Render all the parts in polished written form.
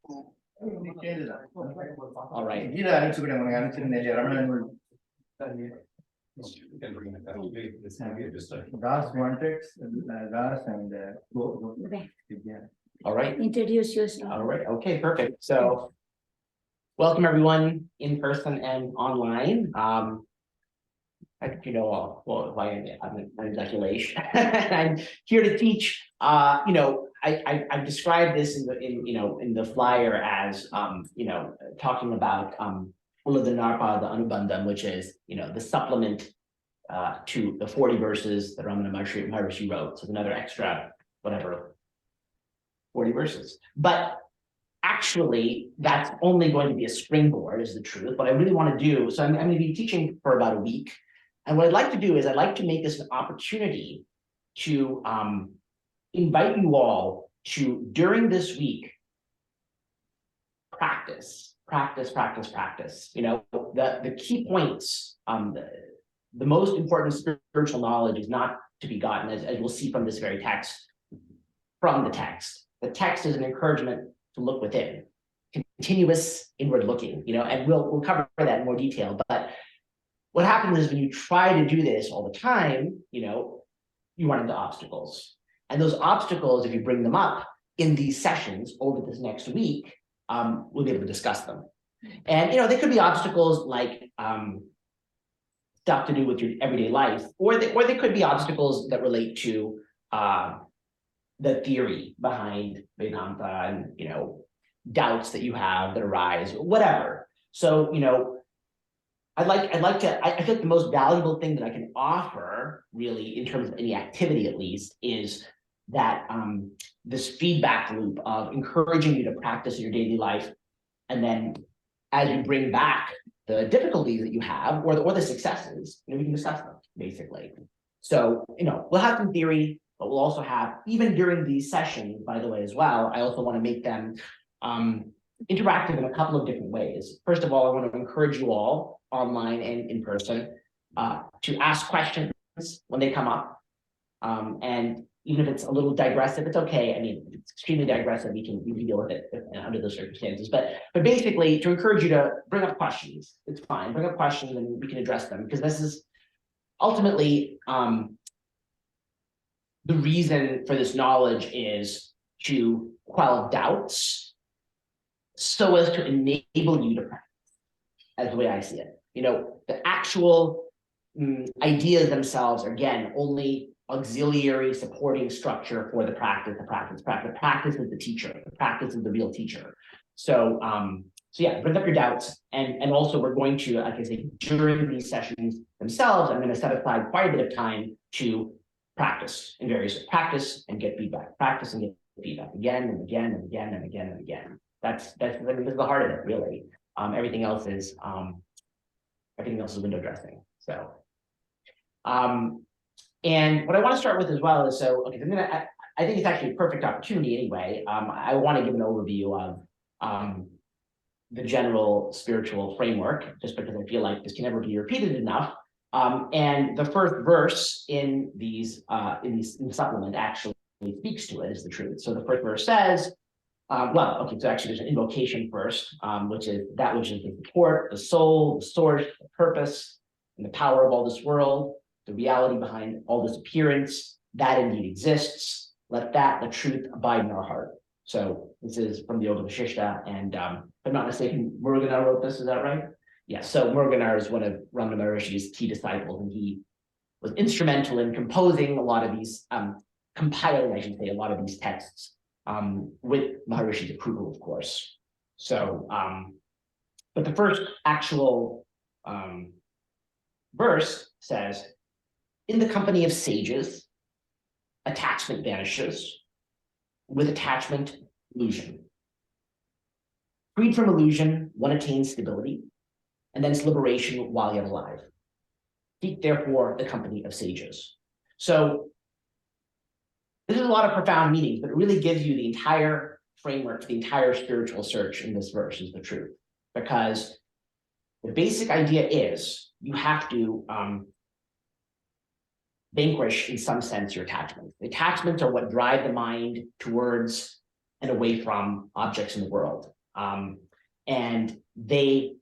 All right. All right. Introduce yourself. All right. Okay, perfect. So welcome everyone in person and online. I think you know well why I'm Akilesh. I'm here to teach. I've described this in the flyer as talking about Ula the Narpa, the Anubandham, which is the supplement to the 40 verses that Ramana Maharishi wrote. So another extra, whatever, 40 verses. But actually, that's only going to be a springboard, is the truth. What I really want to do, so I'm going to be teaching for about a week. And what I'd like to do is I'd like to make this an opportunity to invite you all to, during this week, practice. The key points, the most important spiritual knowledge is not to be gotten, as we'll see from this very text, from the text. The text is an encouragement to look within, continuous inward looking, and we'll cover that in more detail. But what happens is when you try to do this all the time, you run into obstacles. And those obstacles, if you bring them up in these sessions over this next week, we'll be able to discuss them. And they could be obstacles like stuff to do with your everyday life, or they could be obstacles that relate to the theory behind Vedanta and doubts that you have that arise, whatever. So I feel like the most valuable thing that I can offer, really, in terms of any activity at least, is that this feedback loop of encouraging you to practice in your daily life, and then as you bring back the difficulties that you have or the successes, we can discuss them basically. So we'll have some theory, but we'll also have, even during these sessions, by the way, as well, I also want to make them interactive in a couple of different ways. First of all, I want to encourage you all, online and in person, to ask questions when they come up. And even if it's a little digressive, it's okay. I mean, if it's extremely digressive, we can deal with it under those circumstances. But basically, to encourage you to bring up questions, it's fine. Bring up questions and we can address them, because this is ultimately the reason for this knowledge is to quell doubts, so as to enable you to practice, as the way I see it. The actual ideas themselves are, again, only auxiliary supporting structure for the practice. The practice is the teacher. The practice is the real teacher. So yeah, bring up your doubts. And also we're going to, like I say, during these sessions themselves, I'm going to set aside quite a bit of time to practice in various ways. Practice and get feedback. Practice and get feedback again and again and again and again and again. That's this is the heart of it, really. Everything else is window dressing. So, and what I want to start with as well is, so okay, I think it's actually a perfect opportunity anyway. I want to give an overview of the general spiritual framework, just because I feel like this can never be repeated enough. And the first verse in the supplement actually speaks to it, is the truth. So the first verse says, so actually there's an invocation first, which is the support, the soul, the source, the purpose, and the power of all this world, the reality behind all this appearance, that indeed exists. Let that, the truth, abide in our heart. So this is from the Yoga Vashishta, and if I'm not mistaken, Muruganar wrote this, is that right? Yeah, so Muruganar is one of Ramana Maharishi's key disciples, and he was instrumental in composing a lot of these, compiling, I should say, a lot of these texts, with Maharishi's approval, of course. So, but the first actual verse says, in the company of sages, attachment vanishes. With attachment, illusion. Freed from illusion, one attains stability, and then it's liberation while yet alive. Seek, therefore, the company of sages. So this is a lot of profound meanings, but it really gives you the entire framework, the entire spiritual search in this verse, is the truth. Because the basic idea is you have to vanquish, in some sense, your attachments. The attachments are what drive the mind towards and away from objects in the world. And they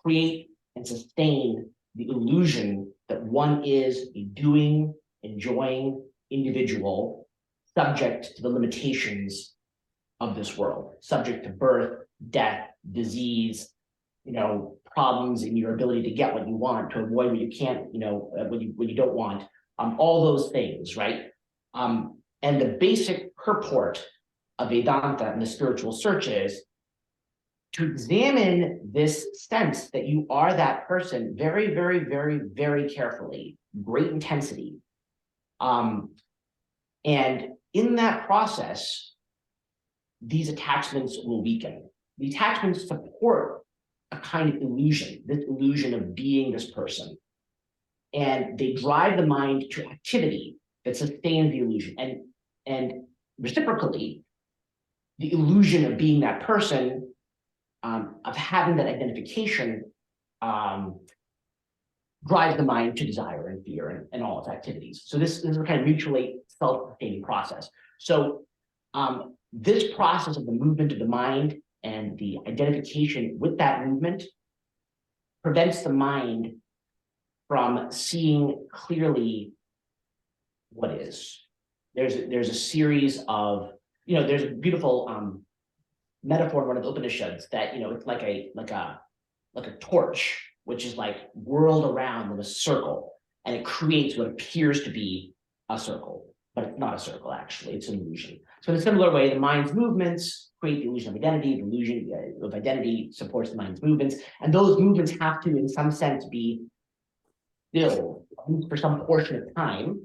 create and sustain the illusion that one is a doing, enjoying individual subject to the limitations of this world, subject to birth, death, disease, problems in your ability to get what you want, to avoid what you can't, what you don't want, all those things, right? And the basic purport of Vedanta and the spiritual search is to examine this sense that you are that person very, very, very, very carefully, great intensity. And in that process, these attachments will weaken. The attachments support a kind of illusion, this illusion of being this person. And they drive the mind to activity that sustains the illusion. And reciprocally, the illusion of being that person, of having that identification, drives the mind to desire and fear and all its activities. So this is a kind of mutually self-sustaining process. So this process of the movement of the mind and the identification with that movement prevents the mind from seeing clearly what is. There's a series of, there's a beautiful metaphor in one of the Upanishads that, it's like a torch, which is like whirled around in a circle, and it creates what appears to be a circle, but it's not a circle, actually, it's an illusion. So in a similar way, the mind's movements create the illusion of identity, the illusion of identity supports the mind's movements, and those movements have to, in some sense, be still for some portion of time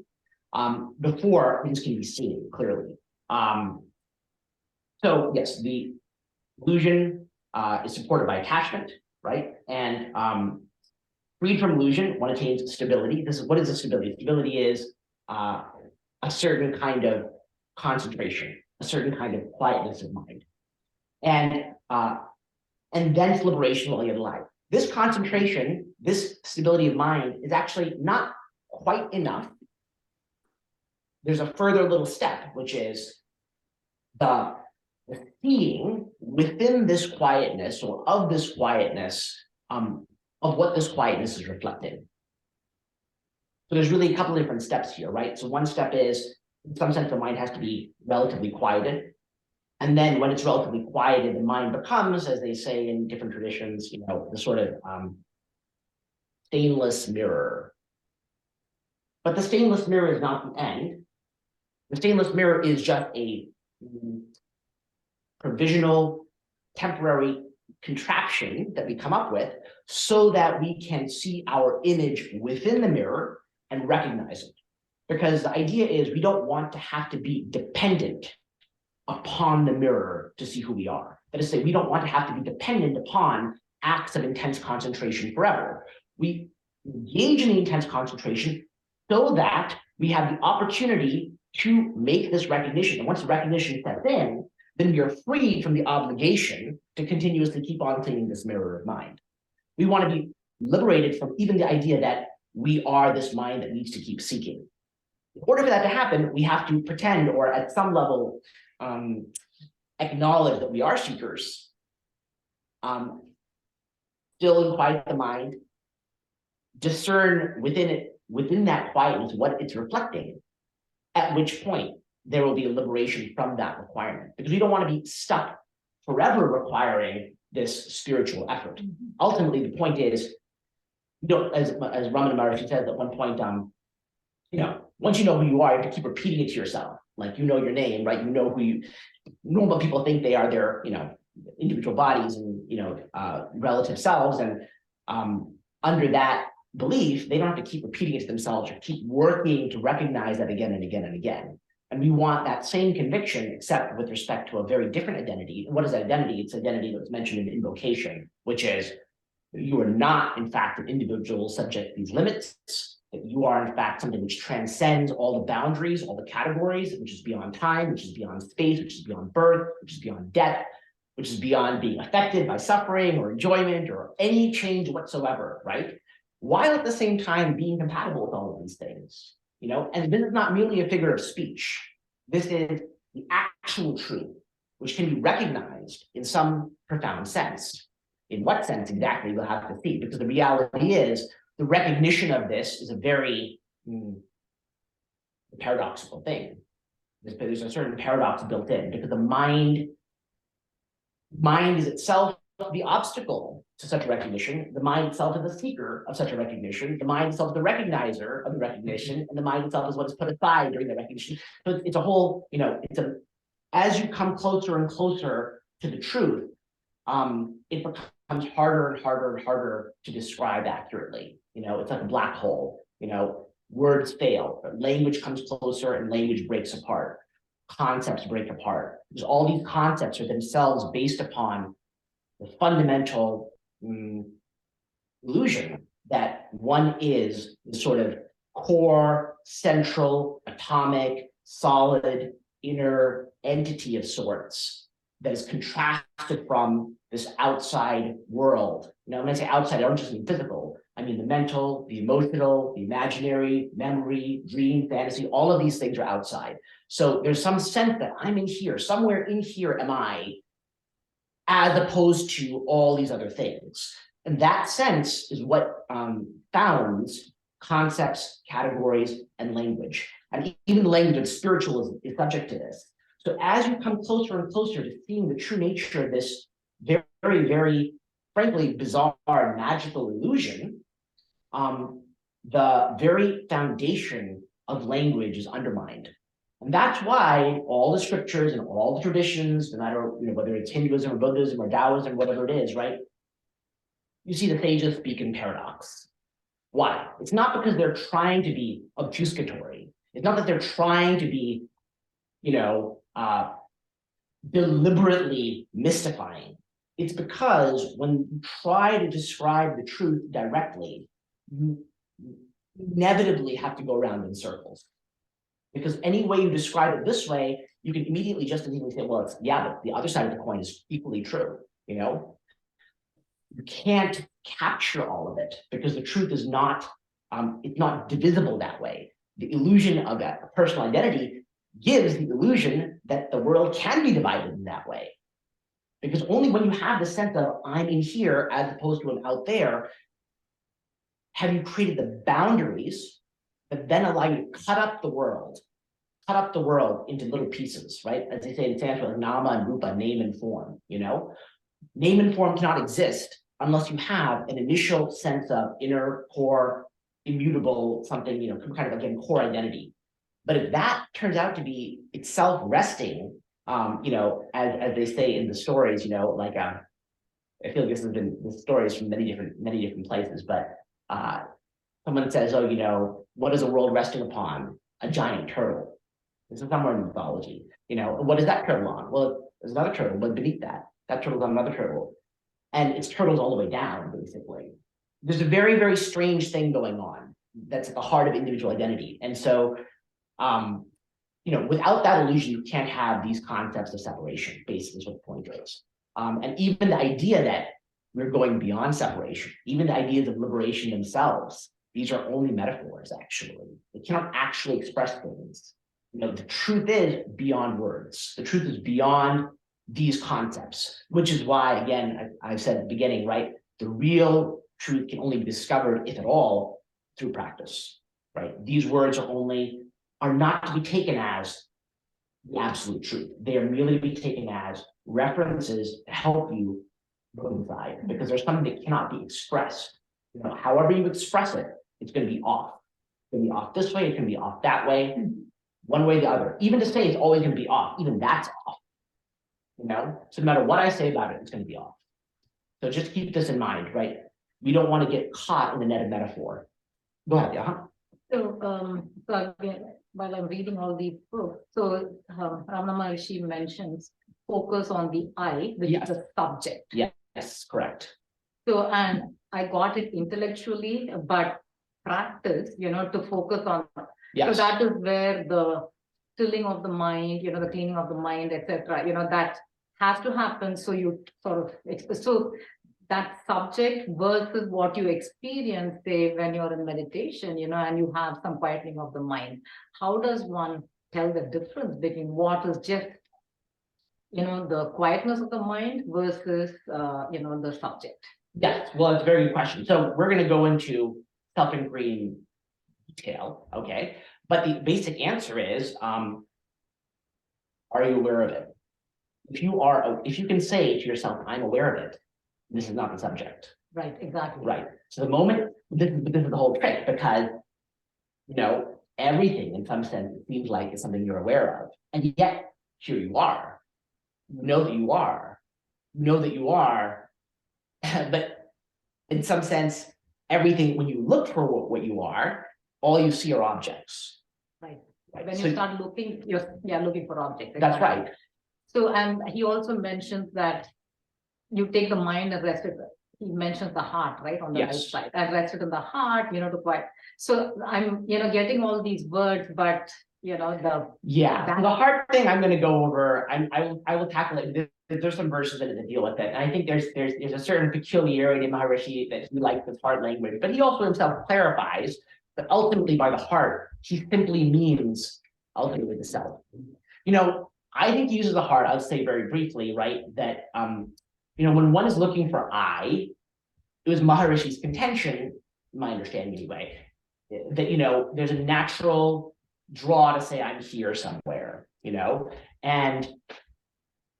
before things can be seen clearly. So yes, the illusion is supported by attachment, right? And freed from illusion, one attains stability. What is the stability? Stability is a certain kind of concentration, a certain kind of quietness of mind, and then liberation while you're alive. This concentration, this stability of mind, is actually not quite enough. There's a further little step, which is the seeing within this quietness, or of this quietness, of what this quietness is reflecting. So there's really a couple of different steps here, right? So one step is, in some sense, the mind has to be relatively quieted. And then when it's relatively quieted, the mind becomes, as they say in different traditions, the sort of stainless mirror. But the stainless mirror is not the end. The stainless mirror is just a provisional, temporary contraption that we come up with so that we can see our image within the mirror and recognize it. Because the idea is we don't want to have to be dependent upon the mirror to see who we are. That is to say, we don't want to have to be dependent upon acts of intense concentration forever. We engage in the intense concentration so that we have the opportunity to make this recognition. And once the recognition sets in, then we are freed from the obligation to continuously keep on cleaning this mirror of mind. We want to be liberated from even the idea that we are this mind that needs to keep seeking. In order for that to happen, we have to pretend, or at some level, acknowledge that we are seekers, still quiet the mind, discern within that quietness what it's reflecting, at which point there will be a liberation from that requirement, because we don't want to be stuck forever requiring this spiritual effort. Ultimately, the point is, as Ramana Maharishi says at one point, once you know who you are, you have to keep repeating it to yourself. Like, your name, right? Normal people think they are their, individual bodies and, relative selves. And under that belief, they don't have to keep repeating it to themselves or keep working to recognize that again and again and again. And we want that same conviction, except with respect to a very different identity. And what is that identity? It's identity that was mentioned in invocation, which is you are not, in fact, an individual subject to these limits, that you are, in fact, something which transcends all the boundaries, all the categories, which is beyond time, which is beyond space, which is beyond birth, which is beyond death, which is beyond being affected by suffering or enjoyment or any change whatsoever, right? While at the same time being compatible with all of these things, And this is not merely a figure of speech. This is the actual truth, which can be recognized in some profound sense. In what sense exactly, we'll have to see, because the reality is the recognition of this is a very paradoxical thing. There's a certain paradox built in, because the mind is itself the obstacle to such recognition. The mind itself is the seeker of such a recognition. The mind itself is the recognizer of the recognition, and the mind itself is what is put aside during the recognition. So it's a whole, as you come closer and closer to the truth, it becomes harder and harder and harder to describe accurately. It's like a black hole. Words fail, language comes closer and language breaks apart. Concepts break apart, because all these concepts are themselves based upon the fundamental illusion that one is the sort of core, central, atomic, solid, inner entity of sorts that is contrasted from this outside world. When I say outside, I don't just mean physical. I mean the mental, the emotional, the imaginary, memory, dream, fantasy, all of these things are outside. So there's some sense that I'm in here, somewhere in here am I, as opposed to all these other things. And that sense is what founds concepts, categories, and language. And even the language of spiritualism is subject to this. So as you come closer and closer to seeing the true nature of this very, very, frankly, bizarre, magical illusion, the very foundation of language is undermined. And that's why all the scriptures and all the traditions, no matter whether it's Hinduism or Buddhism or Taoism, whatever it is, right? You see the sages speak in paradox. Why? It's not because they're trying to be obfuscatory. It's not that they're trying to be, deliberately mystifying. It's because when you try to describe the truth directly, you inevitably have to go around in circles. Because any way you describe it this way, you can immediately just immediately say, well, but the other side of the coin is equally true. You can't capture all of it because the truth is not, it's not divisible that way. The illusion of a personal identity gives the illusion that the world can be divided in that way. Because only when you have the sense of I'm in here as opposed to I'm out there, have you created the boundaries that then allow you to cut up the world into little pieces, right? As they say in Sanskrit, like nama and rupa, name and form, Name and form cannot exist unless you have an initial sense of inner core, immutable, something, some kind of, again, core identity. But if that turns out to be itself resting, as they say in the stories, like I feel like this has been the stories from many different places, but someone says, oh, what is the world resting upon? A giant turtle. This is somewhere in mythology. What is that turtle on? Well, there's another turtle, but beneath that turtle's on another turtle. And it's turtles all the way down, basically. There's a very, very strange thing going on that's at the heart of individual identity. And so, without that illusion, you can't have these concepts of separation, basically is what the point is. And even the idea that we're going beyond separation, even the ideas of liberation themselves, these are only metaphors, actually. They cannot actually express things. The truth is beyond words. The truth is beyond these concepts, which is why, again, I've said at the beginning, right? The real truth can only be discovered, if at all, through practice, right? These words are not to be taken as the absolute truth. They are merely to be taken as references to help you go inside, because there's something that cannot be expressed. However you express it, it's going to be off. It's going to be off this way, it's going to be off that way, one way or the other. Even to say it's always going to be off, even that's off. So no matter what I say about it, it's going to be off. So just keep this in mind, right? We don't want to get caught in the net of metaphor. Go ahead, yeah. So again, while I'm reading all these books, so Ramana Maharishi mentions focus on the I, which is the subject. Yes, correct. So, and I got it intellectually, but practice, to focus on. Yes. So that is where the stilling of the mind, the cleaning of the mind, etc. That has to happen. So you sort of, so that subject versus what you experience, say, when you're in meditation, and you have some quietening of the mind. How does one tell the difference between what is just, the quietness of the mind versus, the subject? Yes, well, it's a very good question. So we're gonna go into self-inquiry in detail, okay? But the basic answer is, are you aware of it? If you can say to yourself, I'm aware of it, this is not the subject. Right, exactly. Right. So the moment, this is the whole trick, because, everything in some sense seems like it's something you're aware of. And yet, here you are. You know that you are. You know that you are. But in some sense, everything, when you look for what you are, all you see are objects. Right. Right. When So you start looking, you're looking for objects. that's right. So, and he also mentions that you take the mind and rest it. He mentions the heart, right, on the right Yes. side, and rest it in the heart, to quiet. So I'm, getting all these words, but the Yeah, the hard thing I'm gonna go over, I will tackle it. There's some verses in it that deal with it. And I think there's a certain peculiarity in Maharishi that he likes this hard language, but he also himself clarifies that ultimately by the heart, he simply means ultimately the self. I think he uses the heart, I'll say very briefly, right, that when one is looking for I, it was Maharishi's contention, my understanding anyway, that there's a natural draw to say I'm here somewhere, and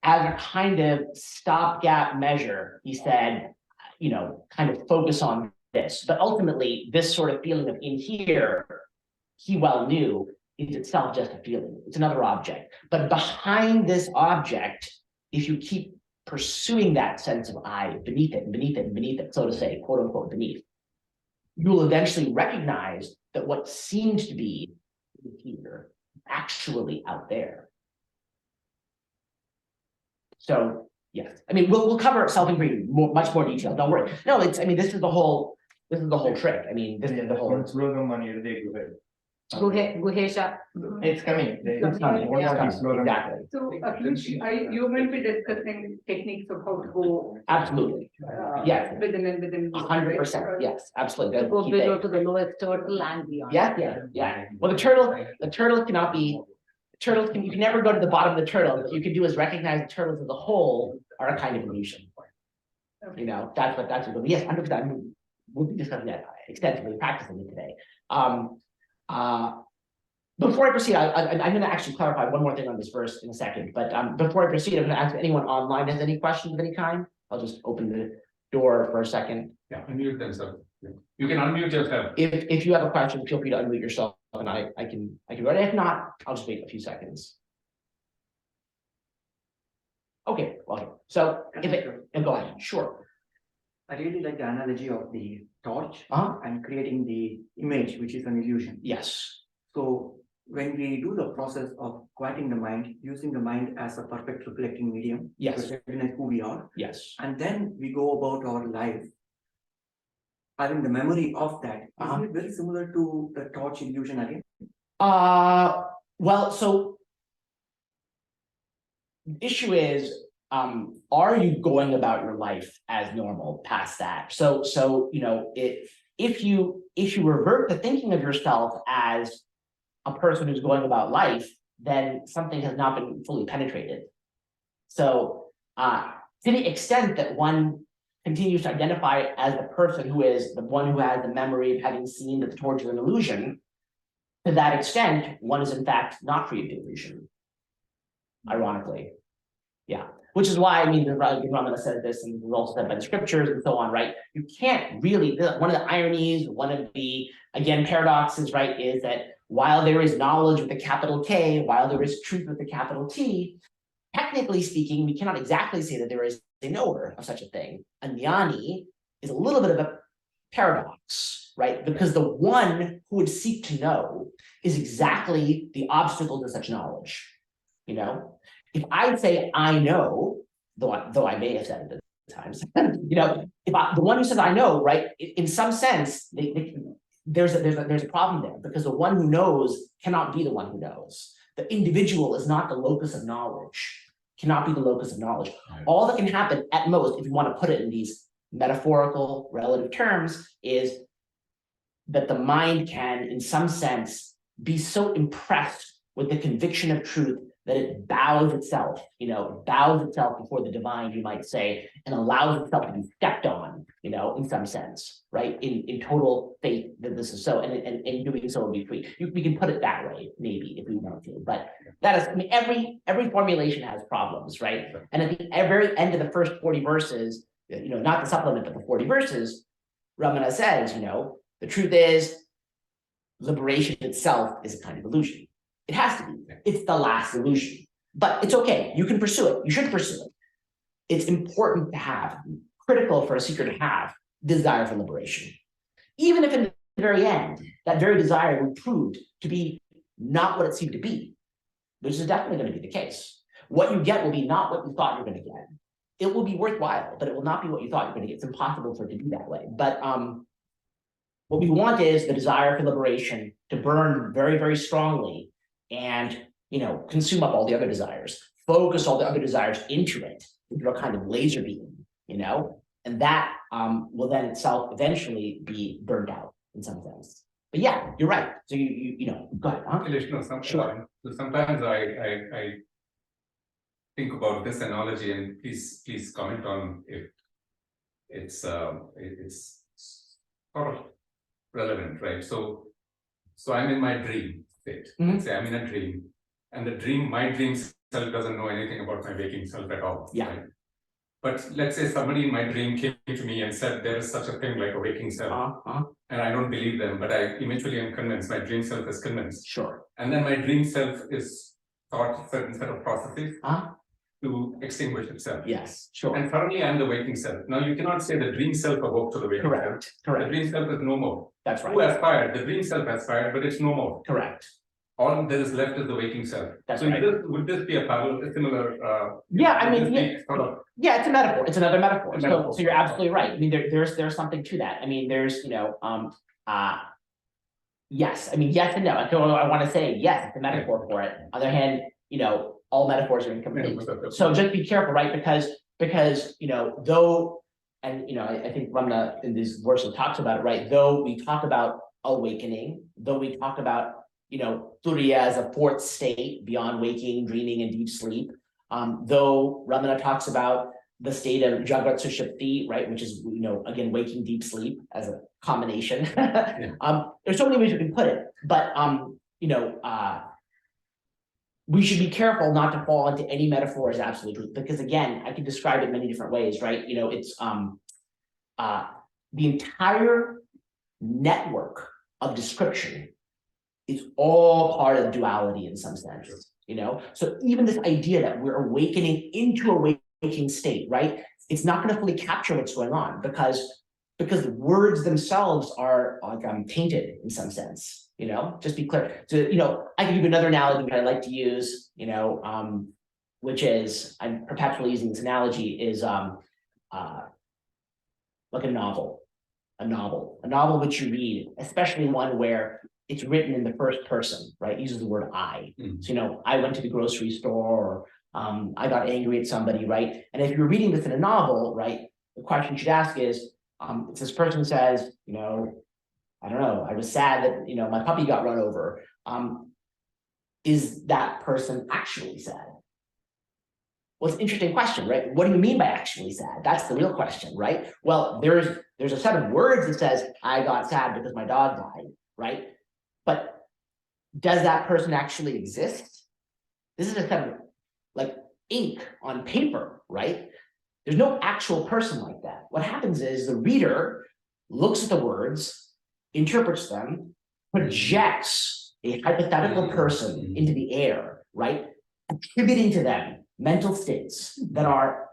as a kind of stopgap measure, he said, kind of focus on this. But ultimately, this sort of feeling of in here, he well knew, is itself just a feeling. It's another object. But behind this object, if you keep pursuing that sense of I beneath it and beneath it and beneath it, so to say, quote unquote, beneath, you'll eventually recognize that what seemed to be here actually out there. So yes, I mean we'll cover self-inquiry much more detail. Don't worry. No, this is the whole trick. I mean, this is the whole. Guhesha. It's coming. It's coming. Yeah. Exactly. So, you're going to be discussing techniques of how to go. Absolutely. Yes. Within. 100%. Yes, absolutely. That's Go the key below thing. to the lowest turtle and beyond. Yeah. Well, the turtle cannot be. You can never go to the bottom of the turtle. What you can do is recognize the turtles as a whole are a kind of illusion. That's what. Yes, 100%. We'll be discussing that extensively, practicing it today. Before I proceed, I'm going to actually clarify one more thing on this verse in a second. But before I proceed, I'm going to ask if anyone online has any questions of any kind. I'll just open the door for a second. Yeah, unmute themselves. You can unmute yourself. If you have a question, feel free to unmute yourself, and I can go. If not, I'll just wait a few seconds. Okay, well, so and go ahead. Sure. I really like the analogy of the torch Uh-huh. and creating the image, which is an illusion. Yes. So when we do the process of quieting the mind, using the mind as a perfect reflecting medium, Yes. to recognize who we are, Yes. and then we go about our life, having the memory of that, Uh-huh. is it very similar to the torch illusion again? Well, so the issue is, are you going about your life as normal past that? So if you revert to thinking of yourself as a person who's going about life, then something has not been fully penetrated. So to the extent that one continues to identify as the person who is the one who has the memory of having seen that the torch is an illusion, to that extent, one is in fact not free of the illusion. Ironically. Yeah. Which is why, Ramana said this, and it was also said by the scriptures and so on, right? You can't really, one of the ironies, one of the, again, paradoxes, right, is that while there is knowledge with a capital K, while there is truth with a capital T, technically speaking, we cannot exactly say that there is a knower of such a thing. A jnani is a little bit of a paradox, right? Because the one who would seek to know is exactly the obstacle to such knowledge. If I say I know, though I may have said it at times, the one who says I know, right? In some sense, there's a problem there, because the one who knows cannot be the one who knows. The individual is not the locus of knowledge, cannot be the locus of knowledge. All that can happen at most, if you want to put it in these metaphorical relative terms, is that the mind can, in some sense, be so impressed with the conviction of truth that it bows itself, bows itself before the divine, you might say, and allows itself to be stepped on, in some sense, right? In total faith that this is so, and in doing so will be free. We can put it that way, maybe, if we want to, but that is, I mean, every formulation has problems, right? And at the very end of the first 40 verses, not the supplement, but the 40 verses, Ramana says, the truth is, liberation itself is a kind of illusion. It has to be. It's the last illusion. But it's okay. You can pursue it. You should pursue it. It's important to have, critical for a seeker to have, desire for liberation. Even if in the very end, that very desire would prove to be not what it seemed to be, which is definitely going to be the case. What you get will be not what you thought you're going to get. It will be worthwhile, but it will not be what you thought you're going to get. It's impossible for it to be that way. But what we want is the desire for liberation to burn very, very strongly and, consume up all the other desires, focus all the other desires into it, into a kind of laser beam, and that will then itself eventually be burned out in some sense. But yeah, you're right. So you go ahead. Huh? Sure. Sometimes I think about this analogy, and please comment on if it's sort of relevant, right? So I'm in my dream state. Let's say I'm in a dream, and my dream self doesn't know anything about my waking self at all. Yeah. Right? But let's say somebody in my dream came to me and said there is such a thing like a waking self, and I don't believe them, but I eventually am convinced. My dream self is convinced. Sure. And then my dream self is taught a certain set of processes to extinguish itself. Yes, sure. And currently I'm the waking self. Now you cannot say the dream self awoke to the waking self. Correct. The dream self is no more. That's right. Who aspired? The dream self aspired, but it's no more. Correct. All that is left is the waking self. That's so right. Would this be a parallel, a similar? Yeah, I mean, yeah, it's a metaphor. It's another metaphor. So you're absolutely right. I mean, there's something to that. I mean, there's yes. I mean, yes and no. I want to say yes, it's a metaphor for it. On the other hand, all metaphors are incomplete. So just be careful, right? Because though, and I think Ramana in these verses talks about it, right? Though we talk about awakening, though we talk about Turiya as a fourth state beyond waking, dreaming, and deep sleep. Though Ramana talks about the state of Jagrat Sushupti, right, which is again waking, deep sleep as a combination. There's so many ways you can put it, but we should be careful not to fall into any metaphor as absolute truth, because again, I can describe it many different ways, right? It's the entire network of description is all part of duality in some sense, So even this idea that we're awakening into a waking state, right? It's not going to fully capture what's going on because the words themselves are like tainted in some sense, just be clear. So, I can give you another analogy that I like to use, which is, I'm perpetually using this analogy, is like a novel which you read, especially one where it's written in the first person, right? It uses the word I. So, I went to the grocery store, or I got angry at somebody, right? And if you're reading this in a novel, right, the question you should ask is, if this person says, I don't know, I was sad that, my puppy got run over. Is that person actually sad? Well, it's an interesting question, right? What do you mean by actually sad? That's the real question, right? Well, there's a set of words that says, I got sad because my dog died, right? But does that person actually exist? This is a set of like ink on paper, right? There's no actual person like that. What happens is the reader looks at the words, interprets them, projects a hypothetical person into the air, right? Attributing to them mental states that are,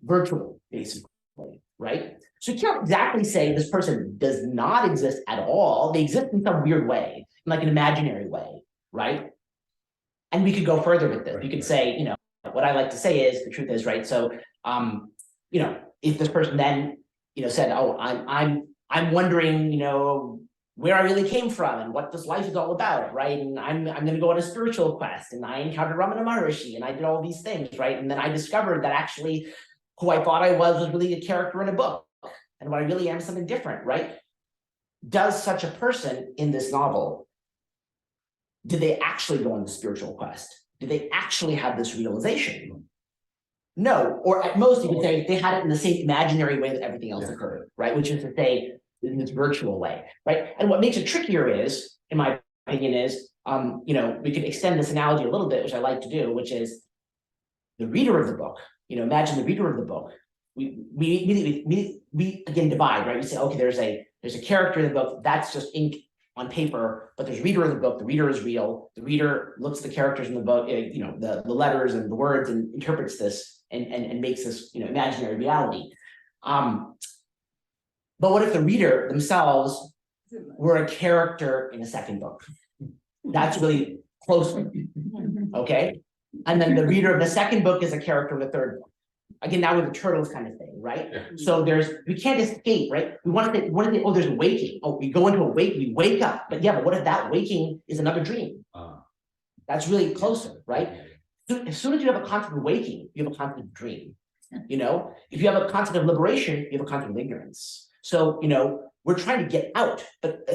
virtual, basically, right? So you can't exactly say this person does not exist at all. They exist in some weird way, like an imaginary way, right? And we could go further with this. You could say, what I like to say is the truth is, right? So, if this person then, said, oh, I'm wondering, where I really came from and what this life is all about, right? And I'm going to go on a spiritual quest, and I encountered Ramana Maharshi, and I did all these things, right? And then I discovered that actually who I thought I was really a character in a book, and what I really am is something different, right? Does such a person in this novel did they actually go on the spiritual quest? Did they actually have this realization? No, or at most you could say they had it in the same imaginary way that everything else occurred, right? Which is to say, in this virtual way, right? And what makes it trickier is, in my opinion, is we could extend this analogy a little bit, which I like to do, which is the reader of the book. Imagine the reader of the book. We again divide, right? We say, okay, there's a character in the book that's just ink on paper, but there's reader of the book. The reader is real. The reader looks at the characters in the book, the letters and the words, and interprets this and makes this imaginary reality. But what if the reader themselves were a character in a second book? That's really close, okay? And then the reader of the second book is a character of the third book. Again, now with the turtles kind of thing, right? Yeah. So we can't escape, right? We want to think, oh, there's waking. Oh, we go into a wake, we wake up. But but what if that waking is another dream? That's really closer, right? So as soon as you have a concept of waking, you have a concept of dream. If you have a concept of liberation, you have a concept of ignorance. So, we're trying to get out, but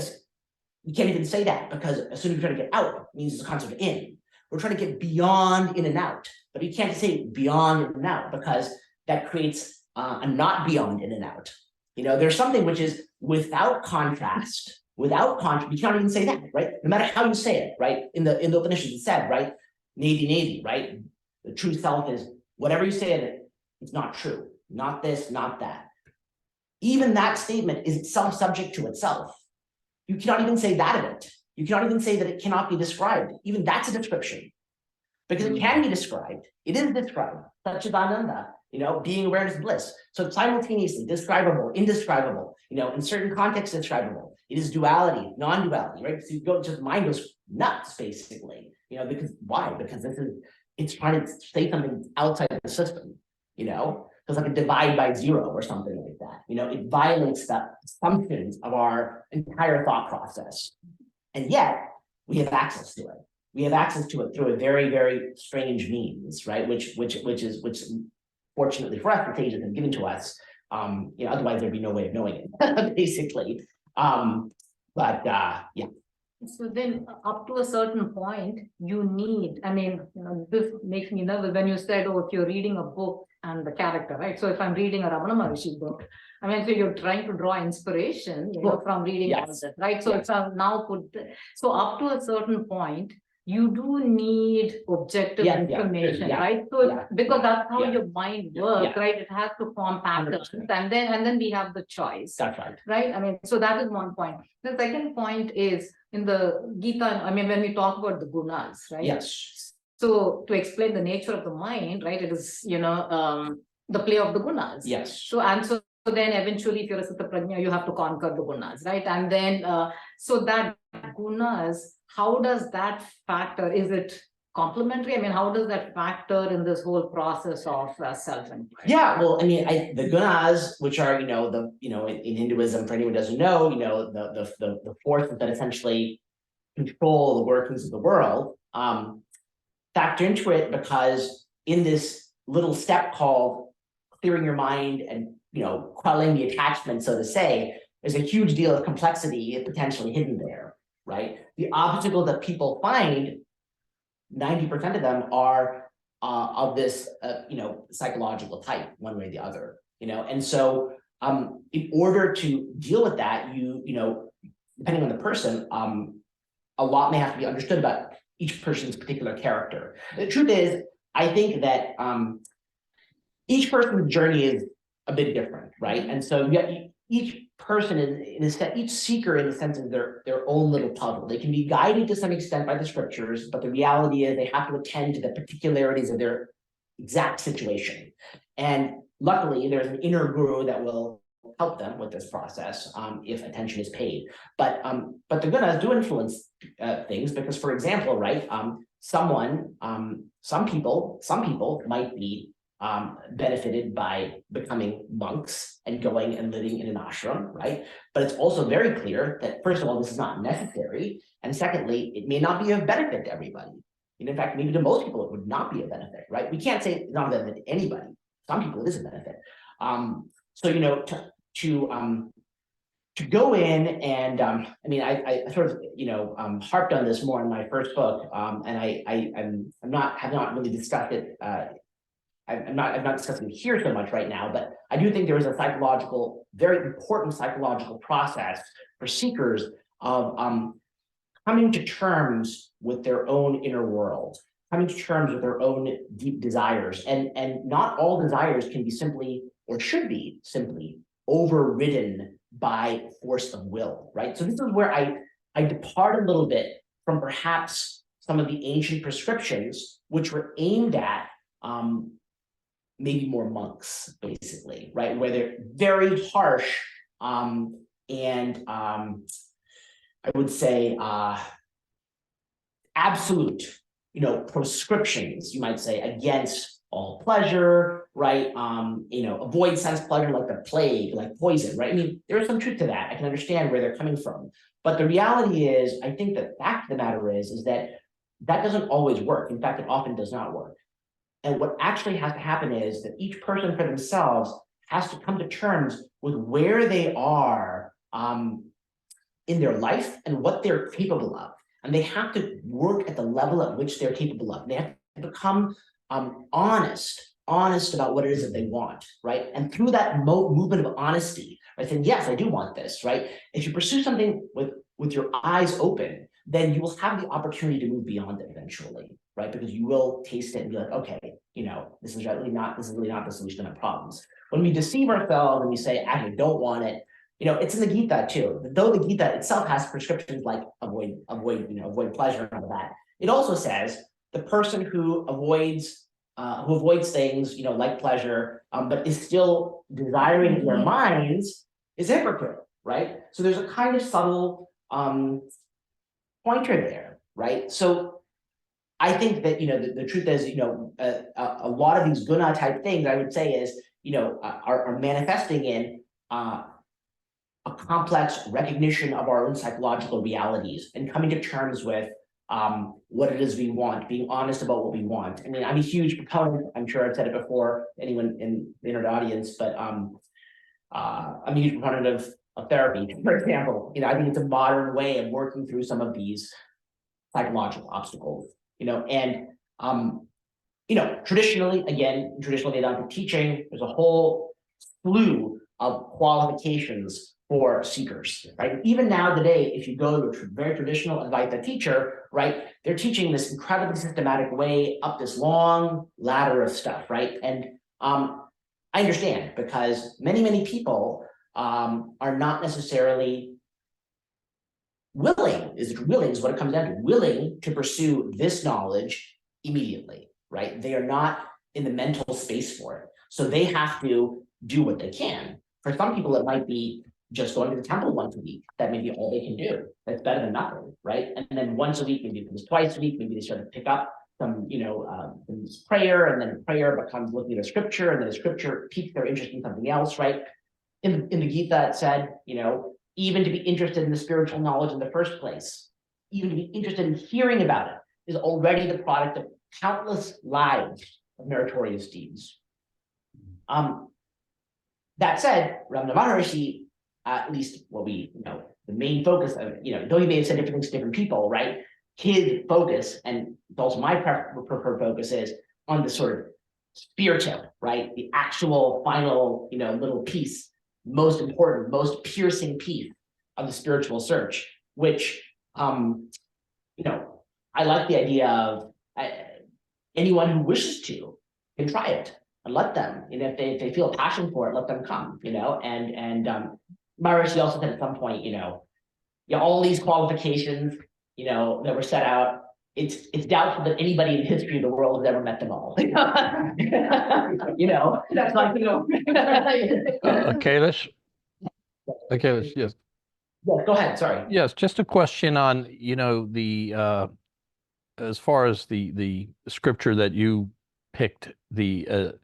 you can't even say that, because as soon as you're trying to get out, it means it's a concept of in. We're trying to get beyond in and out, but you can't say beyond in and out, because that creates a not beyond in and out. There's something which is without contrast, you can't even say that, right? No matter how you say it, right? In the Upanishads, it said, right? Nadi, right? The true self is whatever you say in it, it's not true. Not this, not that. Even that statement is itself subject to itself. You cannot even say that of it. You cannot even say that it cannot be described. Even that's a description. Because it can be described. It is described. Satchidananda, being awareness bliss. So it's simultaneously describable, indescribable, in certain contexts, describable. It is duality, non-duality, right? So you go, just mind goes nuts, basically. Because why? Because it's trying to say something outside the system, It's like a divide by zero or something like that. It violates the assumptions of our entire thought process. And yet we have access to it. We have access to it through a very, very strange means, right? Which fortunately for us, the sages have given to us. Otherwise there'd be no way of knowing it, basically. Yeah. So then up to a certain point, you need, this makes me nervous when you said, oh, if you're reading a book and the character, right? So if I'm reading a Ramana Maharishi book, so you're trying to draw inspiration, from reading all this, right? So it's now so up to a certain point, you do need objective information, right? So because that's how your mind works, right? It has to form patterns, and then we have the choice. That's right. Right? So that is one point. The second point is in the Gita, when we talk about the gunas, right? Yes. So to explain the nature of the mind, right? It is, the play of the gunas. Yes. So then eventually, if you're a Siddha Prajna, you have to conquer the gunas, right? And then, so that gunas, how does that factor? Is it complementary? How does that factor in this whole process of self-inquiry? Yeah, well, the gunas, which are, in Hinduism, for anyone who doesn't know, the forces that essentially control the workings of the world, factor into it, because in this little step called clearing your mind and quelling the attachment, so to say, there's a huge deal of complexity potentially hidden there, right? The obstacles that people find, 90% of them are of this psychological type, one way or the other, and so in order to deal with that, depending on the person, a lot may have to be understood about each person's particular character. The truth is, I think that each person's journey is a bit different, right? And so each person in a sense, each seeker in the sense of their own little puzzle. They can be guided to some extent by the scriptures, but the reality is they have to attend to the particularities of their exact situation. And luckily, there's an inner guru that will help them with this process if attention is paid. But the gunas do influence things, because, for example, right, some people might be benefited by becoming monks and going and living in an ashram, right? But it's also very clear that, first of all, this is not necessary, and secondly, it may not be of benefit to everybody. And in fact, maybe to most people, it would not be a benefit, right? We can't say it's not a benefit to anybody. Some people, it is a benefit. So, to to go in and, I mean, I sort of, harped on this more in my first book, and have not really discussed it, I'm not discussing it here so much right now, but I do think there is a very important psychological process for seekers of coming to terms with their own inner world, coming to terms with their own deep desires. And not all desires can be simply, or should be simply, overridden by force of will, right? So this is where I depart a little bit from perhaps some of the ancient prescriptions, which were aimed at maybe more monks, basically, right? Where they're very harsh and I would say absolute, prescriptions, you might say, against all pleasure, right? Avoid sense pleasure like the plague, like poison, right? I mean, there is some truth to that. I can understand where they're coming from. But the reality is, I think the fact of the matter is that doesn't always work. In fact, it often does not work. And what actually has to happen is that each person for themselves has to come to terms with where they are in their life and what they're capable of. And they have to work at the level at which they're capable of. They have to become honest about what it is that they want, right? And through that movement of honesty, I said, yes, I do want this, right? If you pursue something with your eyes open, then you will have the opportunity to move beyond it eventually, right? Because you will taste it and be like, okay, this is really not the solution to my problems. When we deceive ourselves and we say, actually, don't want it, it's in the Gita too. Though the Gita itself has prescriptions like avoid pleasure and all that. It also says the person who avoids things, like pleasure, but is still desiring in their minds is a hypocrite, right? So there's a kind of subtle pointer there, right? So I think that the truth is, a lot of these guna type things I would say is, are manifesting in a complex recognition of our own psychological realities and coming to terms with what it is we want, being honest about what we want. I mean, I'm a huge proponent, I'm sure I've said it before, anyone in the internet audience, but I'm a huge proponent of therapy, for example. I think it's a modern way of working through some of these psychological obstacles, and traditional Vedanta teaching, there's a whole slew of qualifications for seekers, right? Even now today, if you go to a very traditional Advaita teacher, right, they're teaching this incredibly systematic way up this long ladder of stuff, right? And I understand, because many people are not necessarily willing is what it comes down to, willing to pursue this knowledge immediately, right? They are not in the mental space for it. So they have to do what they can. For some people, it might be just going to the temple once a week. That may be all they can do. That's better than nothing, right? And then once a week, maybe it twice a week, maybe they start to pick up some, prayer, and then prayer becomes looking at a scripture, and then a scripture piques their interest in something else, right? In the Gita, it said, even to be interested in the spiritual knowledge in the first place, even to be interested in hearing about it, is already the product of countless lives of meritorious deeds. That said, Ramana Maharshi, at least what we, the main focus of, though he may have said different things to different people, right? His focus, and also my preferred focus, is on the sort of spear tip, right? The actual final, little piece, most important, most piercing piece of the spiritual search, which, I like the idea of anyone who wishes to can try it, and let them, if they feel a passion for it, let them come, and Maharishi also said at some point, all these qualifications, that were set out, it's doubtful that anybody in the history of the world has ever met them all. That's like, Akilesh? Akilesh, yes. Yeah, go ahead, sorry. Yes, just a question on, the as far as the scripture that you picked, the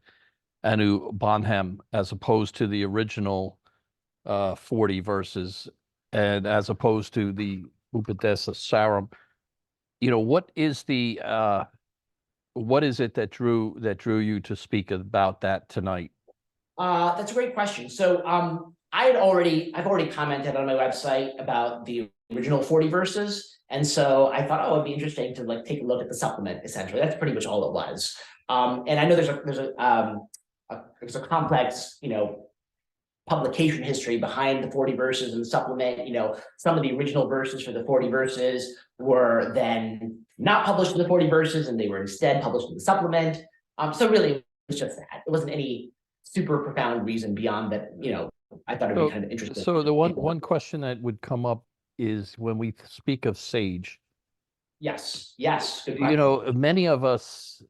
Anu Bonham, as opposed to the original 40 verses, and as opposed to the Upadesa Saram, what is it that drew you to speak about that tonight? That's a great question. So I've already commented on my website about the original 40 verses. And so I thought, oh, it'd be interesting to like take a look at the supplement, essentially. That's pretty much all it was. And I know there's a complex, publication history behind the 40 verses and the supplement. Some of the original verses for the 40 verses were then not published in the 40 verses, and they were instead published in the supplement. So really, it was just that. It wasn't any super profound reason beyond that, I thought it'd be kind of interesting. So the one question that would come up is when we speak of sage, Yes, good question. many of us,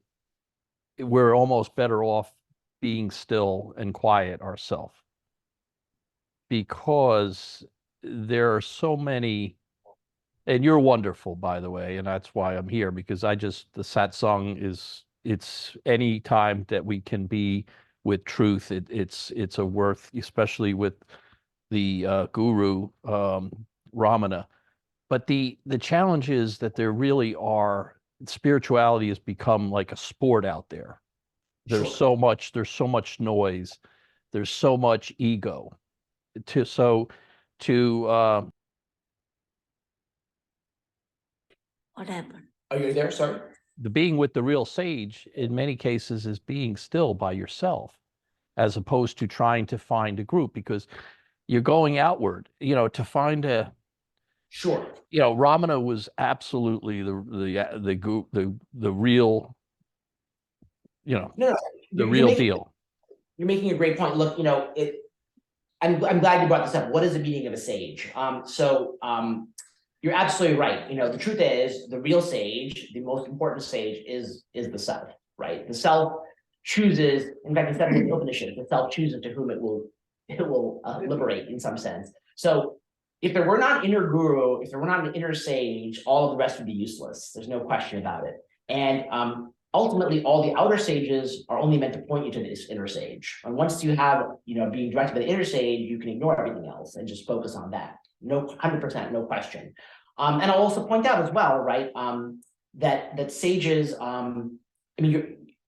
we're almost better off being still and quiet ourselves, because there are so many, and you're wonderful, by the way, and that's why I'm here, because the satsang it's any time that we can be with truth, it's a worth, especially with the guru Ramana. But the challenge is that there really are, spirituality has become like a sport out there. There's so much noise, there's so much ego. What happened? Are you there? Sorry. The being with the real sage in many cases is being still by yourself, as opposed to trying to find a group, because you're going outward, to find a. Sure. Ramana was absolutely the real, No, the real deal. You're making a great point. Look, I'm glad you brought this up. What is the meaning of a sage? You're absolutely right. The truth is the real sage, the most important sage is the self, right? The self chooses, in fact, it's in the Upanishad, the self chooses to whom it will liberate in some sense. So if there were not an inner guru, if there were not an inner sage, all of the rest would be useless. There's no question about it. And ultimately, all the outer sages are only meant to point you to this inner sage. And once you have, being directed by the inner sage, you can ignore everything else and just focus on that. No, 100%, no question. And I'll also point out as well, right, that sages,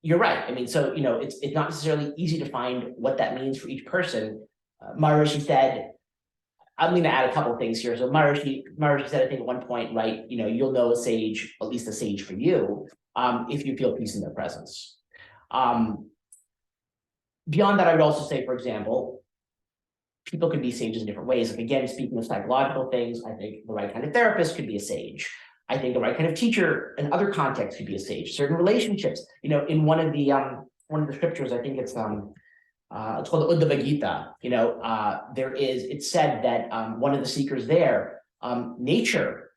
you're right. So, it's not necessarily easy to find what that means for each person. Maharishi said, I'm going to add a couple of things here. So Maharishi said, I think at one point, right, you'll know a sage, at least a sage for you, if you feel peace in their presence. Beyond that, I would also say, for example, people could be sages in different ways. Like, again, speaking of psychological things, I think the right kind of therapist could be a sage. I think the right kind of teacher in other contexts could be a sage. Certain relationships, in one of the scriptures, I think it's called the Uddhava Gita. It's said that one of the seekers there, nature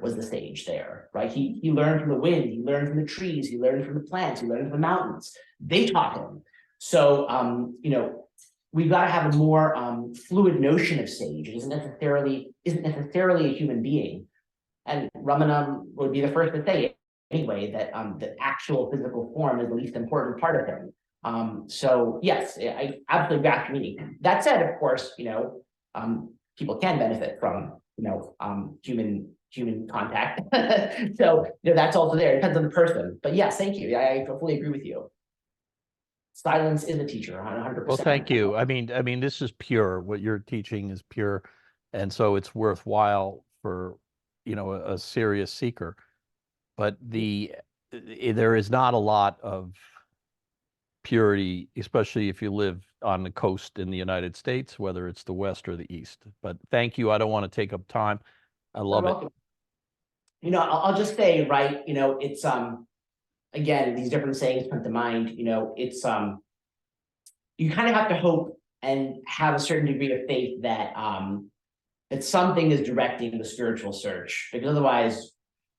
was the sage there, right? He learned from the wind, he learned from the trees, he learned from the plants, he learned from the mountains. They taught him. So we've got to have a more fluid notion of sage. It isn't necessarily a human being. And Ramana would be the first to say it anyway, that the actual physical form is the least important part of him. So yes, I absolutely grasp your meaning. That said, of course, people can benefit from human contact. So that's also there. It depends on the person. But yes, thank you. I fully agree with you. Silence is a teacher, 100%. Well, thank you. I mean, this is pure. What you're teaching is pure, and so it's worthwhile for a serious seeker. But there is not a lot of purity, especially if you live on the coast in the United States, whether it's the West or the East. But thank you. I don't want to take up time. I love it. I'll just say, right, it's again, these different sayings come to mind, it's you kind of have to hope and have a certain degree of faith that that something is directing the spiritual search, because otherwise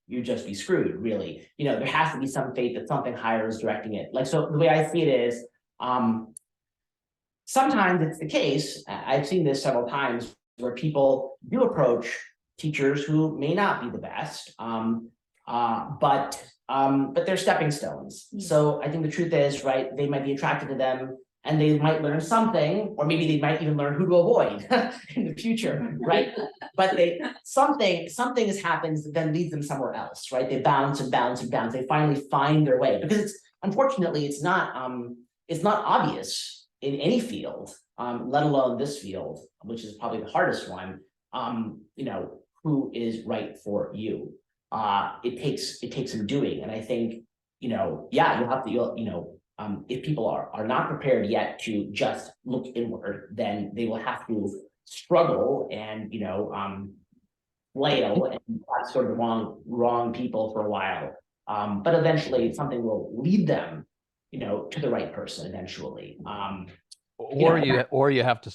you'd just be screwed, really. There has to be some faith that something higher is directing it. Like, so the way I see it is, sometimes it's the case, I've seen this several times, where people do approach teachers who may not be the best, but they're stepping stones. So I think the truth is, right, they might be attracted to them and they might learn something, or maybe they might even learn who to avoid in the future, right? But something has happened that then leads them somewhere else, right? They bounce and bounce and bounce. They finally find their way, because unfortunately it's not obvious in any field, let alone this field, which is probably the hardest one, you know, who is right for you. It takes some doing. And I think, you know, yeah, you have to, you know, if people are not prepared yet to just look inward, then they will have to struggle and, you know, flail and have sort of the wrong people for a while. But eventually something will lead them, you know, to the right person eventually. Or Yeah. you have to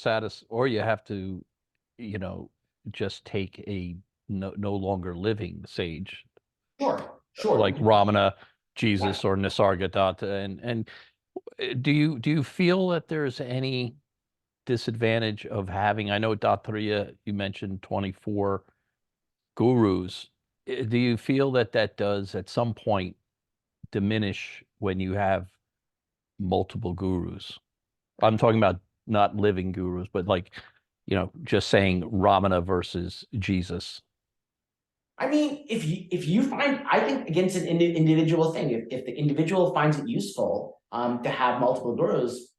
or you have to, you know, just take a no longer living sage, Sure. like Ramana, Jesus, or Nisargadatta. And do you feel that there's any disadvantage of having, I know Dattariya, you mentioned 24 gurus. Do you feel that that does at some point diminish when you have multiple gurus? I'm talking about not living gurus, but like, you know, just saying Ramana versus Jesus. I mean, if you find, I think against an individual thing, if the individual finds it useful to have multiple gurus,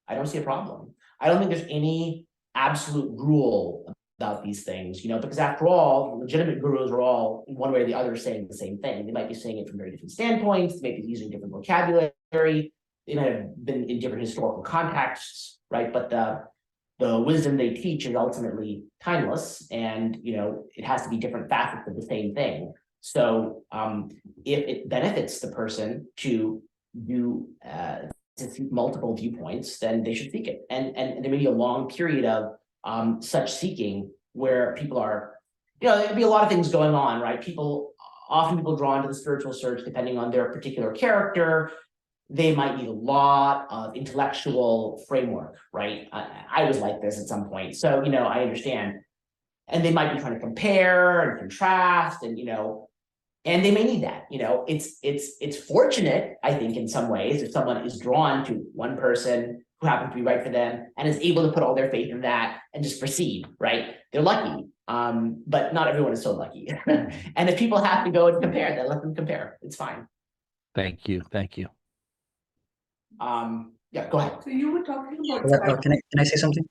I don't see a problem. I don't think there's any absolute rule about these things, you know, because after all, legitimate gurus are all in one way or the other saying the same thing. They might be saying it from very different standpoints, they might be using different vocabulary, they might have been in different historical contexts, right? But the wisdom they teach is ultimately timeless, and you know it has to be different facets of the same thing. So if it benefits the person to do to seek multiple viewpoints, then they should seek it. And there may be a long period of such seeking where people are, you know, there'll be a lot of things going on, right? Often people drawn to the spiritual search depending on their particular character. They might need a lot of intellectual framework, right? I was like this at some point, so you know I understand. And they might be trying to compare and contrast, and you know, and they may need that. You know, it's fortunate, I think, in some ways, if someone is drawn to one person who happens to be right for them and is able to put all their faith in that and just proceed, right? They're lucky, but not everyone is so lucky. And if people have to go and compare, then let them compare. It's fine. Thank you. Yeah, go ahead. So you were talking about. Yeah, can I say something?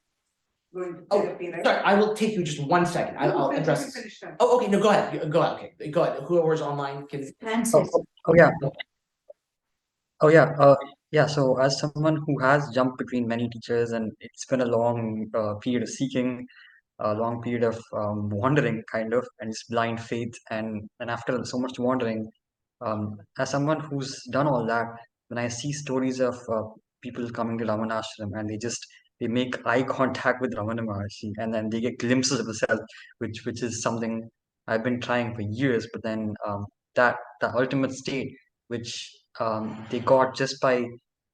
Going to Oh, therapy, right? sorry, I will take you just 1 second. I'll No, address let me this. finish that. Oh, okay, no, go ahead. Go ahead. Okay, go ahead. Whoever's online can. Oh, oh yeah. Oh yeah. Yeah. So as someone who has jumped between many teachers, and it's been a long period of seeking, a long period of wandering, kind of, and it's blind faith, and after so much wandering, as someone who's done all that, when I see stories of people coming to Ramana Ashram and they make eye contact with Ramana Maharshi, and then they get glimpses of the self, which is something I've been trying for years. But then that the ultimate state, which they got just by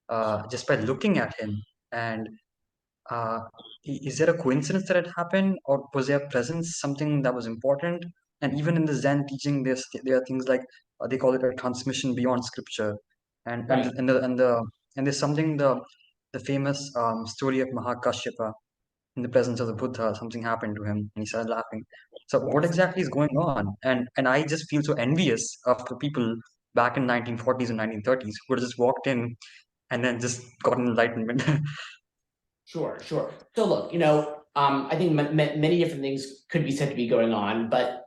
looking at him, and is there a coincidence that it happened, or was their presence something that was important? And even in the Zen teaching, there are things like they call it a transmission beyond scripture, and Right. and there's something the famous story of Mahakashyapa in the presence of the Buddha. Something happened to him, and he started laughing. So what exactly is going on? And I just feel so envious of the people back in 1940s and 1930s who just walked in and then just got enlightenment. Sure. So look, you know, I think many different things could be said to be going on, but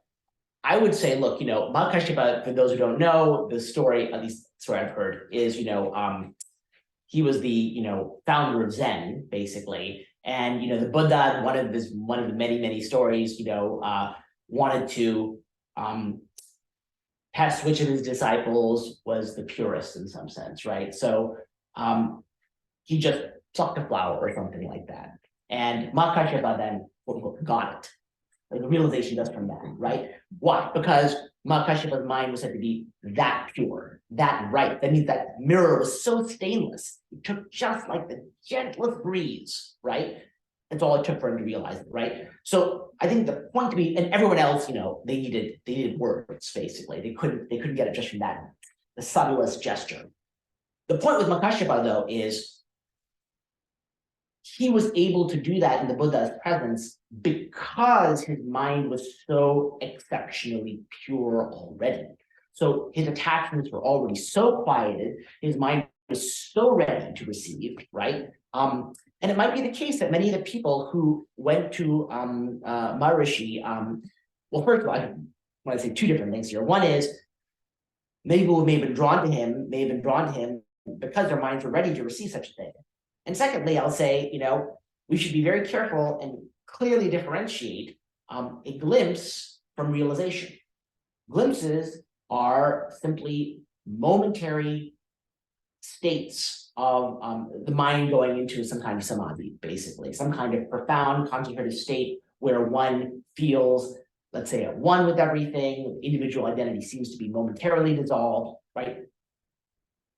I would say, look, you know, Mahakashyapa, for those who don't know, the story, at least the story I've heard, is, you know, he was the, you know, founder of Zen, basically. And, you know, the Buddha, one of the many stories, you know, wanted to test which of his disciples was the purest in some sense, right? So he just plucked a flower or something like that. And Mahakashyapa then got it. Like the realization does from that, right? Why? Because Mahakashyapa's mind was said to be that pure, that right. That means that mirror was so stainless. It took just like the gentlest breeze, right? That's all it took for him to realize it, right? So I think the point to be, and everyone else, you know, they needed words, basically. They couldn't get it just from that, the subtlest gesture. The point with Mahakashyapa, though, is he was able to do that in the Buddha's presence because his mind was so exceptionally pure already. So his attachments were already so quieted, his mind was so ready to receive, right? And it might be the case that many of the people who went to Maharishi, well, first of all, I want to say two different things here. One is many people who may have been drawn to him because their minds were ready to receive such a thing. And secondly, I'll say, we should be very careful and clearly differentiate a glimpse from realization. Glimpses are simply momentary states of the mind going into some kind of samadhi, basically, some kind of profound contemplative state where one feels, let's say, at one with everything, individual identity seems to be momentarily dissolved, right?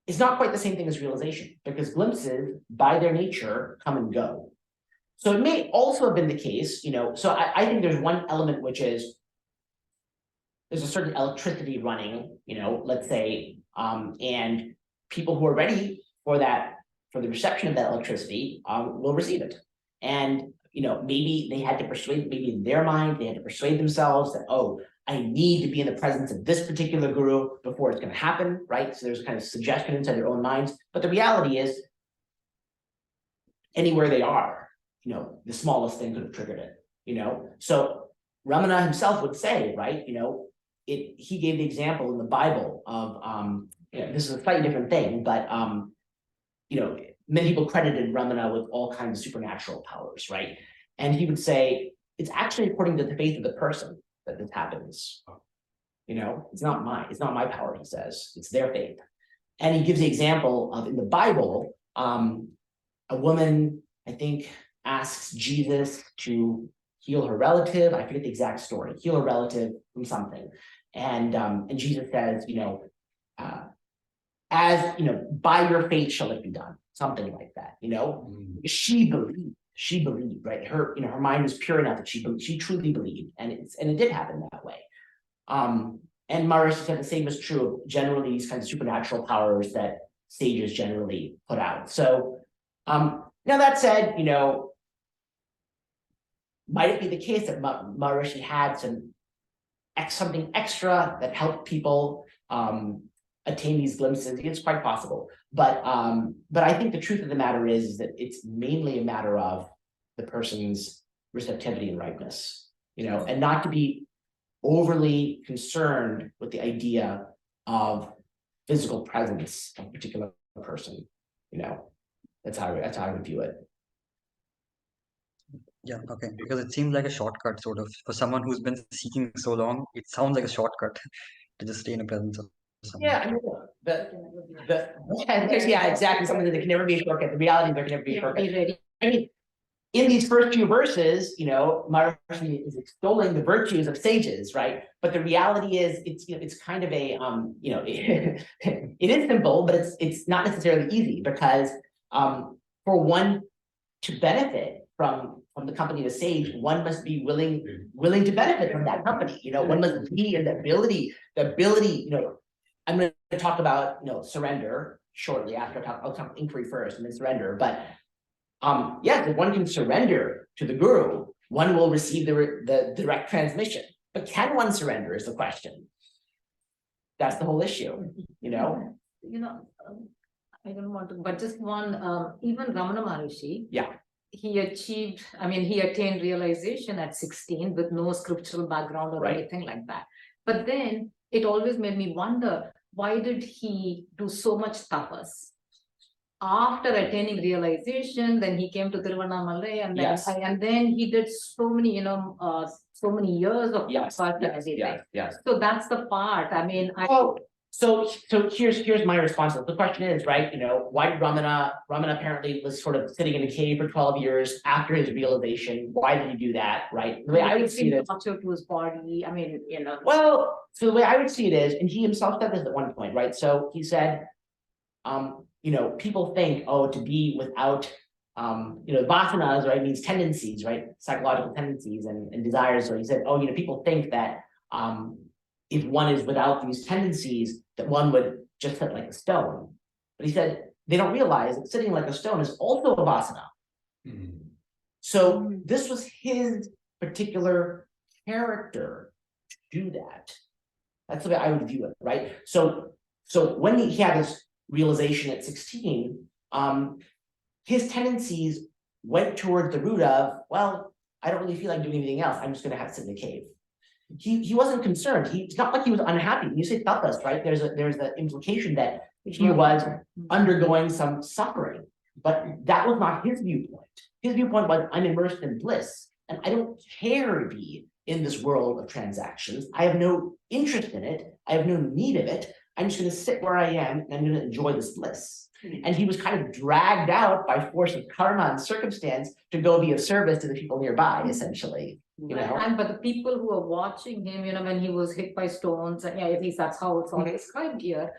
It's not quite the same thing as realization, because glimpses, by their nature, come and go. So it may also have been the case, so I think there's one element which is there's a certain electricity running, let's say, and people who are ready for that, for the reception of that electricity, will receive it. And, maybe they had to persuade, maybe in their mind, they had to persuade themselves that, oh, I need to be in the presence of this particular guru before it's going to happen, right? So there's kind of suggestion inside their own minds. But the reality is, anywhere they are, the smallest thing could have triggered it, So Ramana himself would say, right, he gave the example in the Bible of, this is a slightly different thing, but, many people credited Ramana with all kinds of supernatural powers, right? And he would say, it's actually according to the faith of the person that this happens. It's not my power, he says, it's their faith. And he gives the example of in the Bible, a woman, I think, asks Jesus to heal her relative. I forget the exact story, heal a relative from something. And Jesus says, by your faith shall it be done, something like that, She believed, right? Her mind was pure enough that she truly believed, and it did happen that way. And Maharishi said the same is true of generally these kinds of supernatural powers that sages generally put out. So now that said, might it be the case that Maharishi had something extra that helped people attain these glimpses? It's quite possible. But I think the truth of the matter is that it's mainly a matter of the person's receptivity and ripeness, and not to be overly concerned with the idea of physical presence of a particular person. That's how I would view it. Yeah, okay. Because it seems like a shortcut, sort of, for someone who's been seeking so long. It sounds like a shortcut to just stay in the presence of someone. Yeah, I mean, yeah, exactly. Something that can never be a shortcut. The reality there can never be a shortcut. I mean, in these first few verses, Maharishi is extolling the virtues of sages, right? But the reality is, it's kind of a, it is simple, but it's not necessarily easy, because for one to benefit from the company of a sage, one must be willing to benefit from that company. One must be in the ability. I'm going to talk about surrender shortly after I'll talk inquiry first and then surrender. But yes, if one can surrender to the guru, one will receive the direct transmission. But can one surrender is the question. That's the whole issue, I don't want to, but just one, even Ramana Maharishi. Yeah. He attained realization at 16 with no scriptural background or Right. anything like that. But then it always made me wonder, why did he do so much tapas? After attaining realization, then he came to Tiruvannamalai, and then Yes. and then he did so many, so many years of Yes. tapas and everything. Yes. So that's the part. I mean, So here's my response. The question is, right, why did Ramana apparently was sort of sitting in a cave for 12 years after his realization? Why did he do that, right? The way I would see it, torture to his body. well, so the way I would see it is, and he himself said this at one point, right? So he said, people think, to be without, vasanas, right, means tendencies, right? Psychological tendencies and desires. So he said, people think that, if one is without these tendencies, that one would just sit like a stone. But he said, they don't realize that sitting like a stone is also a vasana. So this was his particular character to do that. That's the way I would view it, right? So when he had his realization at 16, his tendencies went toward the root of, well, I don't really feel like doing anything else. I'm just gonna have to sit in the cave. He wasn't concerned. It's not like he was unhappy. You say tapas, right? There's the implication that he was undergoing some suffering, but that was not his viewpoint. His viewpoint was, I'm immersed in bliss, and I don't care to be in this world of transactions. I have no interest in it. I have no need of it. I'm just going to sit where I am and I'm going to enjoy this bliss. And he was kind of dragged out by force of karma and circumstance to go be of service to the people nearby, essentially. You know? And but the people who are watching him, you know, when he was hit by stones, and yeah, at least that's how it's all described here.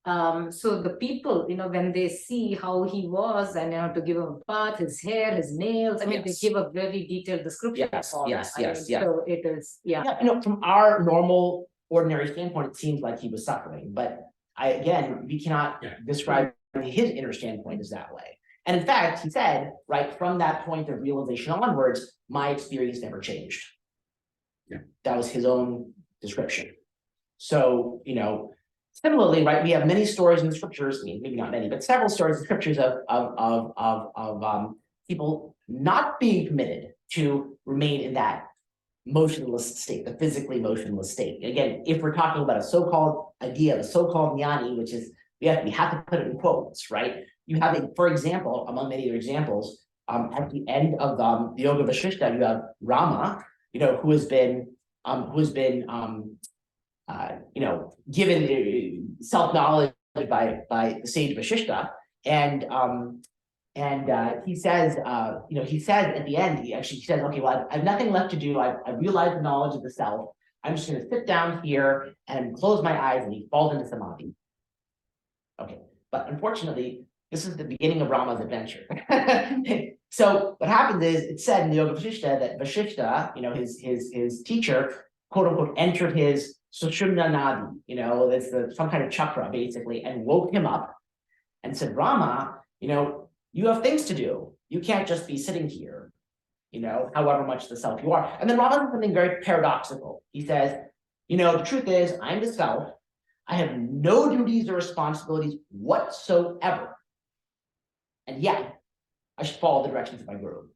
So the people, you know, when they see how he was, and you know, to give him a bath, his hair, his nails, I mean, Yes. they give a very detailed description. Yes, of all yes, that. I yes, mean, yes. So it is, yeah. Yeah, you know, from our normal, ordinary standpoint, it seems like he was suffering, but we cannot describe his inner standpoint as that way. And in fact, he said, right, from that point of realization onwards, my experience never changed. Yeah. That was his own description. So, you know, similarly, right, we have many stories in the scriptures, I mean, maybe not many, but several stories in the scriptures of people not being permitted to remain in that motionless state, the physically motionless state. Again, if we're talking about a so-called idea of a so-called jnani, which is, we have to put it in quotes, right? You have, for example, among many other examples, at the end of the Yoga Vasishtha, you have Rama, you know, who has been you know, given self-knowledge by the sage Vasishtha, and he says, you know, he says at the end, he says, okay, well, I have nothing left to do. I've realized the knowledge of the self. I'm just going to sit down here and close my eyes, and he falls into samadhi. Okay, but unfortunately, this is the beginning of Rama's adventure. So what happens is, it's said in the Yoga Vasishtha that Vasishtha, you know, his teacher, quote unquote, entered his Sushumna Nadi, you know, that's some kind of chakra basically, and woke him up and said, Rama, you know, you have things to do. You can't just be sitting here, you know, however much the self you are. And then Rama does something very paradoxical. He says, you know, the truth is, I'm the self. I have no duties or responsibilities whatsoever. And yet, I should follow the directions of my guru.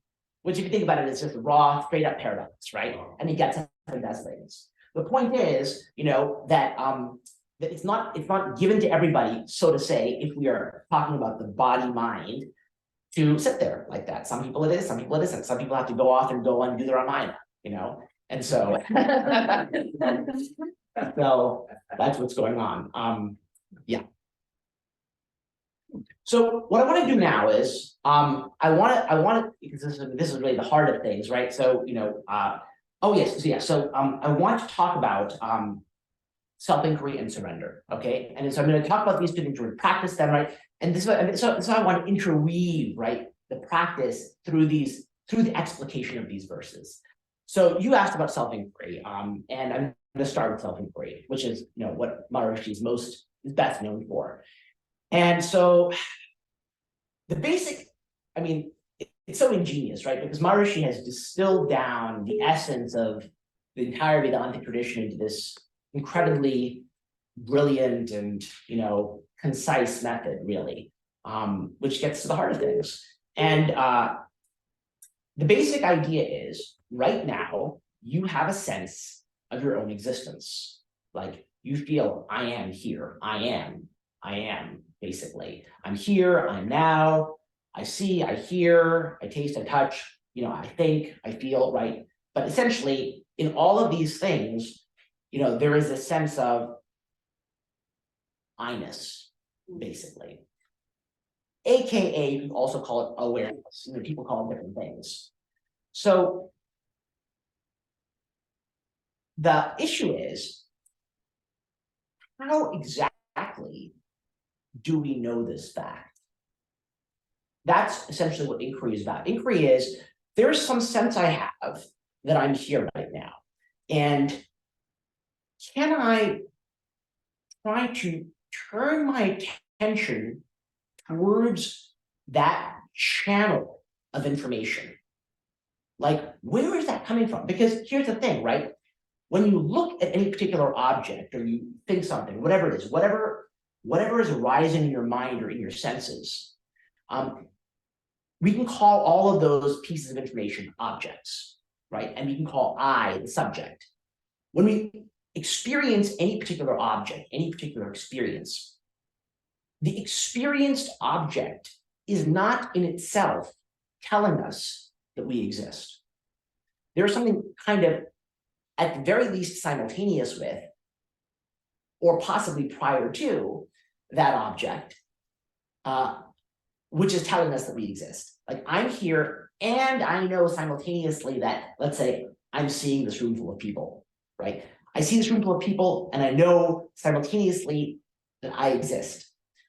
Which, if you think about it, is just a raw, straight up paradox, right? And he gets up and does things. The point is, you know, that it's not given to everybody, so to say, if we are talking about the body mind, to sit there like that. Some people it is, some people it isn't. Some people have to go off and go and do their Ramana, you know, and so so that's what's going on. Yeah. So what I want to do now is I want to because this is really the heart of things, right? So, you know, oh yes, so yeah. So I want to talk about self-inquiry and surrender. Okay. And so I'm going to talk about these two things, we're going to practice them, right? And this is so I want to interweave, right, the practice through the explication of these verses. So you asked about self-inquiry, and I'm going to start with self-inquiry, which is, you know, what Maharishi is best known for. And so the basic, I mean, it's so ingenious, right? Because Maharishi has distilled down the essence of the entire Vedantic tradition into this incredibly brilliant and, you know, concise method, really, which gets to the heart of things. And the basic idea is, right now, you have a sense of your own existence. Like, you feel, I am here, I am, basically. I'm here, I'm now, I see, I hear, I taste, I touch, you know, I think, I feel, right? But essentially, in all of these things, you know, there is a sense of I-ness, basically. AKA, you can also call it awareness. You know, people call it different things. So the issue is, how exactly do we know this fact? That's essentially what inquiry is about. Inquiry is, there's some sense I have that I'm here right now. And can I try to turn my attention towards that channel of information? Like, where is that coming from? Because here's the thing, right? When you look at any particular object or you think something, whatever it is, whatever whatever is arising in your mind or in your senses, we can call all of those pieces of information objects, right? And we can call I the subject. When we experience any particular object, any particular experience, the experienced object is not in itself telling us that we exist. There's something kind of, at the very least, simultaneous with, or possibly prior to that object, which is telling us that we exist. Like, I'm here and I know simultaneously that, let's say, I'm seeing this room full of people, right? I see this room full of people and I know simultaneously that I exist.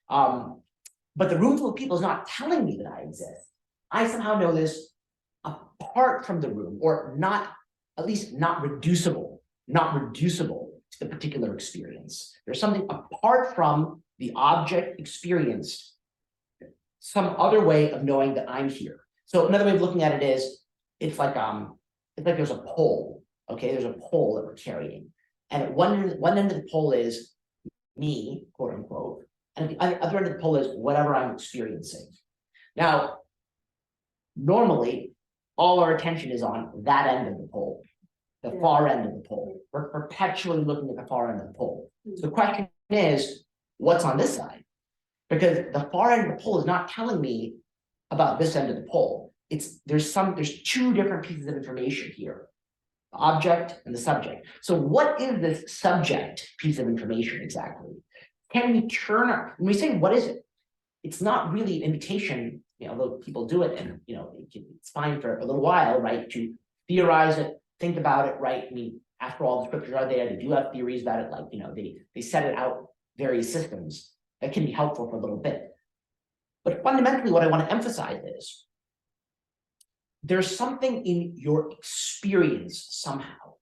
But the room full of people is not telling me that I exist. I somehow know this apart from the room, or not, at least not reducible to the particular experience. There's something apart from the object experienced, some other way of knowing that I'm here. So another way of looking at it is, it's like there's a pole. Okay, there's a pole that we're carrying, and at one end of the pole is me, quote unquote, and at the other end of the pole is whatever I'm experiencing. Now, normally, all our attention is on that end of the pole, the far end of the pole. We're perpetually looking at the far end of the pole. So the question is, what's on this side? Because the far end of the pole is not telling me about this end of the pole. There's two different pieces of information here, the object and the subject. So what is this subject piece of information exactly? Can we when we say what is it? It's not really an invitation, although people do it, and it's fine for a little while, right? To theorize it, think about it, right? I mean, after all, the scriptures are there. They do have theories about it, like they set it out various systems that can be helpful for a little bit. But fundamentally, what I want to emphasize is there's something in your experience somehow.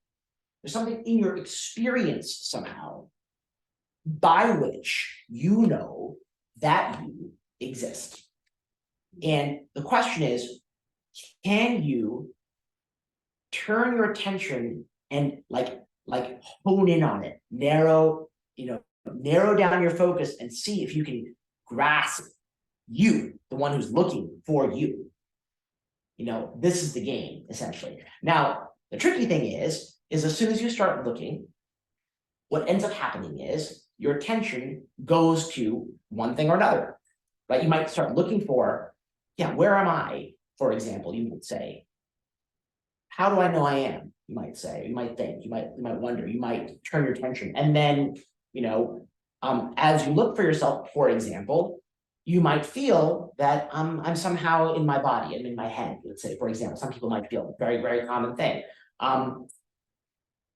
There's something in your experience somehow by which you know that you exist. And the question is, can you turn your attention and like hone in on it, narrow down your focus and see if you can grasp you, the one who's looking for you. This is the game, essentially. Now, the tricky thing is as soon as you start looking, what ends up happening is your attention goes to one thing or another, right? You might start looking for, where am I? For example, you would say, how do I know I am? You might say, you might think, you might wonder, you might turn your attention. And then, as you look for yourself, for example, you might feel that I'm somehow in my body, I'm in my head, let's say, for example. Some people might feel a very, very common thing. And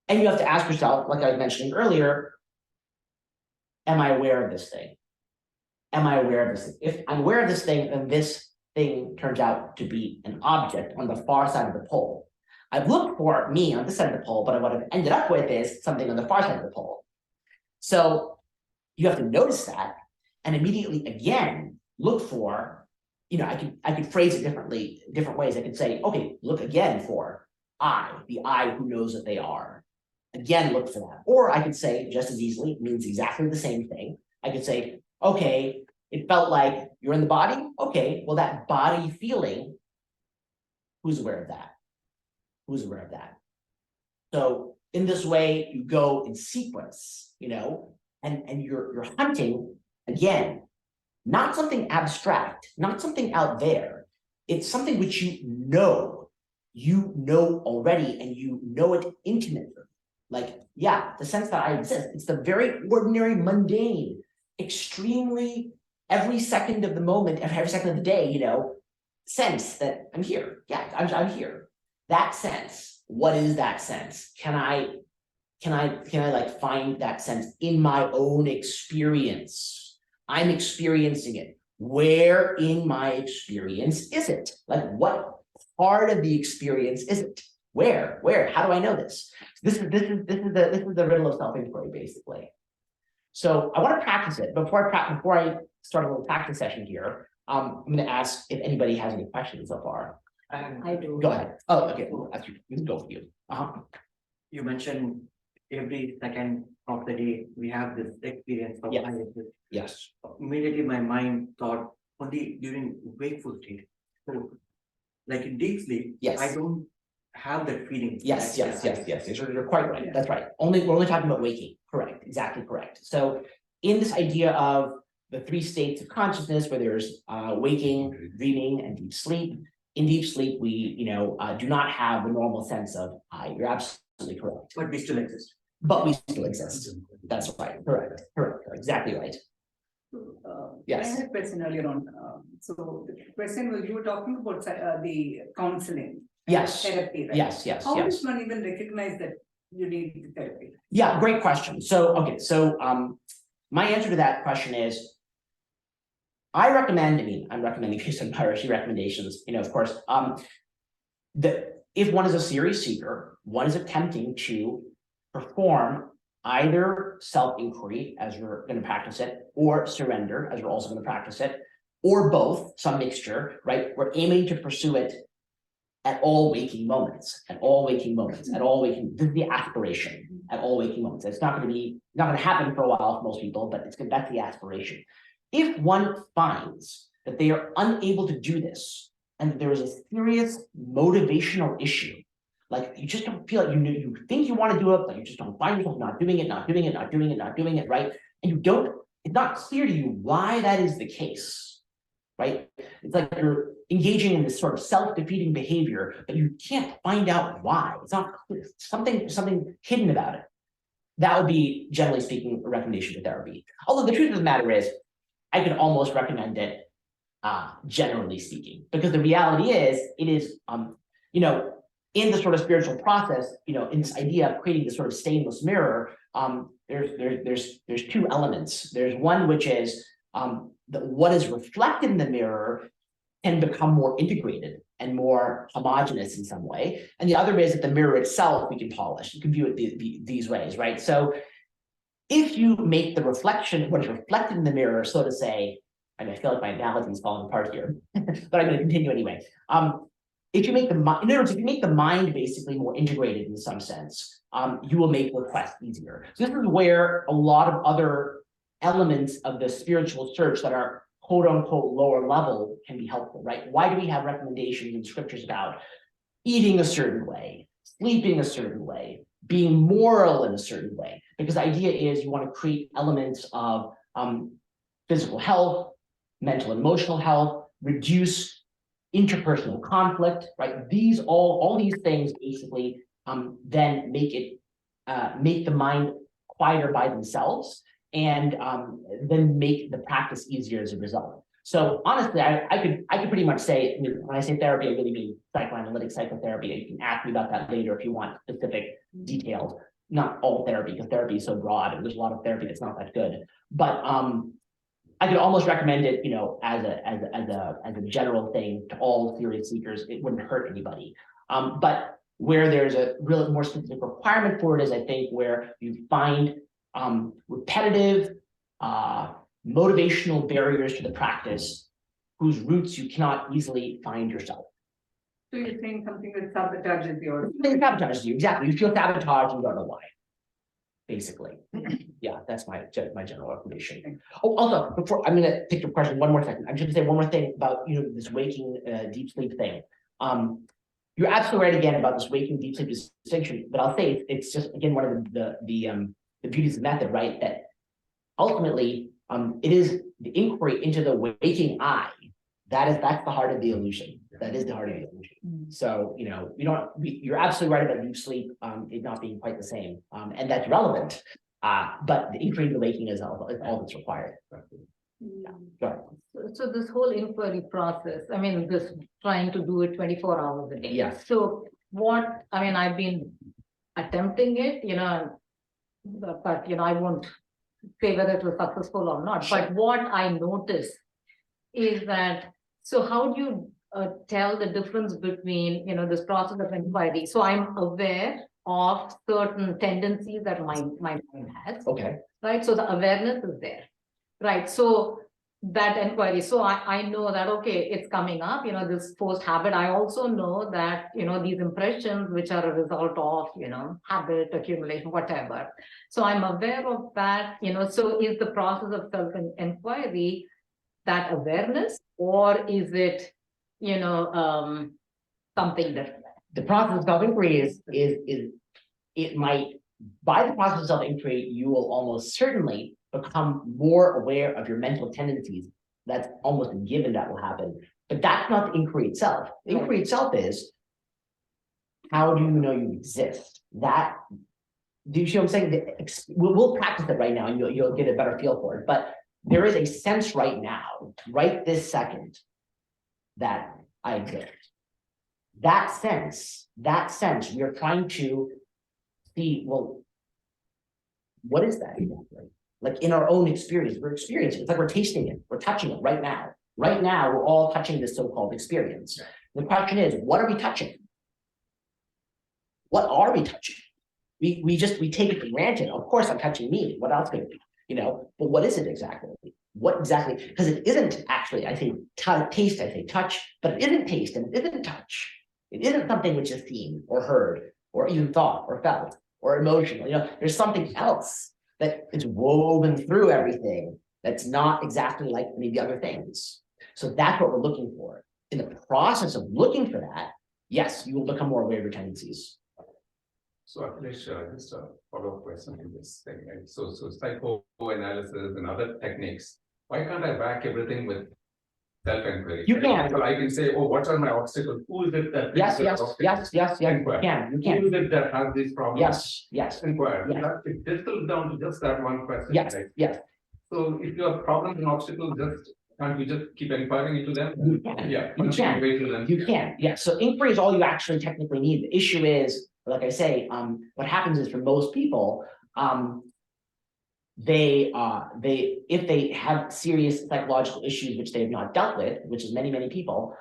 you have to ask yourself, like I was mentioning earlier, am I aware of this thing? Am I aware of this thing? If I'm aware of this thing, then this thing turns out to be an object on the far side of the pole. I've looked for me on this side of the pole, but what I've ended up with is something on the far side of the pole. So you have to notice that and immediately again look for, I could phrase it different ways. I could say, okay, look again for the I who knows that they are. Again, look for that. Or I could say just as easily, it means exactly the same thing. I could say, okay, it felt like you're in the body. Okay, well, that body feeling, who's aware of that? Who's aware of that? So in this way, you go in sequence, and you're hunting, again, not something abstract, not something out there. It's something which you know already, and you know it intimately. Like, the sense that I exist, it's the very ordinary, mundane, extremely every second of the moment, every second of the day, sense that I'm here. I'm here. That sense, what is that sense? Can I like find that sense in my own experience? I'm experiencing it. Where in my experience is it? Like, what part of the experience is it? Where? How do I know this? This is the riddle of self-inquiry, basically. So I want to practice it. Before I start a little practice session here, I'm going to ask if anybody has any questions so far. I do. Go ahead. Oh, okay. Well, we can go for you. You mentioned every second of the day we have this experience of Yes. I exist. Yes. immediately my mind thought only during wakeful state. So, like in deep sleep, Yes. I don't have that feeling. Yes, Like, yes, yes, yes, yes, you're quite right, Yeah. that's right. We're only talking about waking, correct, exactly correct. So in this idea of the three states of consciousness, where there's waking, dreaming, and deep sleep. In deep sleep, we, do not have the normal sense of I. You're absolutely correct, But we still exist. but we still exist. That's right, correct, exactly right. Yes. I had a question earlier on. So the question was, you were talking about the counseling. Yes, Therapy, right? yes, yes, How yes. does one even recognize that you need the therapy? Yeah, great question. So, okay, so my answer to that question is I'm recommending based on piracy recommendations, of course, that if one is a serious seeker, one is attempting to perform either self-inquiry as we're going to practice it, or surrender as we're also going to practice it, or both, some mixture, right? We're aiming to pursue it at all waking moments, this is the aspiration at all waking moments. It's not going to happen for a while for most people, but that's the aspiration. If one finds that they are unable to do this, and there is a serious motivational issue, like you just don't feel like you think you want to do it, but you just don't find yourself not doing it, right? And it's not clear to you why that is the case, right? It's like you're engaging in this sort of self-defeating behavior, but you can't find out why. It's not clear. Something hidden about it. That would be, generally speaking, a recommendation for therapy. Although the truth of the matter is, I could almost recommend it, generally speaking, because the reality is, it is, in the sort of spiritual process, in this idea of creating this sort of stainless mirror, there's two elements. There's one which is what is reflected in the mirror can become more integrated and more homogeneous in some way. And the other is that the mirror itself we can polish. You can view it these ways, right? So if you make the reflection, what is reflected in the mirror, so to say, and I feel like my analogy is falling apart here, but I'm going to continue anyway. If you make in other words, if you make the mind basically more integrated in some sense, you will make the quest easier. So this is where a lot of other elements of the spiritual search that are quote unquote lower level can be helpful, right? Why do we have recommendations in scriptures about eating a certain way, sleeping a certain way, being moral in a certain way? Because the idea is you want to create elements of physical health, mental and emotional health, reduce interpersonal conflict, right? All these things basically then make the mind quieter by themselves, and then make the practice easier as a result. So honestly, I could pretty much say, when I say therapy, I really mean psychoanalytic psychotherapy. You can ask me about that later if you want specific details. Not all therapy, because therapy is so broad, and there's a lot of therapy that's not that good. But I could almost recommend it, as a general thing to all serious seekers. It wouldn't hurt anybody. But where there's a real more specific requirement for it is, I think, where you find repetitive, motivational barriers to the practice, whose roots you cannot easily find yourself. So you're saying something that sabotages your. Something sabotages you, exactly. You feel sabotaged, you don't know why. Basically, yeah, that's my general recommendation. Oh, also, before I'm going to take your question one more second, I'm just going to say one more thing about this waking deep sleep thing. You're absolutely right again about this waking deep sleep distinction, but I'll say it's just again one of the beauties of the method, right? That ultimately, it is the inquiry into the waking I. That's the heart of the illusion. That is the heart of the illusion. So, you're absolutely right about deep sleep, it not being quite the same. And that's relevant. But the inquiry into the waking is all that's required. Yeah. Go ahead. So this whole inquiry process, this trying to do it 24 hours a day. Yeah. So I've been attempting it, but I won't say whether it was successful or not. Sure. But what I noticed is that, so how do you tell the difference between, this process of inquiry? So I'm aware of certain tendencies that my mind has. Okay. Right. So the awareness is there. Right. So that inquiry. So I know that, okay, it's coming up, this forced habit. I also know that, these impressions, which are a result of, habit accumulation, whatever. So I'm aware of that, so is the process of self-inquiry that awareness, or is it, something different? The process of self-inquiry is, it might, by the process of self-inquiry, you will almost certainly become more aware of your mental tendencies. That's almost a given that will happen, but that's not the inquiry itself. The inquiry itself is, how do you know you exist? That, do you see what I'm saying? We'll practice it right now and you'll get a better feel for it, but there is a sense right now, right this second, that I exist. That sense, we are trying to see, well, what is that exactly? Like in our own experience, we're experiencing it. It's like we're tasting it, we're touching it right now. Right now, we're all touching this so-called experience. The question is, what are we touching? What are we touching? We take it for granted. Of course, I'm touching me. What else could it be? But what is it exactly? What exactly? Because it isn't actually, I say taste, I say touch, but it isn't taste and it isn't touch. It isn't something which is seen or heard or even thought or felt or emotional. There's something else that is woven through everything that's not exactly like any of the other things. So that's what we're looking for. In the process of looking for that, yes, you will become more aware of your tendencies. So Akilesh, just a follow-up question to this thing. Right? So psychoanalysis and other techniques, why can't I back everything with self-inquiry? You can. So I can say, oh, what are my obstacles? Who is it that Yes, brings yes, the obstacles? yes, you Inquire. can. Who is it that has these problems? Yes. Inquire. Yes. It distills down to just that one question. Yes, right? yes. So if you have problems and obstacles, can't we just keep inquiring into them? You can. Yeah. You can. You can. Yeah. So inquiry is all you actually technically need. The issue is, like I say, what happens is for most people, if they have serious psychological issues which they have not dealt with, which is many people,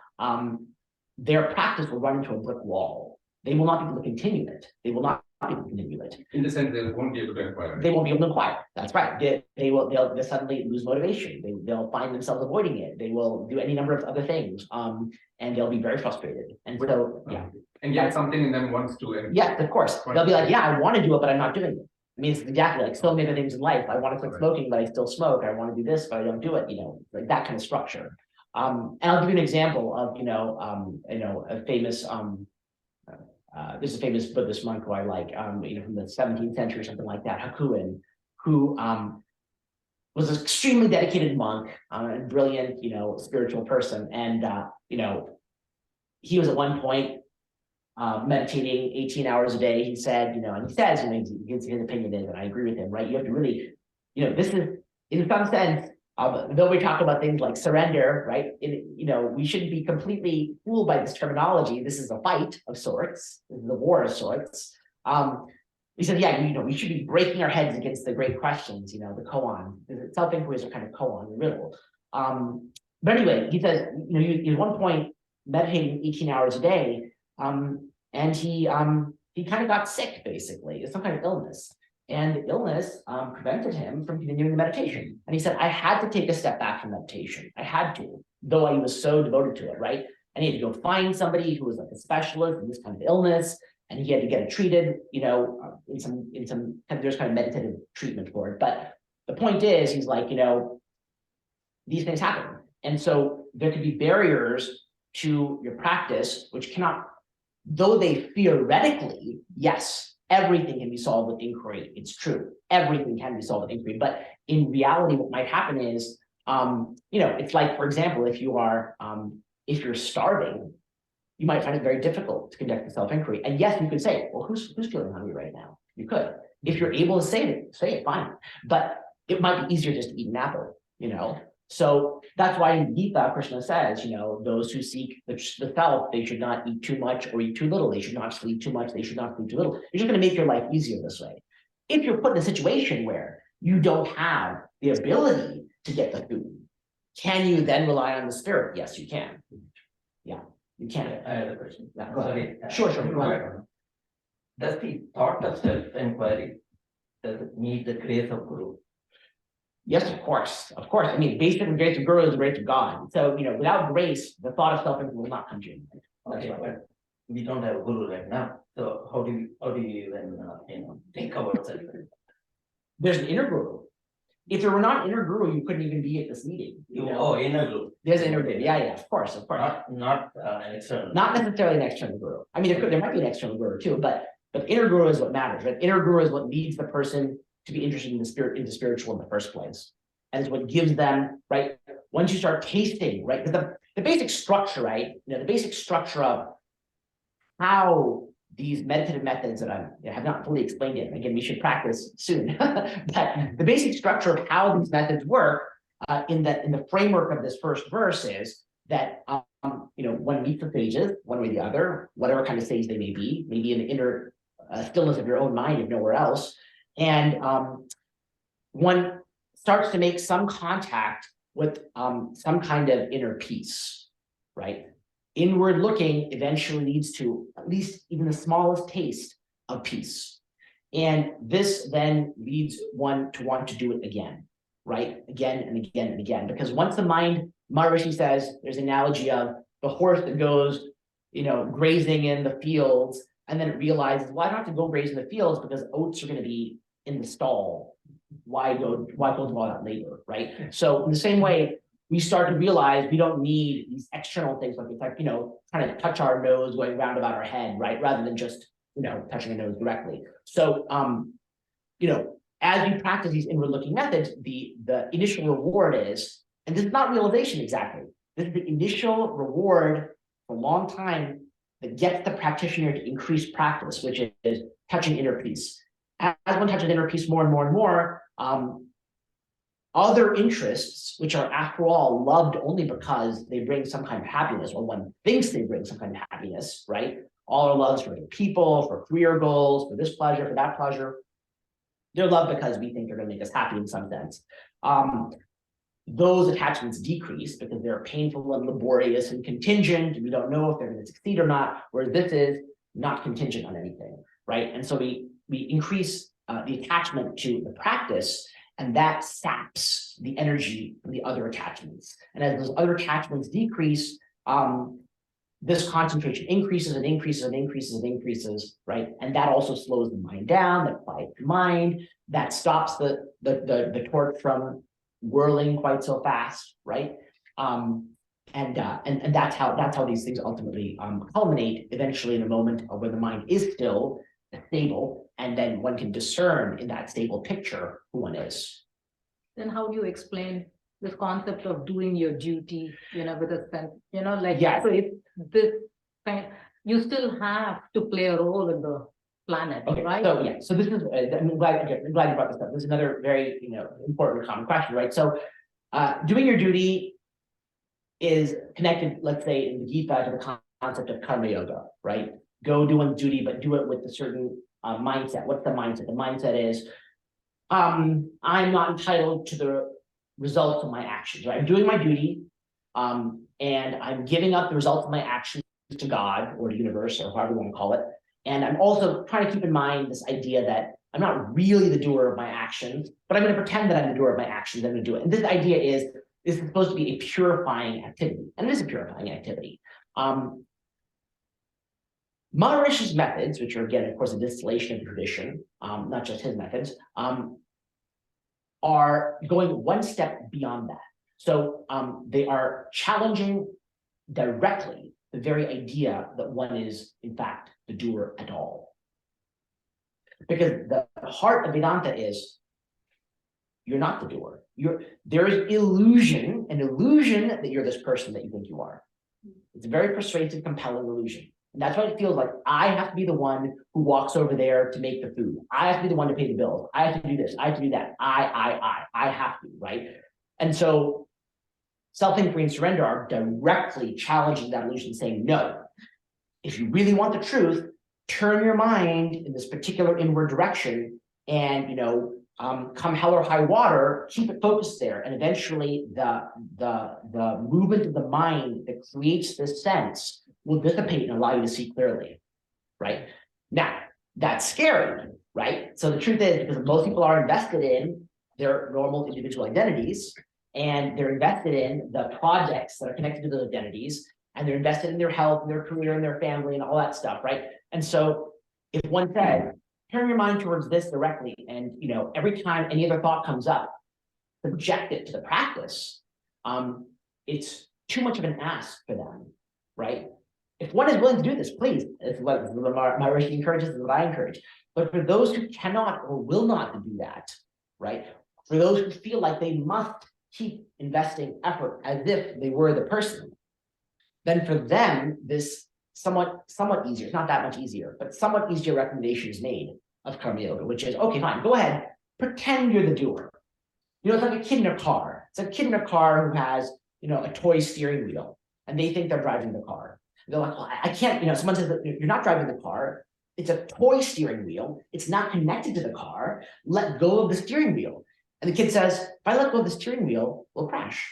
their practice will run into a brick wall. They will not be able to continue it. They will not be able to continue it. In the sense they won't be able to inquire. They won't be able to inquire. That's right. They'll suddenly lose motivation. They'll find themselves avoiding it. They will do any number of other things. And they'll be very frustrated. And so, yeah. And yet something in them wants to. Yes, of course. They'll be like, yeah, I want to do it, but I'm not doing it. I mean, it's exactly like so many other things in life. I want to quit smoking, but I still smoke. I want to do this, but I don't do it, like that kind of structure. And I'll give you an example of, a famous, there's a famous Buddhist monk who I like, from the 17th century or something like that, Hakuin, who was an extremely dedicated monk, and brilliant, spiritual person. And, he was at one point meditating 18 hours a day, he said, and he says, his opinion is, and I agree with him, right? You have to really, this is, in some sense, though we talk about things like surrender, right? We shouldn't be completely fooled by this terminology. This is a fight of sorts. This is a war of sorts. He said, yeah, we should be breaking our heads against the great questions, the koan. Self-inquiries are kind of koan, the riddle. But anyway, he says, at one point, meditating 18 hours a day, and he kind of got sick, basically. It's some kind of illness. And the illness prevented him from continuing the meditation. And he said, I had to take a step back from meditation. I had to, though I was so devoted to it, right? And he had to go find somebody who was like a specialist in this kind of illness, and he had to get it treated, in some there's kind of meditative treatment for it. But the point is, he's like, these things happen. And so there could be barriers to your practice, which cannot, though they theoretically, yes, everything can be solved with inquiry. It's true. Everything can be solved with inquiry. But in reality, what might happen is, it's like, for example, if you're starving, you might find it very difficult to conduct the self-inquiry. And yes, you could say, well, who's feeling hungry right now? You could. If you're able to say it, fine. But it might be easier just to eat an apple, So that's why in Gita, Krishna says, those who seek the self, they should not eat too much or eat too little. They should not sleep too much. They should not sleep too little. You're just going to make your life easier this way. If you're put in a situation where you don't have the ability to get the food, can you then rely on the spirit? Yes, you can. Yeah, you can. I have a question. Yeah. Sorry. Sure. Go ahead. Does the thought of self-inquiry, does it need the grace of Guru? Yes, of course, of course. I mean, basic and grace of guru is the grace of God. So, without grace, the thought of self-interest will not come to you. Okay, but we don't have a guru right now, so how do you even, think about self? There's an inner guru. If there were not inner guru, you couldn't even be at this meeting. Oh, inner guru. There's an inner guru. Yeah, of course, of course. Not an external. Not necessarily an external guru. I mean, there might be an external guru too, but inner guru is what matters, right? Inner guru is what leads the person to be interested in the spiritual in the first place. And it's what gives them, right? Once you start tasting, right? Because the basic structure, right? The basic structure of how these meditative methods that I have not fully explained yet. Again, we should practice soon. But the basic structure of how these methods work in the framework of this first verse is that one meets the stages, one way or the other, whatever kind of stage they may be, maybe in the inner stillness of your own mind, if nowhere else, and one starts to make some contact with some kind of inner peace, right? Inward looking eventually leads to at least even the smallest taste of peace. And this then leads one to want to do it again, right? Again and again and again. Because once the mind, Maharishi says, there's an analogy of the horse that goes, grazing in the fields, and then it realizes, well, I don't have to go graze in the fields because oats are going to be in the stall. Why go through all that labor, right? So in the same way, we start to realize we don't need these external things like trying to touch our nose going round about our head, right? Rather than just, touching a nose directly. So, as you practice these inward looking methods, the initial reward is, and this is not realization exactly, this is the initial reward for a long time that gets the practitioner to increase practice, which is touching inner peace. As one touches inner peace more and more and more, other interests, which are after all loved only because they bring some kind of happiness, or one thinks they bring some kind of happiness, right? All our loves for people, for career goals, for this pleasure, for that pleasure. They're loved because we think they're going to make us happy in some sense. Those attachments decrease because they're painful and laborious and contingent, and we don't know if they're going to succeed or not, whereas this is not contingent on anything, right? And so we increase the attachment to the practice, and that saps the energy from the other attachments. And as those other attachments decrease, this concentration increases and increases and increases and increases, right? And that also slows the mind down, that quiets the mind, that stops the torque from whirling quite so fast, right? And that's how these things ultimately culminate eventually in a moment where the mind is still stable, and then one can discern in that stable picture who one is. Then how do you explain this concept of doing your duty, with a sense, Yes. so if this kind, you still have to play a role in the planet, Okay, right? so this is, I'm glad you brought this up. This is another very, important common question, right? So doing your duty is connected, let's say in the Gita, to the concept of karma yoga, right? Go do one's duty, but do it with a certain mindset. What's the mindset? The mindset is, I'm not entitled to the results of my actions, right? I'm doing my duty, and I'm giving up the results of my actions to God or the universe, or however you want to call it. And I'm also trying to keep in mind this idea that I'm not really the doer of my actions, but I'm going to pretend that I'm the doer of my actions. I'm going to do it. And this idea is supposed to be a purifying activity, and it is a purifying activity. Maharishi's methods, which are again, of course, a distillation of the tradition, not just his methods, are going one step beyond that. So they are challenging directly the very idea that one is, in fact, the doer at all. Because the heart of Vedanta is, you're not the doer. There is an illusion that you're this person that you think you are. It's a very persuasive, compelling illusion. And that's why it feels like I have to be the one who walks over there to make the food. I have to be the one to pay the bills. I have to do this. I have to do that. I have to, right? And so self-inquiry and surrender are directly challenging that illusion, saying, no, if you really want the truth, turn your mind in this particular inward direction, and come hell or high water, keep it focused there. And eventually the movement of the mind that creates this sense will dissipate and allow you to see clearly, right? Now, that's scary, right? So the truth is, because most people are invested in their normal individual identities, and they're invested in the projects that are connected to those identities, and they're invested in their health, and their career, and their family, and all that stuff, right? And so if one says, turn your mind towards this directly, and every time any other thought comes up, subject it to the practice, it's too much of an ask for them, right? If one is willing to do this, please, it's what my Rishi encourages, is what I encourage. But for those who cannot or will not do that, right? For those who feel like they must keep investing effort as if they were the person, then for them, this somewhat easier, it's not that much easier, but somewhat easier recommendation is made of karma yoga, which is, okay, fine, go ahead, pretend you're the doer. It's like a kid in a car. It's a kid in a car who has, a toy steering wheel, and they think they're driving the car. They're like, well, I can't, someone says that you're not driving the car. It's a toy steering wheel. It's not connected to the car. Let go of the steering wheel. And the kid says, if I let go of the steering wheel, we'll crash.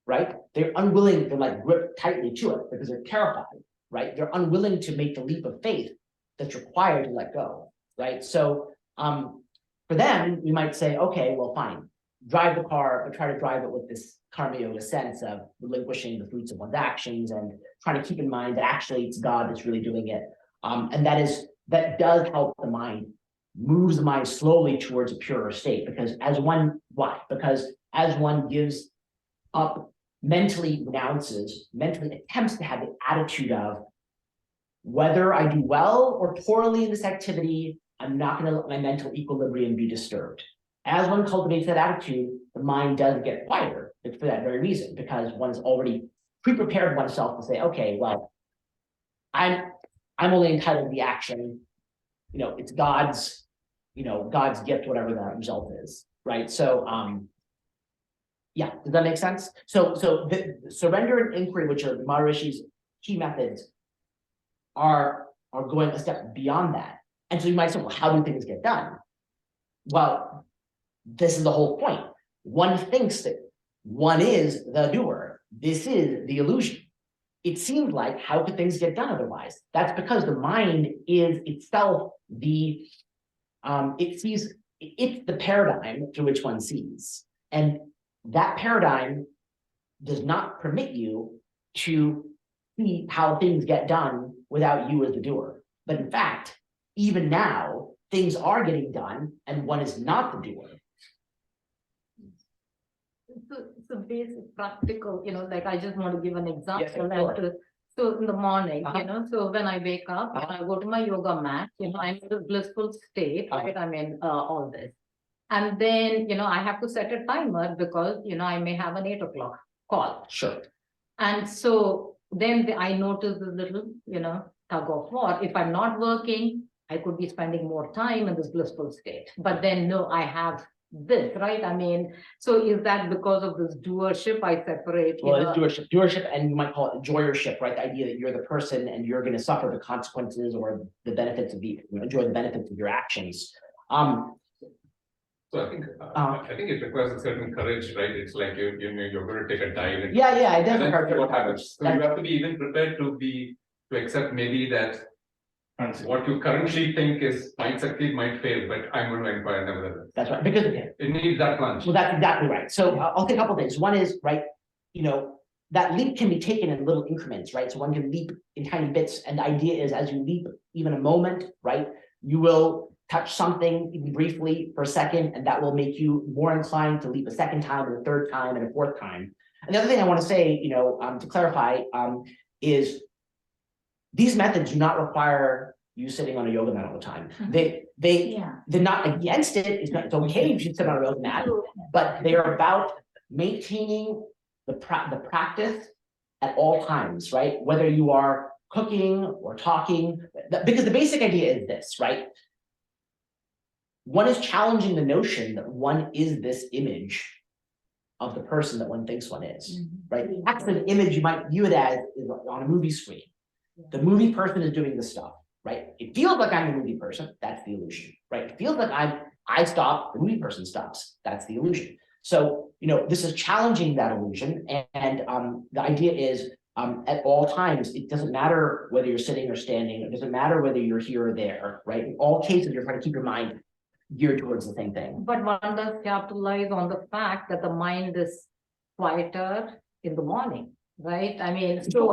Right? They're unwilling to grip tightly to it because they're terrified, right? They're unwilling to make the leap of faith that's required to let go, right? So for them, we might say, okay, well, fine, drive the car, but try to drive it with this karma yoga sense of relinquishing the fruits of one's actions and trying to keep in mind that actually it's God that's really doing it. And that does help the mind, moves the mind slowly towards a purer state, because as one gives up, mentally renounces, mentally attempts to have the attitude of, whether I do well or poorly in this activity, I'm not going to let my mental equilibrium be disturbed. As one cultivates that attitude, the mind does get quieter. It's for that very reason, because one's already pre-prepared oneself to say, okay, well, I'm only entitled to the action. It's God's gift, whatever that result is, right? So, yeah, does that make sense? So the surrender and inquiry, which are Maharishi's key methods, are going a step beyond that. And so you might say, well, how do things get done? Well, this is the whole point. One thinks that one is the doer. This is the illusion. It seems like, how could things get done otherwise? That's because the mind is itself it's the paradigm through which one sees. And that paradigm does not permit you to see how things get done without you as the doer. But in fact, even now, things are getting done and one is not the doer. So basic practical, I just want to give an example. Yes, sure. So in the morning, Uh-huh. so when I wake up, Uh-huh. I go to my yoga mat, I'm in this blissful state, Uh-huh. right? I mean, all this. And then, I have to set a timer because, I may have an 8 o'clock call. Sure. And so then I notice this little, tug of war. If I'm not working, I could be spending more time in this blissful state. But then, no, I have this, right? I mean, so is that because of this doership I separate? Well, it's doership, and you might call it enjoyership, right? The idea that you're the person and you're going to suffer the consequences or the benefits of enjoy the benefits of your actions. So I think it requires a certain courage, right? It's like you're going to take a dive. It does And then require what happens? So you have to be even prepared to accept maybe that what you currently think might succeed, might fail, but I'm going to inquire nevertheless. That's right, because It needs that plunge. well, that's exactly right. So I'll say a couple things. One is, right, that leap can be taken in little increments, right? So one can leap in tiny bits, and the idea is, as you leap even a moment, right, you will touch something even briefly for a second, and that will make you more inclined to leap a second time and a third time and a fourth time. And the other thing I want to say, to clarify, is these methods do not require you sitting on a yoga mat all the time. They're not against it. It's okay if you sit on a yoga mat, but they are about maintaining the practice at all times, right? Whether you are cooking or talking, because the basic idea is this, right? One is challenging the notion that one is this image of the person that one thinks one is, right? Actually, the image you might view it as is on a movie screen. The movie person is doing the stuff, right? It feels like I'm the movie person. That's the illusion, right? It feels like I stop, the movie person stops. That's the illusion. So, this is challenging that illusion. And the idea is, at all times, it doesn't matter whether you're sitting or standing. It doesn't matter whether you're here or there, right? In all cases, you're trying to keep your mind geared towards the same thing. But one does capitalize on the fact that the mind is quieter in the morning, right? I mean, so,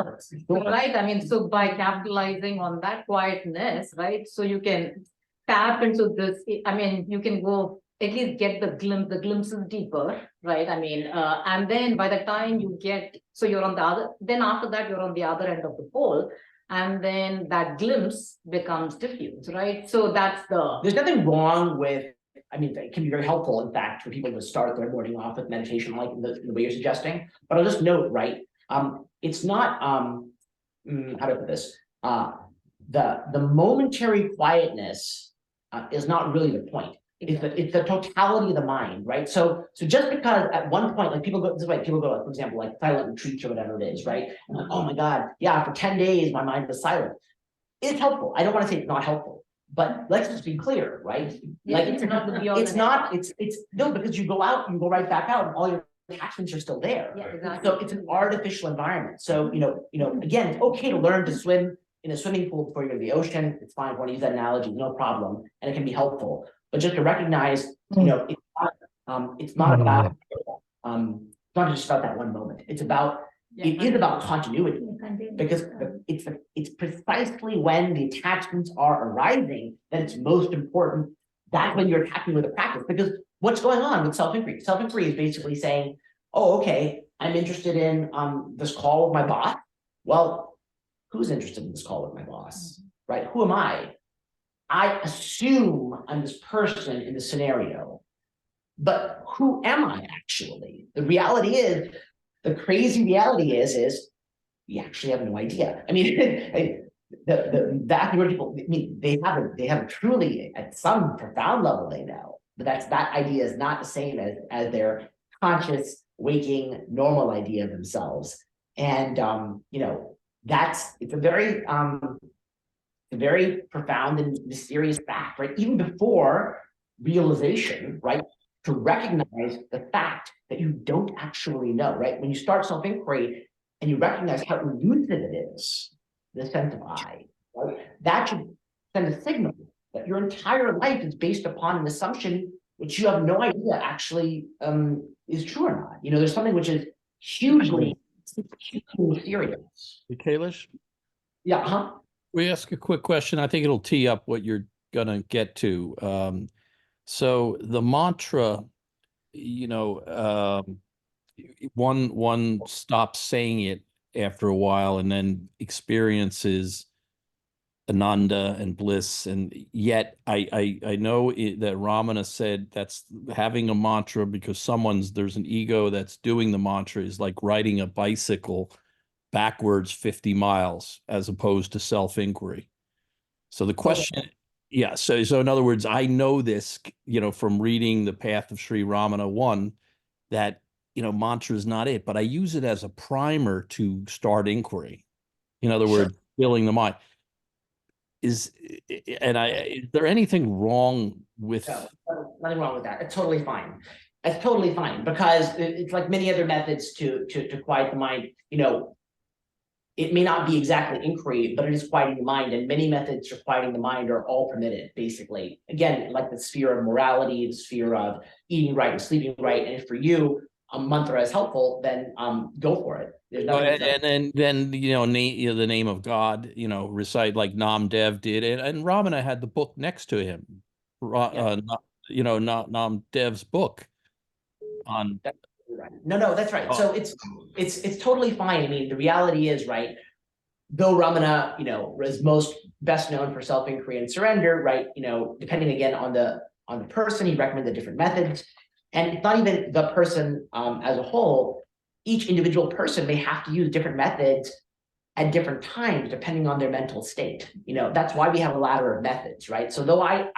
right, I mean, so by capitalizing on that quietness, right, so you can tap into this, I mean, you can go at least get the glimpses deeper, right? I mean, and then by the time you get, so you're on the other, then after that, you're on the other end of the pole, and then that glimpse becomes diffuse, right? So that's the, There's nothing wrong with, I mean, it can be very helpful, in fact, for people to start their morning off with meditation, like the way you're suggesting. But I'll just note, right, it's not, how to put this, the momentary quietness is not really the point. It's the totality of the mind, right? So just because at one point, like people go, this is why people go, like, for example, like silent retreats or whatever it is, right? And like, oh my God, yeah, for 10 days, my mind was silent. It's helpful. I don't want to say it's not helpful, but let's just be clear, right? yeah, Like it's not the be all it's and not, it's no, because you go out, you go right back out, and all your attachments are still there. yeah, exactly. So it's an artificial environment. So, again, it's okay to learn to swim in a swimming pool before you go to the ocean. It's fine. If you want to use that analogy, no problem. And it can be helpful. But just to recognize, it's not about, it's not just about that one moment. It's about, it is about continuity. Because it's precisely when the attachments are arising that it's most important. That's when you're attacking with a practice. Because what's going on with self-inquiry? Self-inquiry is basically saying, oh, okay, I'm interested in this call with my boss. Well, who's interested in this call with my boss? Right? Who am I? I assume I'm this person in the scenario. But who am I actually? The reality is, the crazy reality is we actually have no idea. I mean, the vast majority of people, I mean, they have truly, at some profound level, they know, but that idea is not the same as their conscious, waking, normal idea of themselves. And it's a very profound and mysterious fact, right? Even before realization, right? To recognize the fact that you don't actually know, right? When you start self-inquiry and you recognize how elusive it is, the sense of I, right? That should send a signal that your entire life is based upon an assumption which you have no idea actually is true or not. There's something which is hugely serious. Kailash, Yeah, huh? we ask a quick question. I think it'll tee up what you're gonna get to. So the mantra, one stops saying it after a while and then experiences Ananda and bliss. And yet I know that Ramana said that's having a mantra because there's an ego that's doing the mantra is like riding a bicycle backwards 50 miles as opposed to self-inquiry. So the question, yeah. So in other words, I know this, from reading the Path of Sri Ramana 1, that, mantra is not it, but I use it as a primer to start inquiry. In other words, filling the mind. Is there anything wrong with? No, nothing wrong with that. It's totally fine. It's totally fine because it's like many other methods to quiet the mind. It may not be exactly inquiry, but it is quieting the mind, and many methods for quieting the mind are all permitted, basically. Again, like the sphere of morality, the sphere of eating right and sleeping right. And if for you a mantra is helpful, then go for it. There's nothing. And then the name of God, recite like Nam Dev did, and Ramana had the book next to him, Nam Dev's book on. Right. No, that's right. So it's totally fine. I mean, the reality is, right, though Ramana, is most best known for self-inquiry and surrender, right? Depending again on the person, he recommended different methods. And it's not even the person as a whole. Each individual person may have to use different methods at different times, depending on their mental state. That's why we have a ladder of methods, right? So though I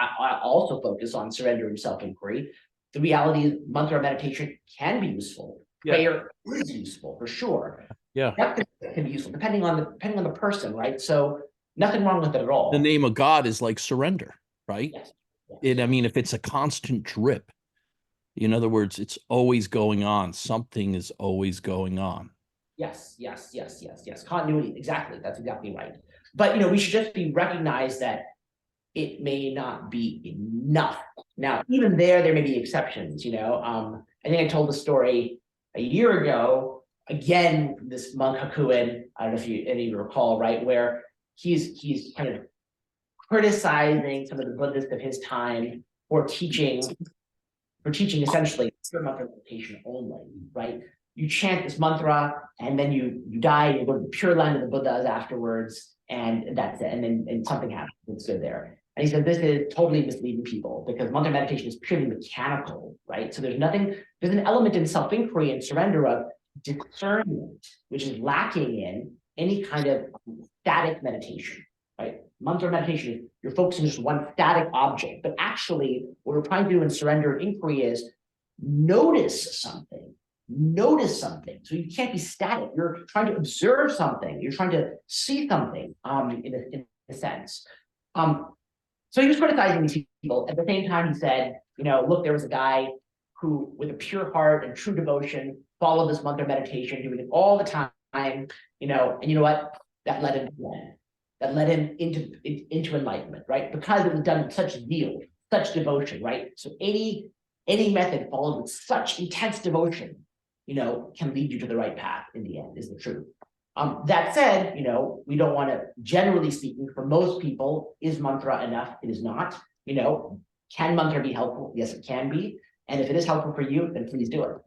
also focus on surrender and self-inquiry, the reality is mantra meditation can be useful. Prayer is useful for sure. Yeah, that can be useful depending on the person, right? So nothing wrong with it at all. The name of God is like surrender, right? Yes. I mean, if it's a constant drip, in other words, it's always going on. Something is always going on. Yes. Continuity, exactly. That's exactly right. But we should just recognize that it may not be enough. Now, even there may be exceptions, you know. I think I told the story a year ago, again, this monk Hakuin, I don't know if any of you recall, right, where he's kind of criticizing some of the Buddhists of his time for teaching essentially pure mantra meditation only, right? You chant this mantra and then you die, you go to the pure land of the Buddhas afterwards, and that's it. And then something happens, it's good there. And he said, this is totally misleading people because mantra meditation is purely mechanical, right? So there's an element in self-inquiry and surrender of discernment, which is lacking in any kind of static meditation, right? Mantra meditation, you're focusing just one static object, but actually what we're trying to do in surrender and inquiry is notice something. So you can't be static. You're trying to observe something. You're trying to see something in a sense. So he was criticizing these people. At the same time, he said, you know, look, there was a guy who, with a pure heart and true devotion, followed this mantra meditation, doing it all the time, you know, and you know what? That led him to end. That led him into enlightenment, right? Because it was done with such zeal, such devotion, right? So any method followed with such intense devotion, you know, can lead you to the right path in the end, is the truth. That said, you know, we don't want to, generally speaking, for most people, is mantra enough? It is not. You know, can mantra be helpful? Yes, it can be. And if it is helpful for you, then please do it.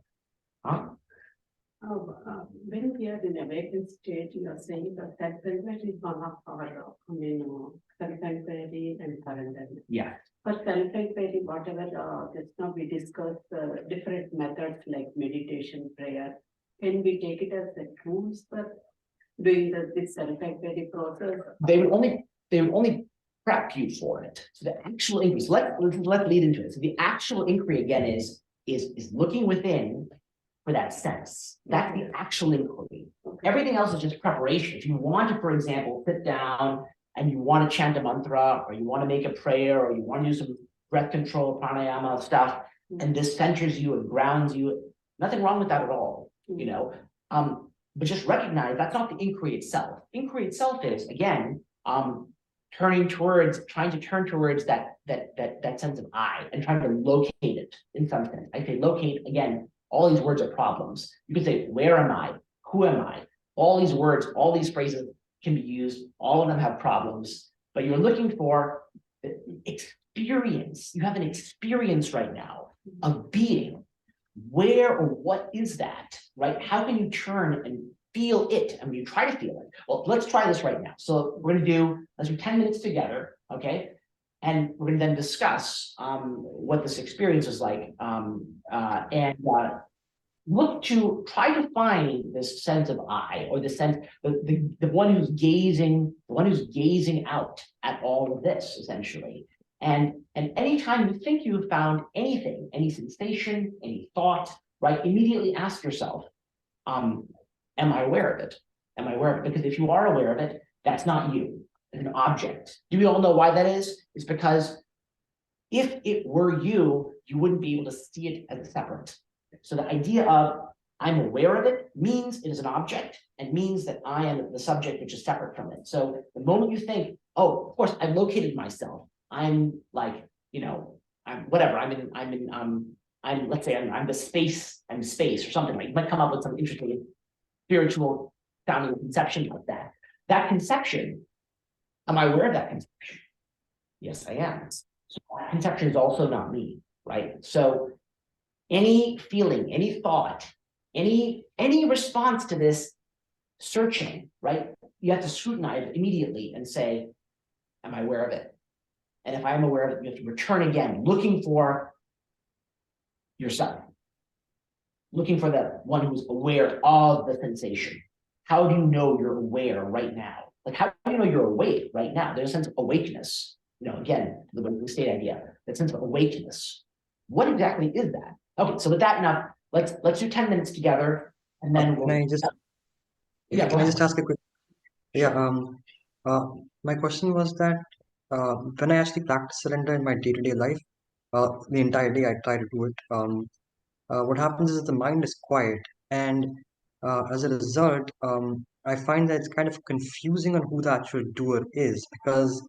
When we are in awakened state, you are saying that self-inquiry is one of our, self-inquiry and surrender. Yeah. For self-inquiry, whatever just now we discussed different methods like meditation, prayer. Can we take it as the tools for doing this self-inquiry process? They would only prep you for it. So the actual inquiry, so let's lead into it. So the actual inquiry again is looking within for that sense. That's the actual inquiry. Okay. Everything else is just preparation. If you want to, for example, sit down and you want to chant a mantra, or you want to make a prayer, or you want to do some breath control, pranayama stuff, and this centers you and grounds you, nothing wrong with that at all, you know. But just recognize that's not the inquiry itself. Inquiry itself is, again, trying to turn towards that sense of I and trying to locate it in some sense. I say locate, again, all these words are problems. You can say, where am I? Who am I? All these words, all these phrases can be used. All of them have problems, but you're looking for experience. You have an experience right now of being. Where or what is that, right? How can you turn and feel it? I mean, you try to feel it. Well, let's try this right now. So let's do 10 minutes together, okay? And we're gonna then discuss what this experience is like, and look to try to find this sense of I, or the sense, the one who's gazing out at all of this, essentially. And anytime you think you've found anything, any sensation, any thought, right, immediately ask yourself, am I aware of it? Am I aware of it? Because if you are aware of it, that's not you. It's an object. Do we all know why that is? It's because if it were you, you wouldn't be able to see it as separate. So the idea of I'm aware of it means it is an object and means that I am the subject, which is separate from it. So the moment you think, oh, of course, I've located myself. I'm like, you know, I'm whatever. Let's say I'm the space. I'm space or something like. You might come up with some interesting spiritual sounding conception like that. That conception, am I aware of that conception? Yes, I am. So that conception is also not me, right? So any feeling, any thought, any response to this searching, right? You have to scrutinize it immediately and say, am I aware of it? And if I'm aware of it, you have to return again, looking for yourself, looking for the one who's aware of the sensation. How do you know you're aware right now? Like, how do you know you're awake right now? There's a sense of awakeness. You know, again, the waking state idea, that sense of awakeness. What exactly is that? Okay, so with that enough, let's do 10 minutes together, and then Can I just yeah, can I just ask a quick? Yeah. My question was that when I actually practice surrender in my day-to-day life, the entire day I try to do it. What happens is the mind is quiet, and as a result, I find that it's kind of confusing on who the actual doer is, because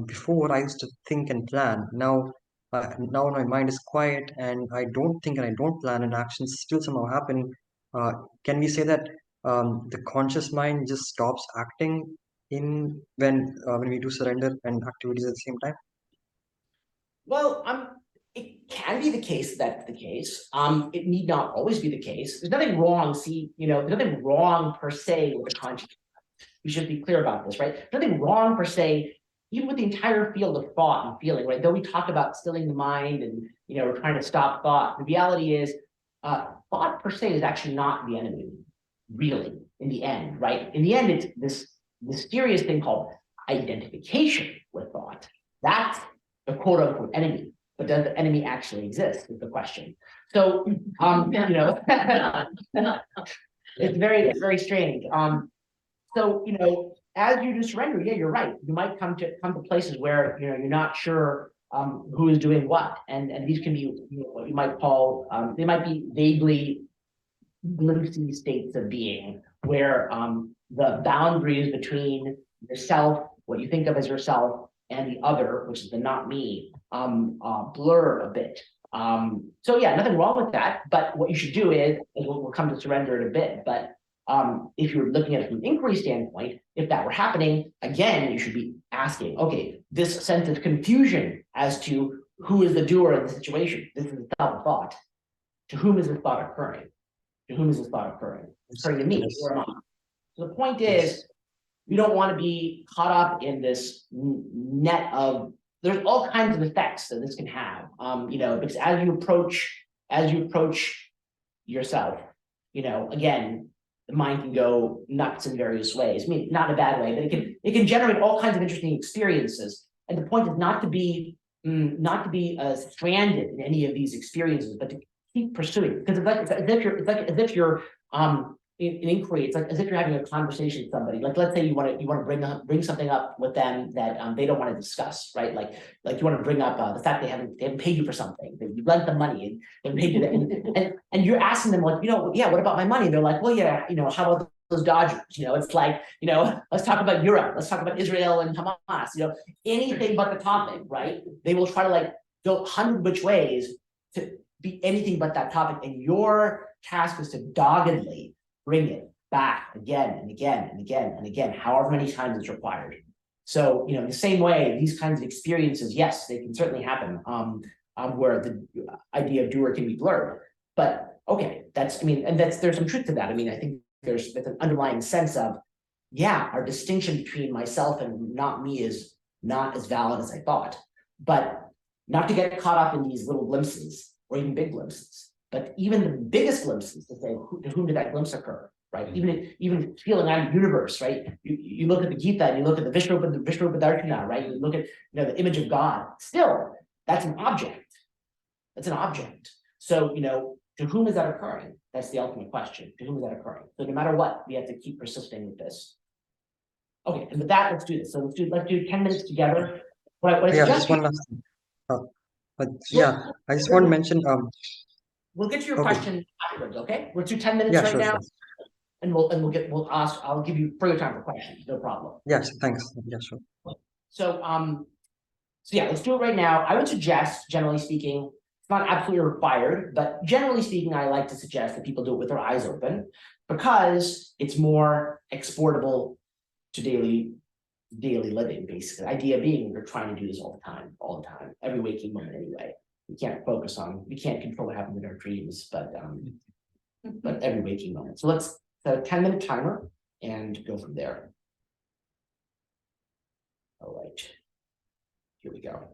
Before I used to think and plan. Now my mind is quiet and I don't think and I don't plan, and actions still somehow happen. Uh, can we say that the conscious mind just stops acting in when we do surrender and activities at the same time? Well, it can be the case that's the case. It need not always be the case. There's nothing wrong, there's nothing wrong per se with the conscious. We should be clear about this, right? There's nothing wrong per se, even with the entire field of thought and feeling, right? Though we talk about stilling the mind and we're trying to stop thought, the reality is thought per se is actually not the enemy, really, in the end, right? In the end, it's this mysterious thing called identification with thought. That's the quote unquote enemy. But does the enemy actually exist is the question. So it's very strange. So as you do surrender, yeah, you're right. You might come to places where you're not sure who is doing what, and these can be what you might call they might be vaguely glimpsy states of being where the boundaries between yourself, what you think of as yourself, and the other, which is the not me, blur a bit. So yeah, nothing wrong with that. But what you should do is we'll come to surrender in a bit. But if you're looking at it from an inquiry standpoint, if that were happening, again, you should be asking, okay, this sense of confusion as to who is the doer in the situation. This is the thought. To whom is this thought occurring? To whom is this thought occurring? It's occurring to me or not. So the point is, we don't want to be caught up in this net of. There's all kinds of effects that this can have. Because as you approach yourself, again, the mind can go nuts in various ways. I mean, not in a bad way, but it can generate all kinds of interesting experiences. And the point is not to be stranded in any of these experiences, but to keep pursuing. Because it's as if you're in inquiry. It's like as if you're having a conversation with somebody. Like let's say you want to bring something up with them that they don't want to discuss, right? Like you want to bring up the fact they haven't paid you for something. You lent them money and they paid you that, and you're asking them like, yeah, what about my money? They're like, well, yeah, how about those Dodgers? It's like, let's talk about Europe. Let's talk about Israel and Hamas. Anything but the topic, right? They will try to like go 100 which ways to be anything but that topic, and your task is to doggedly bring it back again and again and again and again, however many times it's required. So, in the same way, these kinds of experiences, yes, they can certainly happen, where the idea of doer can be blurred. But okay, there's some truth to that. I think there's an underlying sense of, yeah, our distinction between myself and not me is not as valid as I thought. But not to get caught up in these little glimpses or even big glimpses. But even the biggest glimpses, to say, to whom did that glimpse occur, right? Even feeling out of the universe, right? You look at the Gita and you look at the Vishnu Darshana, right? You look at the image of God. Still, that's an object. That's an object. So to whom is that occurring? That's the ultimate question. To whom is that occurring? So no matter what, we have to keep persisting with this. Okay, and with that, let's do this. So let's do 10 minutes together. What I Yeah, suggest just one last thing. Yeah, I just want to mention. We'll get to your Okay. question afterwards, okay? We'll do 10 minutes Yeah, right sure, now, sure. and we'll ask. I'll give you further time for questions, no problem. Yes, thanks. Yeah, sure. So yeah, let's do it right now. I would suggest, generally speaking, it's not absolutely required, but generally speaking, I like to suggest that people do it with their eyes open because it's more exportable to daily living, basically. The idea being we're trying to do this all the time, every waking moment anyway. We can't control what happens in our dreams, but every waking moment. So let's set a 10-minute timer and go from there. All right, here we go.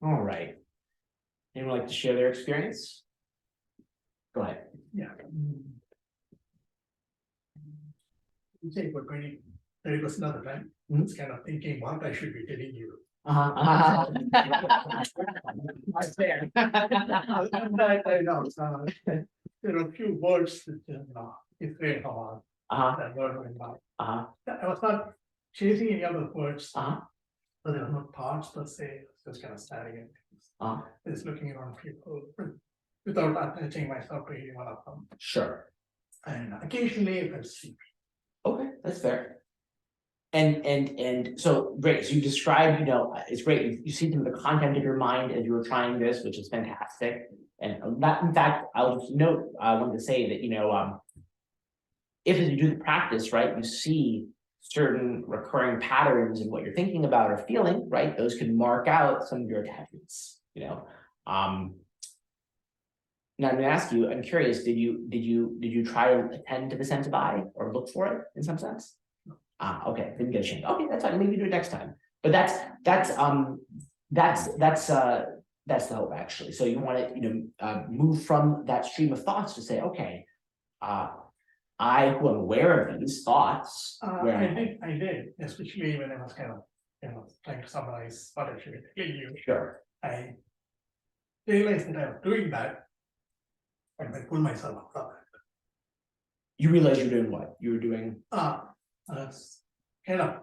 All right. Anyone like to share their experience? Go ahead. Yeah. You say for 30% of the time, it's kind of thinking what I should be telling you. That's fair. I know, there are a few words that, it's very hard, that word went by. I was not chasing any other words, but there were no thoughts per se, I was just kind of staring at things. Just looking around people without attaching myself to any one of them. Sure. And occasionally I see. Okay, that's fair. And so great. So you described, it's great. You see through the content of your mind as you were trying this, which is fantastic. And that, in fact, I'll just note, I wanted to say that, if as you do the practice, right, you see certain recurring patterns in what you're thinking about or feeling, right, those can mark out some of your attachments, Now I'm gonna ask you, I'm curious, did you try to attend to the sense of I or look for it in some sense? Okay, didn't get a chance. Okay, that's fine. Maybe do it next time. But that's the hope actually. So you want to move from that stream of thoughts to say, okay, I who am aware of these thoughts. I did, especially when I was kind of trying to summarize what I should be telling you. Sure. I realized that I was doing that, and I pulled myself out of it. You realize you're doing what? You were doing. Kind of,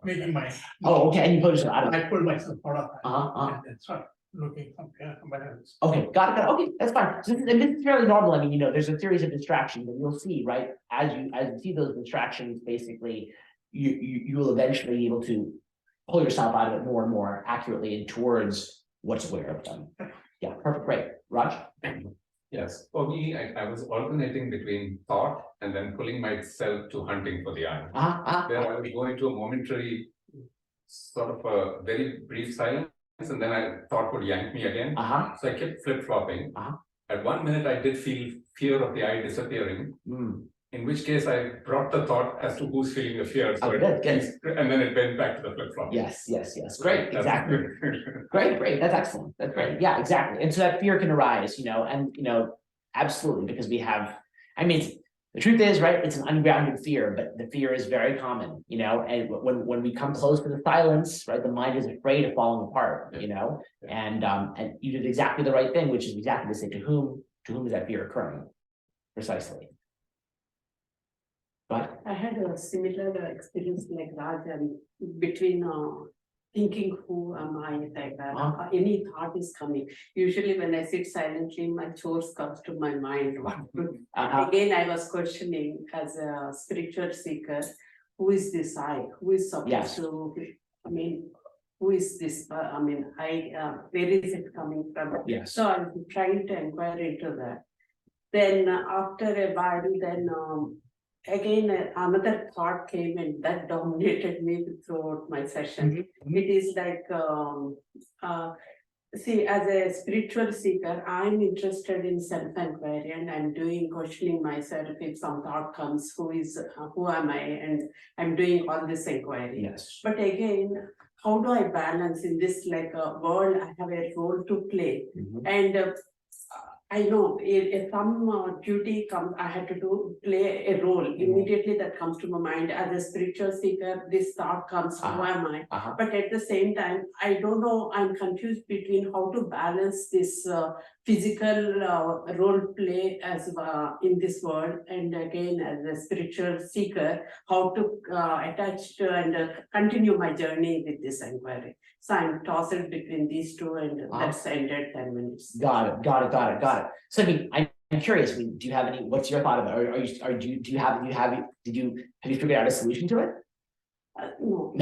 making my. Oh, okay. And you pulled yourself out of it. I pulled myself out of that. And then started looking somewhere else. Okay, got it. Okay, that's fine. So this is fairly normal. I mean, there's a series of distractions, and you'll see, right? As you see those distractions, basically, you will eventually be able to pull yourself out of it more and more accurately and towards what's aware of them. Yeah, perfect. Great, Raj. Yes, for me, I was alternating between thought and then pulling myself to hunting for the eye. Where I would go into a momentary, sort of a very brief silence, and then thought would yank me again. So I kept flip-flopping. At 1 minute, I did feel fear of the eye disappearing. In which case, I brought the thought as to who's feeling the fear. So good. And then it went back to the flip-flop. Yes. Great, exactly. Great. That's excellent. That's great. Yeah, exactly. And so that fear can arise, absolutely, because we have, the truth is, right, it's an ungrounded fear, but the fear is very common, and when we come close to the silence, right, the mind is afraid of falling apart, and you did exactly the right thing, which is exactly to say to whom is that fear occurring? Precisely. But I had a similar experience like Raj, and between thinking who am I, like that, any thought is coming. Usually when I sit silently, my chores comes to my mind. Again, I was questioning as a spiritual seeker, who is this I? Who is supposed to, who is this? Where is it coming from? Yes. So I'm trying to inquire into that. Then after a while, then again, another thought came and that dominated me throughout my session. It is like, see, as a spiritual seeker, I'm interested in self-inquiry and I'm questioning myself. If some thought comes, who am I? And I'm doing all this inquiry. Yes. But again, how do I balance in this world? I have a role to play. And I know if some duty comes, I had to play a role. Immediately that comes to my mind. As a spiritual seeker, this thought comes, who am I? But at the same time, I don't know, I'm confused between how to balance this physical role play as in this world. And again, as a spiritual seeker, how to attach to and continue my journey with this inquiry. So I'm tossed between these two, and that's ended 10 minutes. Got it. So I'm curious. Do you have any? What's your thought about it? Have you figured out a solution to it? No.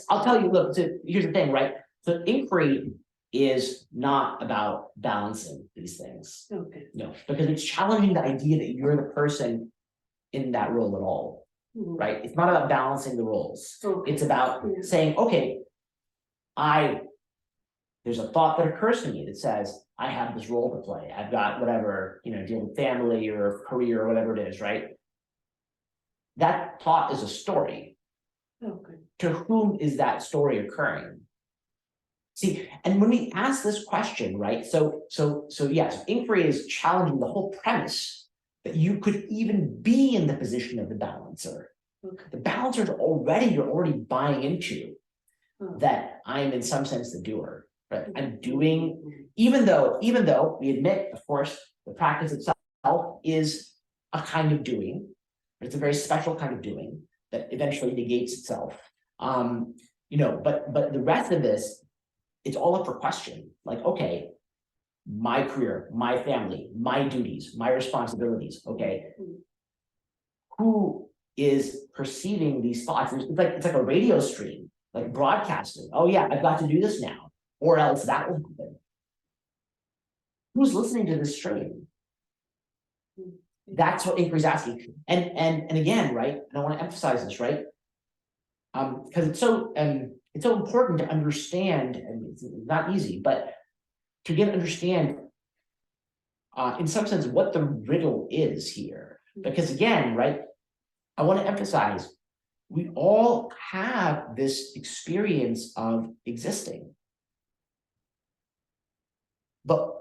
I'll tell you. Look, so here's the thing, right? So inquiry is not about balancing these things. Okay. No, because it's challenging the idea that you're the person in that role at all, right? It's not about balancing the roles. It's about saying, okay. There's a thought that occurs to me that says, I have this role to play. I've got whatever, deal with family or career or whatever it is, right? That thought is a story. Okay. To whom is that story occurring? See, and when we ask this question, right? So yes, inquiry is challenging the whole premise that you could even be in the position of the balancer. The balancer is already, you're already buying into that I am in some sense the doer, right? I'm doing, even though we admit, of course, the practice itself is a kind of doing, but it's a very special kind of doing that eventually negates itself. But the rest of this, it's all up for question. Like, okay, my career, my family, my duties, my responsibilities. Okay, who is perceiving these thoughts? It's like a radio stream, like broadcasting. Oh yeah, I've got to do this now, or else that will happen. Who's listening to this stream? That's what inquiry is asking. And again, right? And I want to emphasize this, right? Because it's so important to understand, and it's not easy, but to understand in some sense what the riddle is here. Because again, right, I want to emphasize we all have this experience of existing. But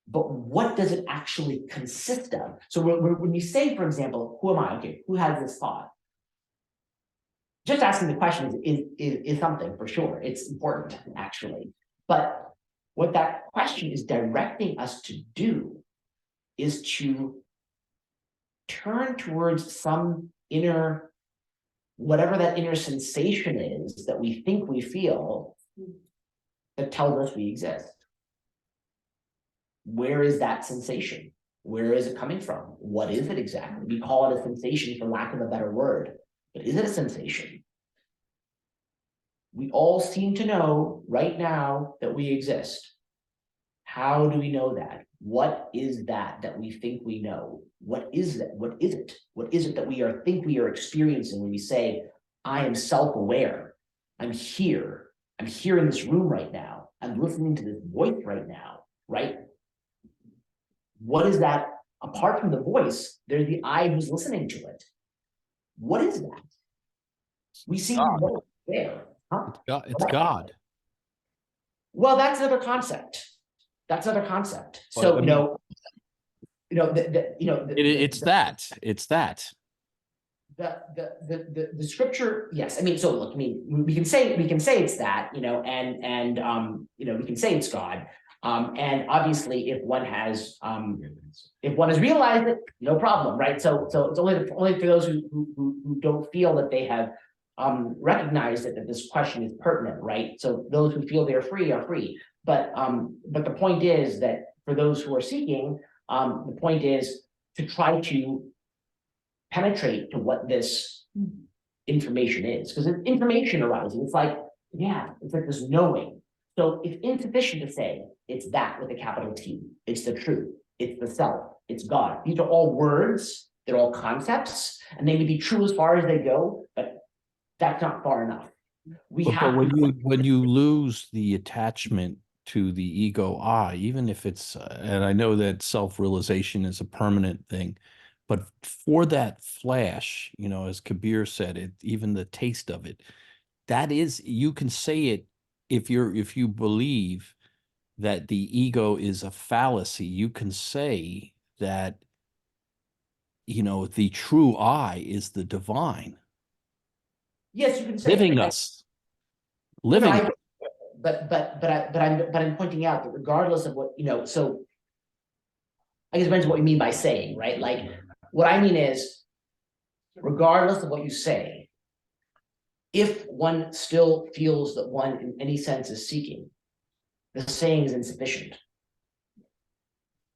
what does it actually consist of? So when you say, for example, who am I? Okay, who has this thought? Just asking the question is something for sure. It's important, actually. But what that question is directing us to do is to turn towards some inner, whatever that inner sensation is that we think we feel that tells us we exist. Where is that sensation? Where is it coming from? What is it exactly? We call it a sensation for lack of a better word. But is it a sensation? We all seem to know right now that we exist. How do we know that? What is that we think we know? What is that? What is it? What is it that we think we are experiencing when we say, I am self-aware. I'm here. I'm here in this room right now. I'm listening to this voice right now, right? What is that? Apart from the voice, there's the I who's listening to it. What is that? We see what is there. Huh? It's God. Well, that's another concept. That's another concept. But, So I mean, it's that. The scripture, yes. I mean, so look, I mean, we can say it's that, and we can say it's God. And obviously if one has realized it, no problem, right? So it's only for those who don't feel that they have recognized that this question is pertinent, right? So those who feel they're free are free. But the point is that for those who are seeking, the point is to try to penetrate to what this information is, because it's information arising. It's like, it's like this knowing. So it's insufficient to say it's that with a capital T. It's the truth. It's the self. It's God. These are all words. They're all concepts, and they may be true as far as they go, but that's not far enough. But when you lose the attachment to the ego I, even if it's, and I know that self-realization is a permanent thing, but for that flash, as Kabir said, it, even the taste of it, that is, you can say it if you believe that the ego is a fallacy, you can say that, the true I is the divine. Yes, you can say living it. us. Living. But I'm pointing out that regardless of what, so I guess it depends on what you mean by saying, right? Like what I mean is, regardless of what you say, if one still feels that one in any sense is seeking, the saying is insufficient.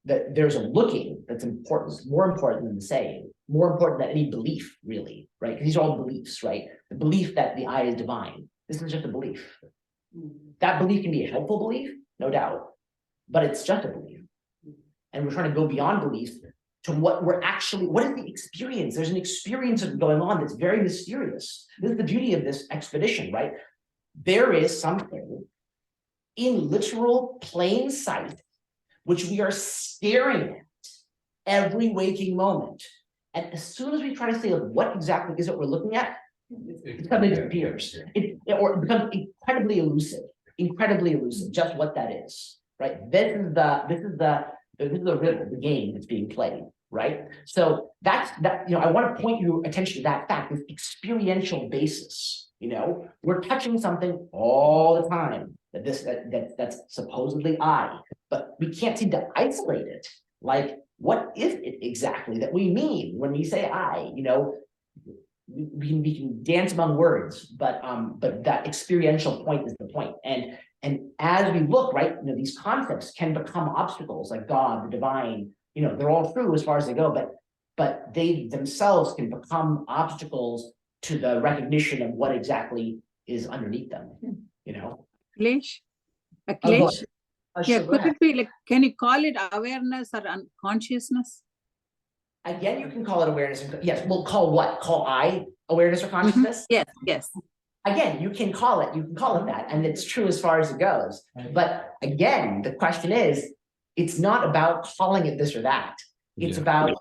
That there's a looking that's important, more important than the saying, more important than any belief, really, right? Because these are all beliefs, right? The belief that the I is divine. This is just a belief. That belief can be a helpful belief, no doubt, but it's just a belief. And we're trying to go beyond belief to what is the experience? There's an experience going on that's very mysterious. This is the beauty of this expedition, right? There is something in literal plain sight, which we are staring at every waking moment. And as soon as we try to say, like, what exactly is it we're looking at, it suddenly disappears. Or it becomes incredibly elusive. incredibly elusive, just what that is, right? This is the riddle, the game that's being played, right? So that's that, I want to point your attention to that fact, this experiential basis, we're touching something all the time, that's supposedly I, but we can't seem to isolate it. Like, what is it exactly that we mean when we say I? We can dance among words, but that experiential point is the point. And as we look, right, these concepts can become obstacles, like God, the divine, they're all true as far as they go, but they themselves can become obstacles to the recognition of what exactly is underneath them, Akhilesh? Oh, Akhilesh? sure, go Could ahead. it be like, can you call it awareness or unconsciousness? Again, you can call it awareness. Yes, we'll call what? Call I awareness or consciousness? Yes. Again, you can call it that, and it's true as far as it goes. But again, the question is, it's not about calling it this or that. It's about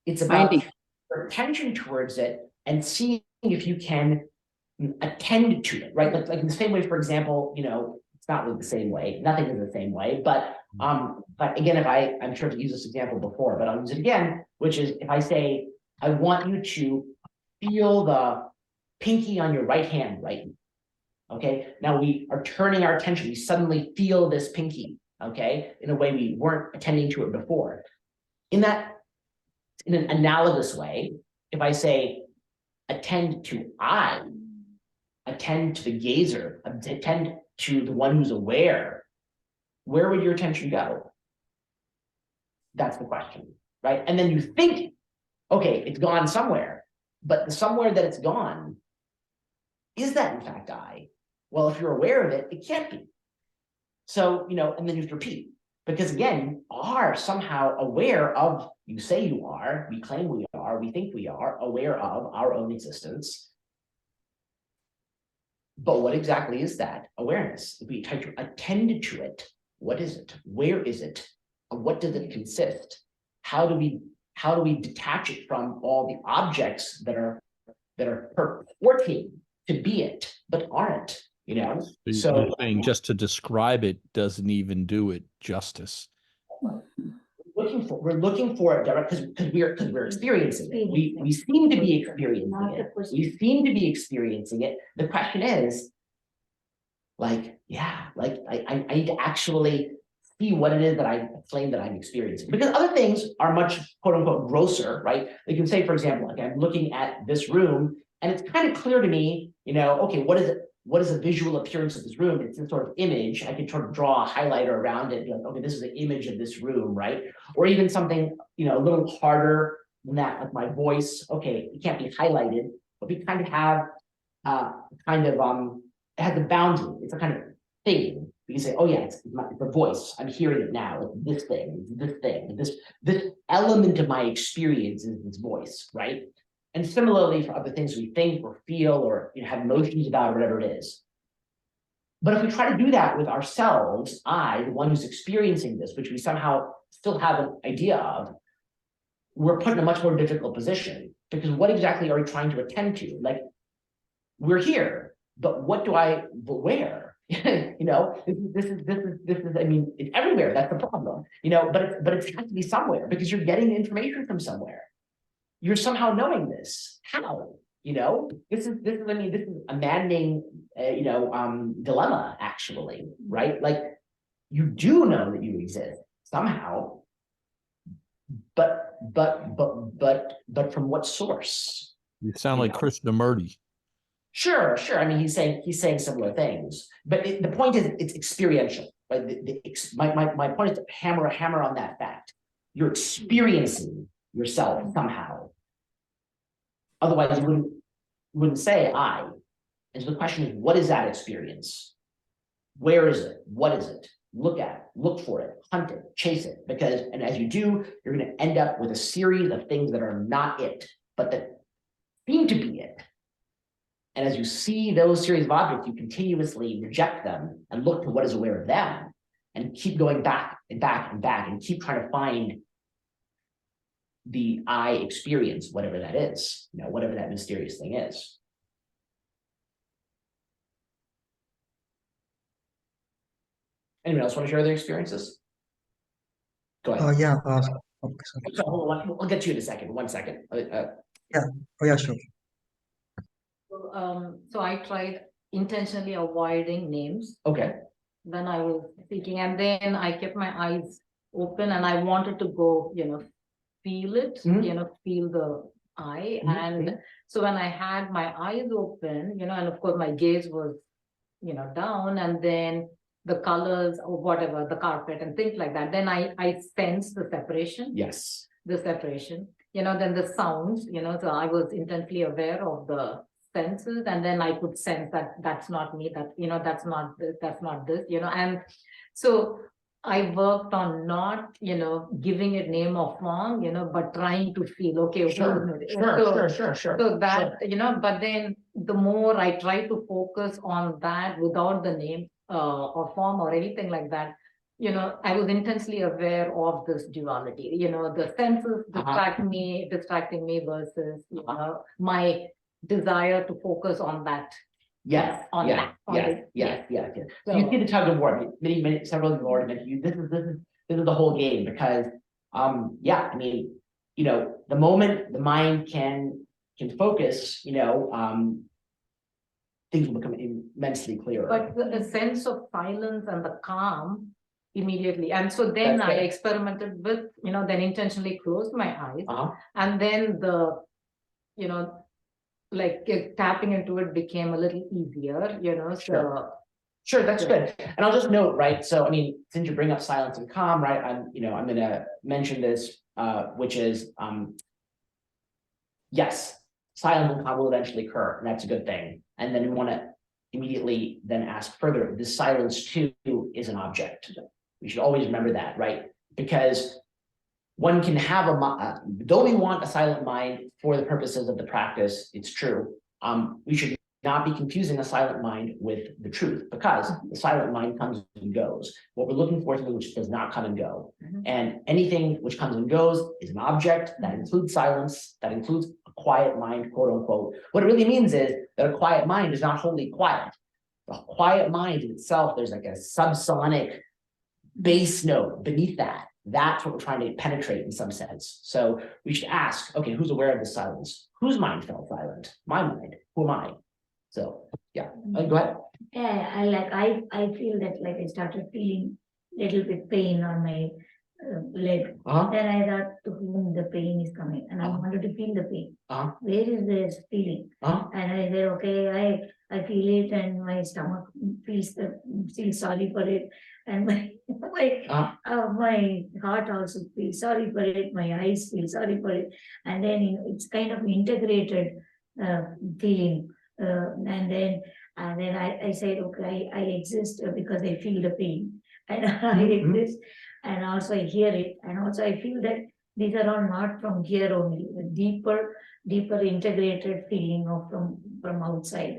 Finding. your attention towards it and seeing if you can attend to it, right? Like in the same way, for example, it's not really the same way. Nothing is the same way, but again, I'm sure I've used this example before, but I'll use it again, which is if I say, I want you to feel the pinky on your right hand right now. Okay, now we are turning our attention, we suddenly feel this pinky, okay, in a way we weren't attending to it before. In an analogous way, if I say, attend to I, attend to the gazer, attend to the one who's aware, where would your attention go? That's the question, right? And then you think, okay, it's gone somewhere, but the somewhere that it's gone, is that in fact I? Well, if you're aware of it, it can't be. So, and then you have to repeat, because again, you are somehow aware of, you say you are, we claim we are, we think we are aware of our own existence. But what exactly is that awareness? If we try to attend to it, what is it? Where is it? What does it consist? How do we detach it from all the objects that are purporting to be it, but aren't, So you're saying just to describe it doesn't even do it justice. We're looking for it direct because we're experiencing it. We seem to be experiencing it. We seem to be experiencing it. The question is, I need to actually see what it is that I claim that I'm experiencing. Because other things are much quote unquote grosser, right? You can say, for example, like I'm looking at this room and it's kind of clear to me, okay, what is it? What is the visual appearance of this room? It's a sort of image. I can sort of draw a highlighter around it, like, okay, this is the image of this room, right? Or even something, a little harder than that, like my voice. Okay, it can't be highlighted, but we kind of have it has a boundary. It's a kind of thing. We can say, oh yeah, it's the voice. I'm hearing it now. It's this thing, this element of my experience is this voice, right? And similarly for other things we think or feel or have emotions about, or whatever it is. But if we try to do that with ourselves, I, the one who's experiencing this, which we somehow still have an idea of, we're put in a much more difficult position, because what exactly are we trying to attend to? Like, we're here, but where? This is, I mean, it's everywhere. That's the problem, but it has to be somewhere, because you're getting information from somewhere. You're somehow knowing this. How? This is a maddening, dilemma, actually, right? Like, you do know that you exist somehow, but from what source? You sound like Krishnamurti. Sure. I mean, he's saying similar things, but the point is, it's experiential, right? My point is to hammer on that fact. You're experiencing yourself somehow. Otherwise, you wouldn't say I. And so the question is, what is that experience? Where is it? What is it? Look at it, look for it, hunt it, chase it, and as you do, you're going to end up with a series of things that are not it, but that seem to be it. And as you see those series of objects, you continuously reject them and look to what is aware of them, and keep going back and back and back, and keep trying to find the I experience, whatever that is, whatever that mysterious thing is. Anyone else want to share their experiences? Go ahead. Yeah. Okay, sorry. So hold on, I'll get to you in a second. 1 second. Yeah. Oh, yeah, sure. So I tried intentionally avoiding names Okay. when I was speaking, and then I kept my eyes open and I wanted to go, feel it, Mhm. feel the eye. Mhm, And so when I had my eyes open, and of course my gaze was, down, and then the colors or whatever, the carpet and things like that, then I sensed the separation. Yes. The separation, then the sounds, so I was intently aware of the senses, and then I could sense that that's not me, that, that's not this, and so I worked on not, giving it name or form, but trying to feel, okay, Sure. Sure. so that, but then the more I try to focus on that without the name or form or anything like that, I was intensely aware of this duality, the senses distracting me versus, my desire to focus on that. Yes. On Yeah. that. Yes. So So- you see the tug of war. Several of you already mentioned you. This is the whole game because, yeah. I mean, the moment the mind can focus, things will become immensely clearer. But the sense of silence and the calm immediately. And so then That's I it. experimented with, then intentionally closed my eyes. And then tapping into it became a little easier, so. Sure, that's good. And I'll just note, right? So, I mean, since you bring up silence and calm, right? I'm going to mention this, which is, yes, silence and calm will eventually occur, and that's a good thing. And then we want to immediately then ask further, this silence too is an object. We should always remember that, right? Because one can have though we want a silent mind for the purposes of the practice, it's true. We should not be confusing a silent mind with the truth, because the silent mind comes and goes. What we're looking for is something which does not come and go. And anything which comes and goes is an object. That includes silence, that includes a quiet mind, quote unquote. What it really means is that a quiet mind is not wholly quiet. A quiet mind in itself, there's like a subsonic bass note beneath that. That's what we're trying to penetrate in some sense. So we should ask, okay, who's aware of the silence? Whose mind felt silent? My mind. Who am I? So yeah, go ahead. Yeah, I feel that like I started feeling little bit pain on my leg. Then I thought to whom the pain is coming, and I wanted to feel the pain. Where is this feeling? And I said, okay, I feel it, and my stomach feels sorry for it, and my my heart also feels sorry for it. My eyes feel sorry for it, and then it's kind of integrated feeling. And then I said, okay, I exist because I feel the pain, and I exist, and also I hear it, and also I feel that these are all not from here only, a deeper integrated feeling of from outside.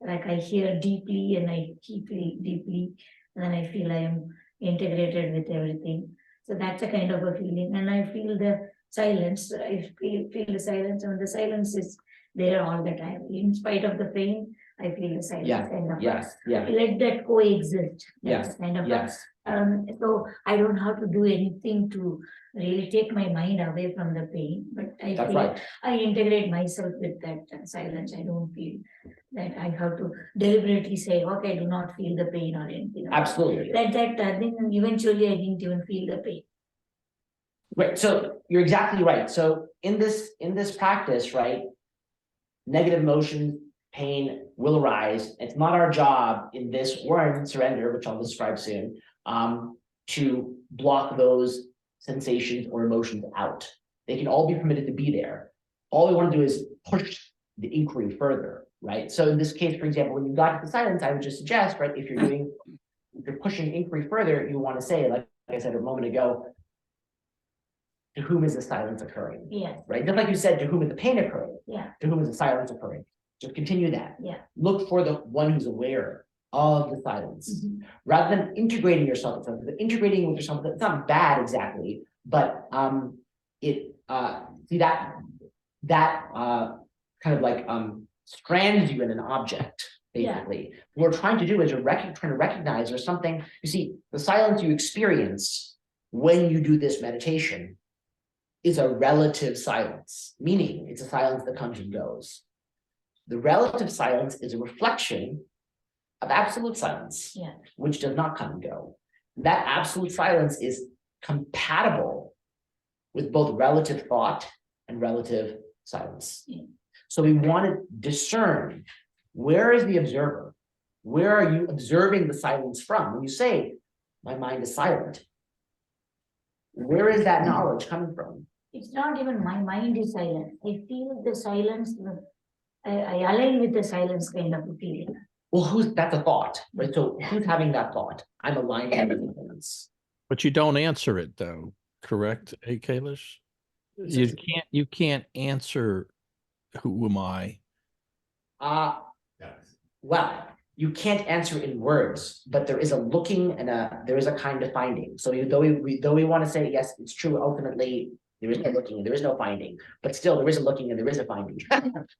Like I hear deeply and I feel deeply, and then I feel I am integrated with everything. So that's a kind of a feeling, and I feel the silence. I feel the silence, and the silence is there all the time. In spite of the pain, I feel the silence. Let that coexist. That's kind of so I don't have to do anything to really take my mind away from the pain, but I feel I integrate myself with that silence. I don't feel that I have to deliberately say, okay, I do not feel the pain or anything. Absolutely. Then eventually I didn't even feel the pain. Right. So you're exactly right. So in this practice, right, negative emotion, pain will arise. It's not our job in this or in surrender, which I'll describe soon, to block those sensations or emotions out. They can all be permitted to be there. All we want to do is push the inquiry further, right? So in this case, for example, when you got to the silence, I would just suggest, right, if you're pushing inquiry further, you want to say, like I said a moment ago, to whom is the silence occurring? Yes. Right? Just like you said, to whom is the pain occurring? Yeah. To whom is the silence occurring? Just continue that. Yeah. Look for the one who's aware of the silence. Rather than integrating yourself with something, integrating with yourself, it's not bad exactly, but see that kind of like strands you in an object. basically. What we're trying to do is trying to recognize there's something, you see, the silence you experience when you do this meditation is a relative silence, meaning it's a silence that comes and goes. The relative silence is a reflection of absolute silence, which does not come and go. That absolute silence is compatible with both relative thought and relative silence. So we want to discern, where is the observer? Where are you observing the silence from? When you say, my mind is silent, where is that knowledge coming from? It's not even my mind is silent. I feel the silence, I align with the silence kind of a feeling. Well, that's a thought, right? So who's having that thought? I'm aligned with the silence. But you don't answer it though, correct, Akilesh? You can't answer who am I? Well, you can't answer in words, but there is a looking and there is a kind of finding. So though we want to say, yes, it's true, ultimately, there is no looking and there is no finding, but still there is a looking and there is a finding.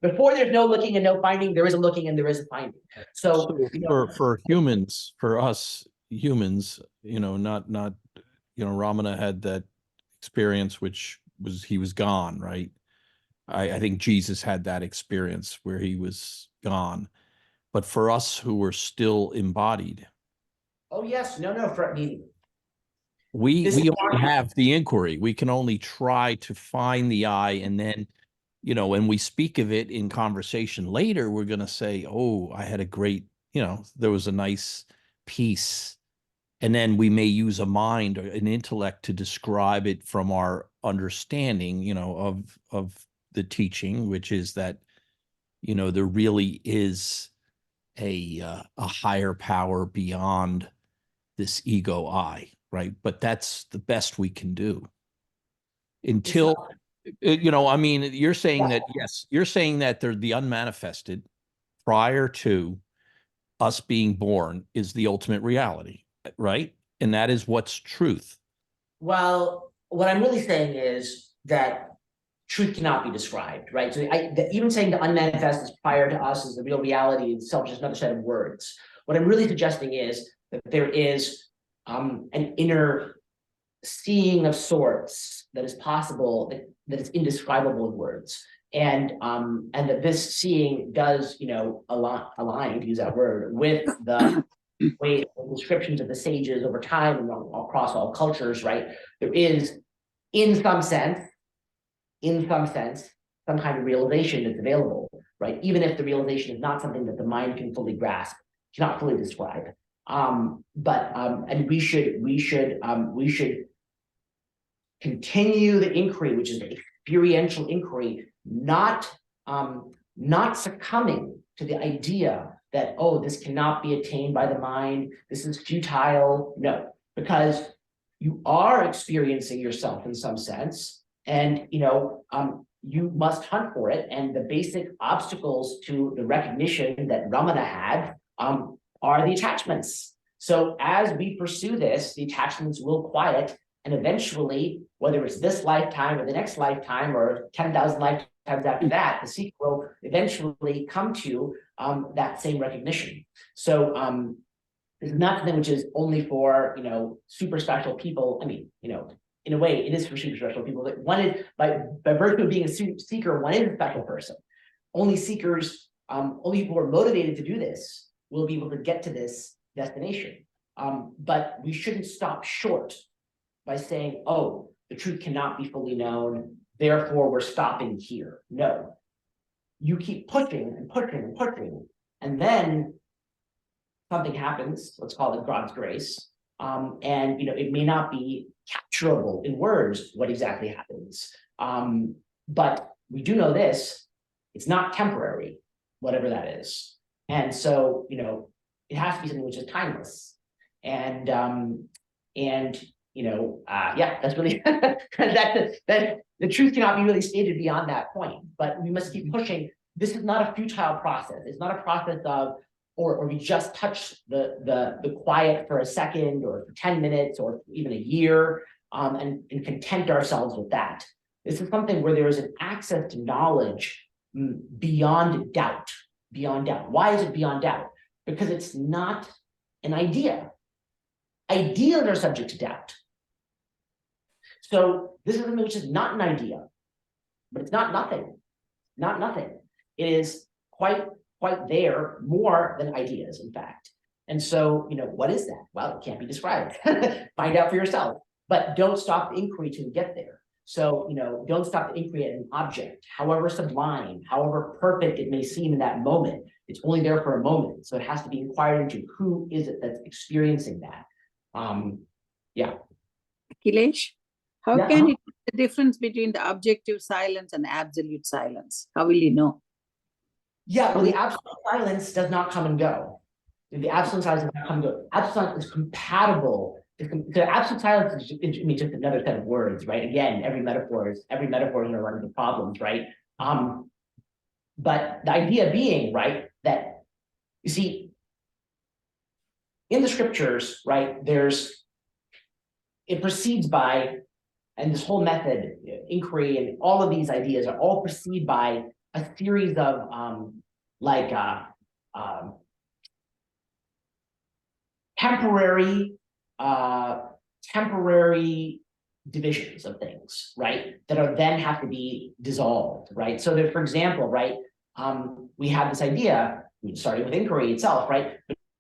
Before there's no looking and no finding, there is a looking and there is a finding. So for humans, for us humans, not Ramana had that experience, which was he was gone, right? I think Jesus had that experience where he was gone. But for us who are still embodied. Oh yes, no, for me. We only have the inquiry. We can only try to find the I, and then, when we speak of it in conversation later, we're going to say, oh, I had a great, there was a nice piece. And then we may use a mind or an intellect to describe it from our understanding, of the teaching, which is that, there really is a higher power beyond this ego I. Right. But that's the best we can do until, you're saying that, yes, you're saying that they're the unmanifested prior to us being born is the ultimate reality. Right. And that is what's truth. Well, what I'm really saying is that truth cannot be described. Right. So even saying the unmanifest is prior to us is the real reality itself, just another set of words. What I'm really suggesting is that there is an inner seeing of sorts that is possible, that is indescribable in words, and that this seeing does, align, to use that word, with the way the descriptions of the sages over time and across all cultures, right? There is, in some sense, some kind of realization that's available, right? Even if the realization is not something that the mind can fully grasp, cannot fully describe. And we should continue the inquiry, which is the experiential inquiry, not succumbing to the idea that, oh, this cannot be attained by the mind, this is futile. No, because you are experiencing yourself in some sense, and you must hunt for it. And the basic obstacles to the recognition that Ramana had are the attachments. So as we pursue this, the attachments will quiet, and eventually, whether it's this lifetime or the next lifetime or 10,000 lifetimes after that, the seeker will eventually come to that same recognition. So this is not something which is only for super special people. I mean, in a way, it is for super special people. That one is by virtue of being a seeker, one is a special person. Only seekers, only people who are motivated to do this will be able to get to this destination. But we shouldn't stop short by saying, oh, the truth cannot be fully known, therefore we're stopping here. No, you keep pushing and pushing and pushing, and then something happens, let's call it God's grace, and it may not be capturable in words what exactly happens. But we do know this, it's not temporary, whatever that is. And so, it has to be something which is timeless. And that's really that the truth cannot be really stated beyond that point, but we must keep pushing. This is not a futile process. It's not a process of, or we just touch the quiet for a second or for 10 minutes or even a year, and content ourselves with that. This is something where there is an access to knowledge beyond doubt. beyond doubt. Why is it beyond doubt? Because it's not an idea. Ideas are subject to doubt. So this is something which is not an idea, but it's not nothing. Not nothing. It is quite there, more than ideas, in fact. And so, what is that? Well, it can't be described. Find out for yourself. But don't stop the inquiry till you get there. So, don't stop the inquiry at an object, however sublime, however perfect it may seem in that moment. It's only there for a moment. So it has to be inquired into. Who is it that's experiencing that? Yeah. Akilesh, how Yeah, can it be the difference between the objective silence and absolute silence? How will you know? Yeah, well, the absolute silence does not come and go. The absolute silence does not come and go. Absolute silence is compatible. The absolute silence is just another set of words, right? Again, every metaphor is going to run into problems, right? But the idea being, right, that you see in the scriptures, right, it proceeds by, and this whole method, inquiry, and all of these ideas are all preceded by a series of temporary divisions of things, right, that are then have to be dissolved, right? So that, for example, right, we have this idea, starting with inquiry itself, right,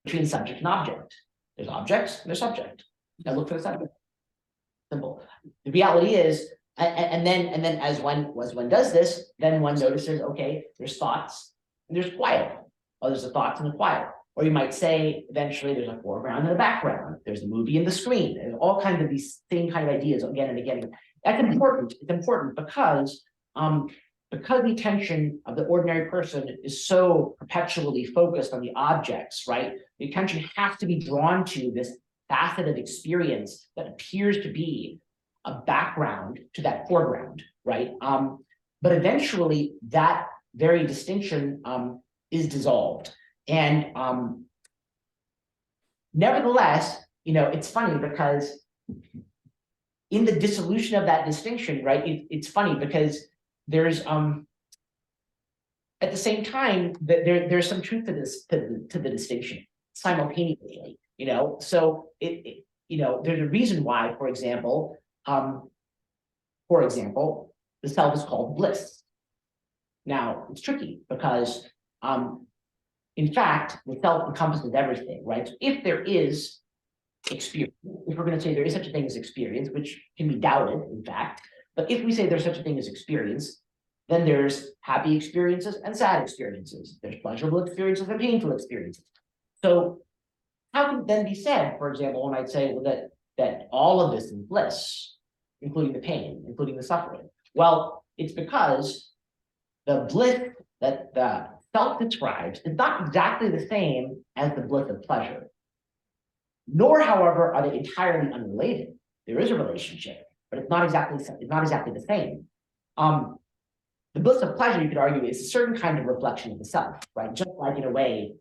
between subject and object. There's objects and there's subject. Now look for the subject. Simple. The reality is, and then as one does this, then one notices, okay, there's thoughts and there's quiet. Oh, there's the thoughts and the quiet. Or you might say, eventually, there's a foreground and a background. There's a movie and the screen. There's all kinds of these same kind of ideas again and again. That's important. It's important because the attention of the ordinary person is so perpetually focused on the objects, right? The attention has to be drawn to this facet of experience that appears to be a background to that foreground, right? But eventually, that very distinction is dissolved. And nevertheless, it's funny because in the dissolution of that distinction, right, it's funny because there's at the same time that there's some truth to this to the distinction simultaneously, so there's a reason why, for example, the self is called bliss. Now it's tricky because in fact, the self encompasses everything, right? So if there is experience, if we're going to say there is such a thing as experience, which can be doubted, in fact, but if we say there's such a thing as experience, then there's happy experiences and sad experiences. There's pleasurable experiences and painful experiences. So how can it then be said, for example, one might say, well, that all of this is bliss, including the pain, including the suffering? Well, it's because the bliss that the self describes is not exactly the same as the bliss of pleasure. Nor, however, are they entirely unrelated. There is a relationship, but it's not exactly the same. The bliss of pleasure, you could argue, is a certain kind of reflection of the self, right? Just like in a way,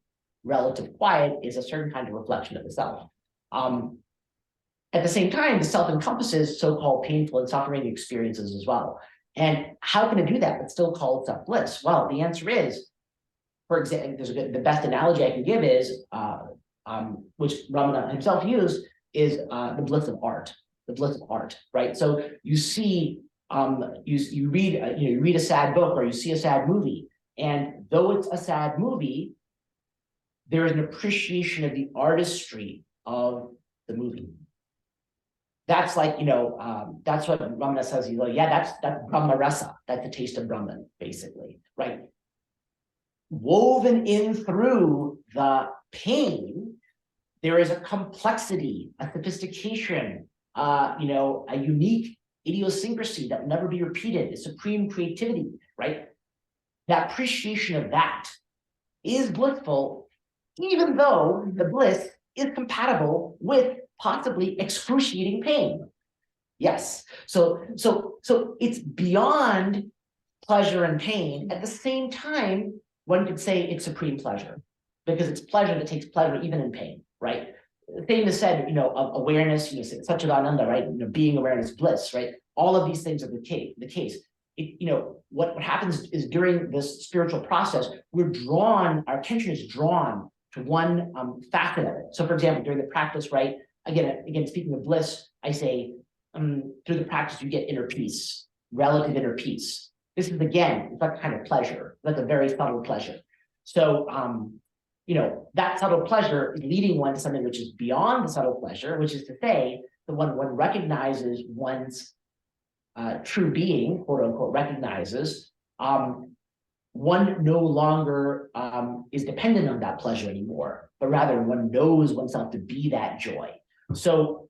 relative quiet is a certain kind of reflection of the self. At the same time, the self encompasses so-called painful and suffering experiences as well. And how can it do that but still call itself bliss? Well, the answer is, for example, the best analogy I can give is, which Ramana himself used, is the bliss of art. The bliss of art, right? So you see, you read a sad book or you see a sad movie, and though it's a sad movie, there is an appreciation of the artistry of the movie. That's like, that's what Ramana says. Yeah, that's Brahma rasa. That's the taste of Brahman, basically, right? Woven in through the pain, there is a complexity, a sophistication, a unique idiosyncrasy that will never be repeated, a supreme creativity, right? That appreciation of that is blissful, even though the bliss is compatible with possibly excruciating pain. Yes. So it's beyond pleasure and pain. At the same time, one could say it's supreme pleasure, because it's pleasure that takes pleasure even in pain, right? The same is said, of awareness, Satchidananda, right? Being awareness, bliss, right? All of these things are the case. what happens is during this spiritual process, our attention is drawn to one facet of it. So for example, during the practice, right, again, speaking of bliss, I say, through the practice, you get inner peace, relative inner peace. This is, again, it's like a kind of pleasure, like a very subtle pleasure. So, that subtle pleasure is leading one to something which is beyond the subtle pleasure, which is to say that when one recognizes one's true being, quote unquote, recognizes, one no longer is dependent on that pleasure anymore, but rather one knows oneself to be that joy. So,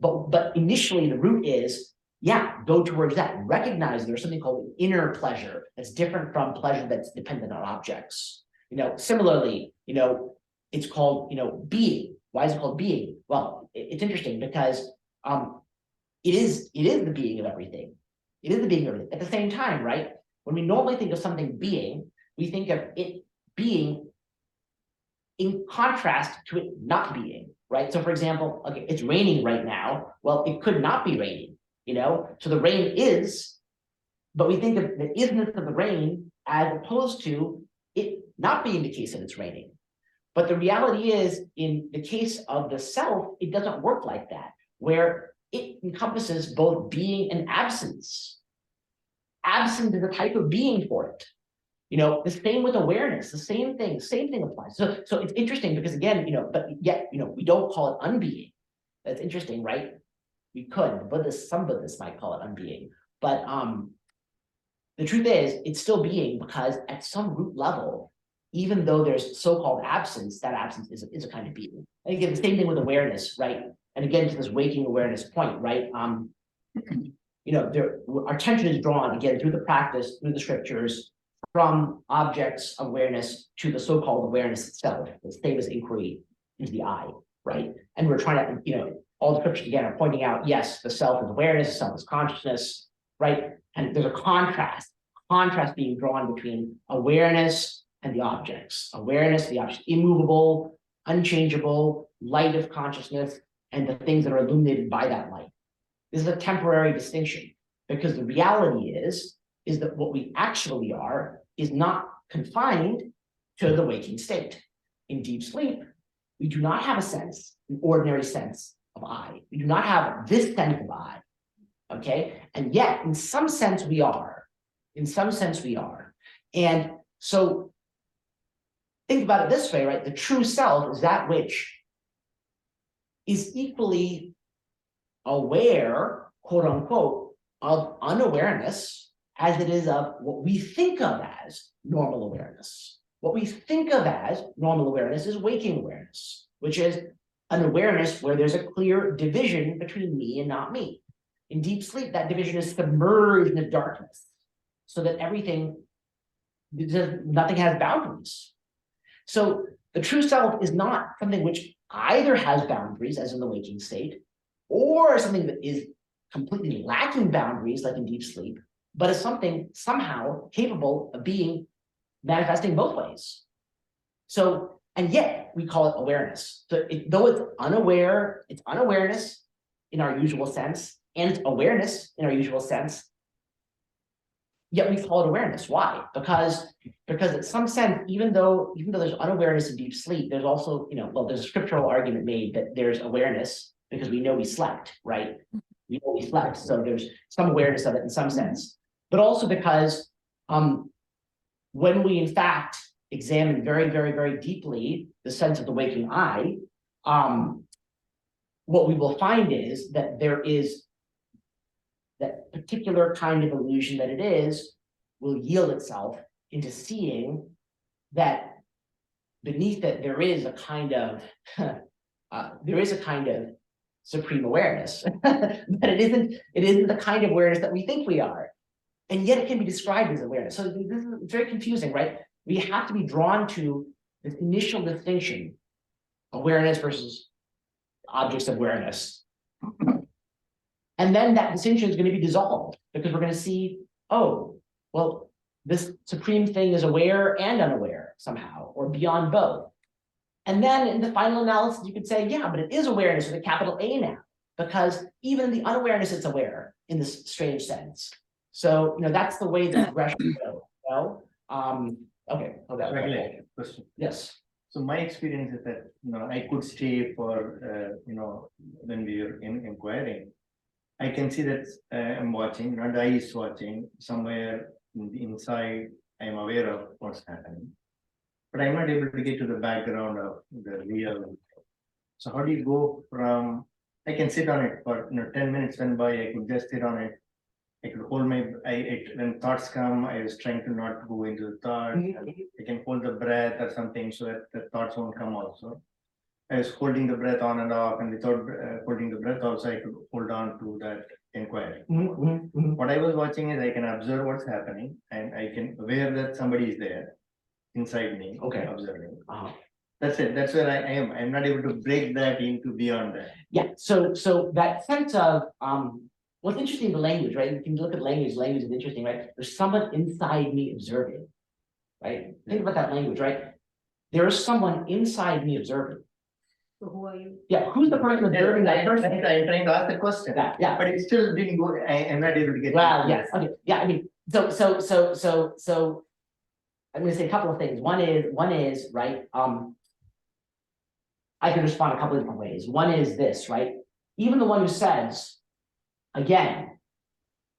but initially the root is, go towards that, recognize there's something called inner pleasure that's different from pleasure that's dependent on objects. Similarly, it's called, being. Why is it called being? Well, it's interesting because it is the being of everything. It is the being of everything. At the same time, right? When we normally think of something being, we think of it being in contrast to it not being, right? So for example, okay, it's raining right now. Well, it could not be raining, So the rain is, but we think of the isness of the rain as opposed to it not being the case that it's raining. But the reality is, in the case of the self, it doesn't work like that, where it encompasses both being and absence. Absence is a type of being for it. The same with awareness, the same thing applies. So it's interesting because again, but yet, we don't call it unbeing. That's interesting, right? We could, some Buddhists might call it unbeing, but the truth is it's still being, because at some root level, even though there's so-called absence, that absence is a kind of being. And again, the same thing with awareness, right? And again, to this waking awareness point, right? Our attention is drawn again through the practice, through the scriptures, from objects awareness to the so-called awareness itself, the same as inquiry into the I, right? And we're trying to, all the scriptures again are pointing out, yes, the self is awareness, the self is consciousness, right? And there's a contrast being drawn between awareness and the objects. Awareness, the objects, immovable, unchangeable, light of consciousness, and the things that are illuminated by that light. This is a temporary distinction, because the reality is that what we actually are is not confined to the waking state. In deep sleep, we do not have an ordinary sense of I. We do not have this sense of I, okay? And yet, in some sense, we are. And so, think about it this way, right? The true self is that which is equally aware, quote unquote, of unawareness as it is of what we think of as normal awareness. What we think of as normal awareness is waking awareness, which is an awareness where there's a clear division between me and not me. In deep sleep, that division is submerged in the darkness, so that nothing has boundaries. So the true self is not something which either has boundaries, as in the waking state, or something that is completely lacking boundaries, like in deep sleep, but is something somehow capable of being manifesting both ways. So, and yet we call it awareness. So though it's unaware, it's unawareness in our usual sense, and it's awareness in our usual sense, yet we call it awareness. Why? Because in some sense, even though there's unawareness in deep sleep, there's also, there's a scriptural argument made that there's awareness because we know we slept, right? We know we slept, so there's some awareness of it in some sense. But also because when we in fact examine very, very, very deeply the sense of the waking I, what we will find is that there is that particular kind of illusion that it is will yield itself into seeing that beneath it there is a kind of supreme awareness, but it isn't the kind of awareness that we think we are, and yet it can be described as awareness. So this is very confusing, right? We have to be drawn to this initial distinction, awareness versus objects of awareness. And then that distinction is going to be dissolved, because we're going to see, oh, well, this supreme thing is aware and unaware somehow, or beyond both. And then in the final analysis, you could say, yeah, but it is awareness with a capital A now, because even in the unawareness, it's aware in this strange sense. So, that's the way the progression goes, okay. Question. Yes. So my experience is that, I could stay for, when we are inquiring. I can see that I'm watching, not the eye is watching, somewhere in the inside, I'm aware of what's happening. But I'm not able to get to the background of the real. So how do you go from, I can sit on it for 10 minutes went by, I could just sit on it. I could hold when thoughts come, I was trying to not go into the thought. I can hold the breath or something so that the thoughts won't come also. I was holding the breath on and off, and without holding the breath also, I could hold on to that inquiry. What I was watching is I can observe what's happening, and I can aware that somebody is there inside me, observing. That's it. That's where I am. I'm not able to break that into beyond that. Yeah. So that sense of what's interesting, the language, right? You can look at language. Language is interesting, right? There's someone inside me observing, right? Think about that language, right? There is someone inside me observing. So who are you? Yeah, who's the person observing that person? I'm trying to ask the question. Yeah. But it still didn't go. I am not able to get. Well, yes. Okay. Yeah. I mean, so. I'm going to say a couple of things. One is right. I can respond a couple of different ways. One is this, right? Even the one who says, again,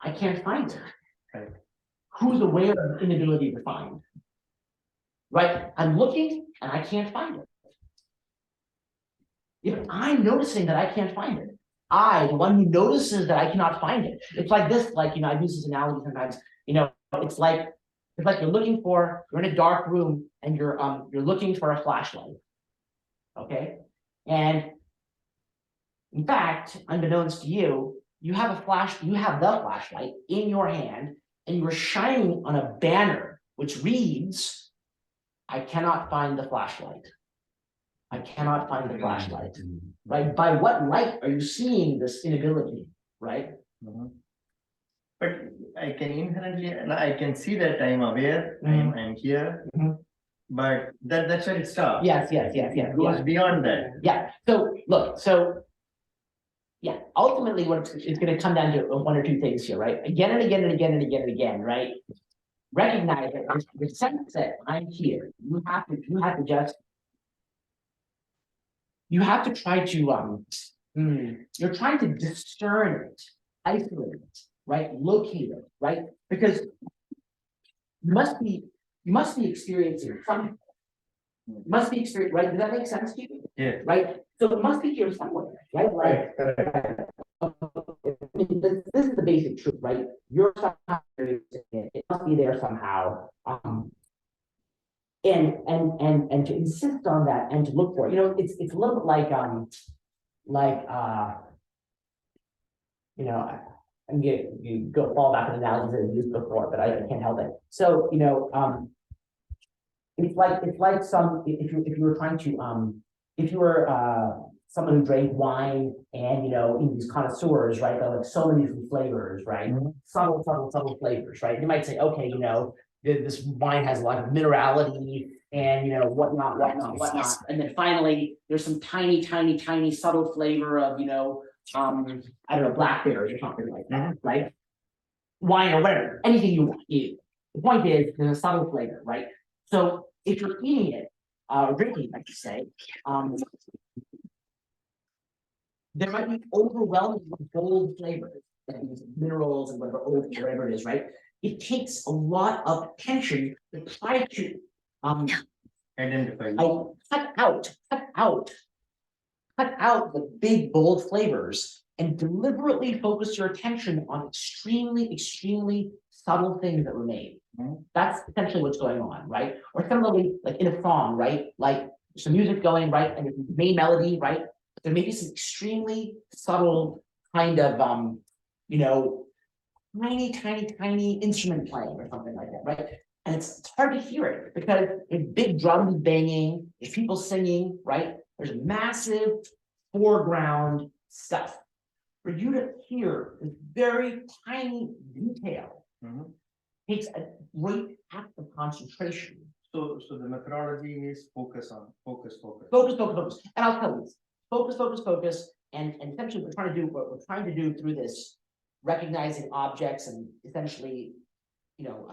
I can't find it. Right. Who's aware of the inability to find? Right? I'm looking and I can't find it. Even I'm noticing that I can't find it. The one who notices that I cannot find it. It's like this, I use this analogy sometimes, it's like you're in a dark room and you're looking for a flashlight. Okay. And in fact, unbeknownst to you, you have the flashlight in your hand and you are shining on a banner which reads, I cannot find the flashlight. I cannot find the flashlight. Right? By what light are you seeing this inability? Right? But I can inherently, I can see that I'm aware, I'm here, but that's where it stops. Yes. It goes beyond that. Yeah. So look, ultimately what it's going to come down to one or two things here, right? Again and again and again and again and again, right? Recognize that the sense that I'm here, you have to try to you're trying to discern it, isolate it, right? Locate it, right? Because you must be experiencing something. You must be experiencing, right? Does that make sense to you? Yeah. Right? So it must be here somewhere, right? Right. This is the basic truth, right? You're somehow experiencing it. It must be there somehow. And to insist on that and to look for it, it's a little bit like you go fall back in analogies that I've used before, but I can't help it. So it's like some if you were trying to if you were someone who drank wine and in these connoisseurs, right? They're like so many different flavors, right? Subtle flavors, right? You might say, okay, this wine has a lot of minerality and whatnot. And then finally there's some tiny subtle flavor of I don't know, blackberries or something like that, right? Wine or whatever, anything you want. The point is there's a subtle flavor, right? So if you're eating it, drinking, I should say, there might be overwhelming bold flavors, these minerals and whatever it is, right? It takes a lot of attention to try to identify. Cut out the big bold flavors and deliberately focus your attention on extremely subtle things that remain. That's essentially what's going on, right? Or similarly, like in a song, right? Like some music going, right? And the main melody, right? But there may be some extremely subtle kind of tiny instrument playing or something like that, right? And it's hard to hear it because there's big drums banging, there's people singing, right? There's massive foreground stuff. For you to hear this very tiny detail takes a great act of concentration. So the methodology is focus. Focus. And I'll tell you this, focus. And essentially what we're trying to do through this recognizing objects and essentially,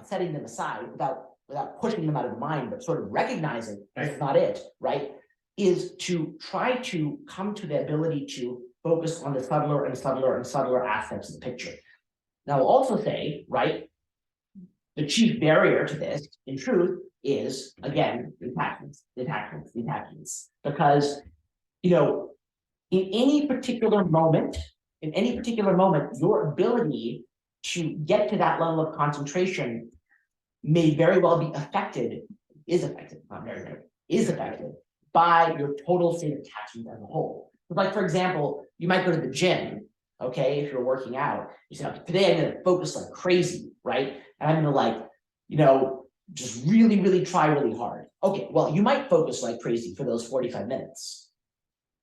setting them aside without pushing them out of the mind, but sort of recognizing that's not it, right? Is to try to come to the ability to focus on the subtler and subtler and subtler aspects of the picture. Now, I'll also say, right, the chief barrier to this, in truth, is again attachments. Because in any particular moment, your ability to get to that level of concentration may very well be is affected by your total state of attachment as a whole. Like, for example, you might go to the gym, okay, if you're working out, you say, okay, today I'm gonna focus like crazy, right? And I'm gonna just really, really try really hard. Okay, well, you might focus like crazy for those 45 minutes,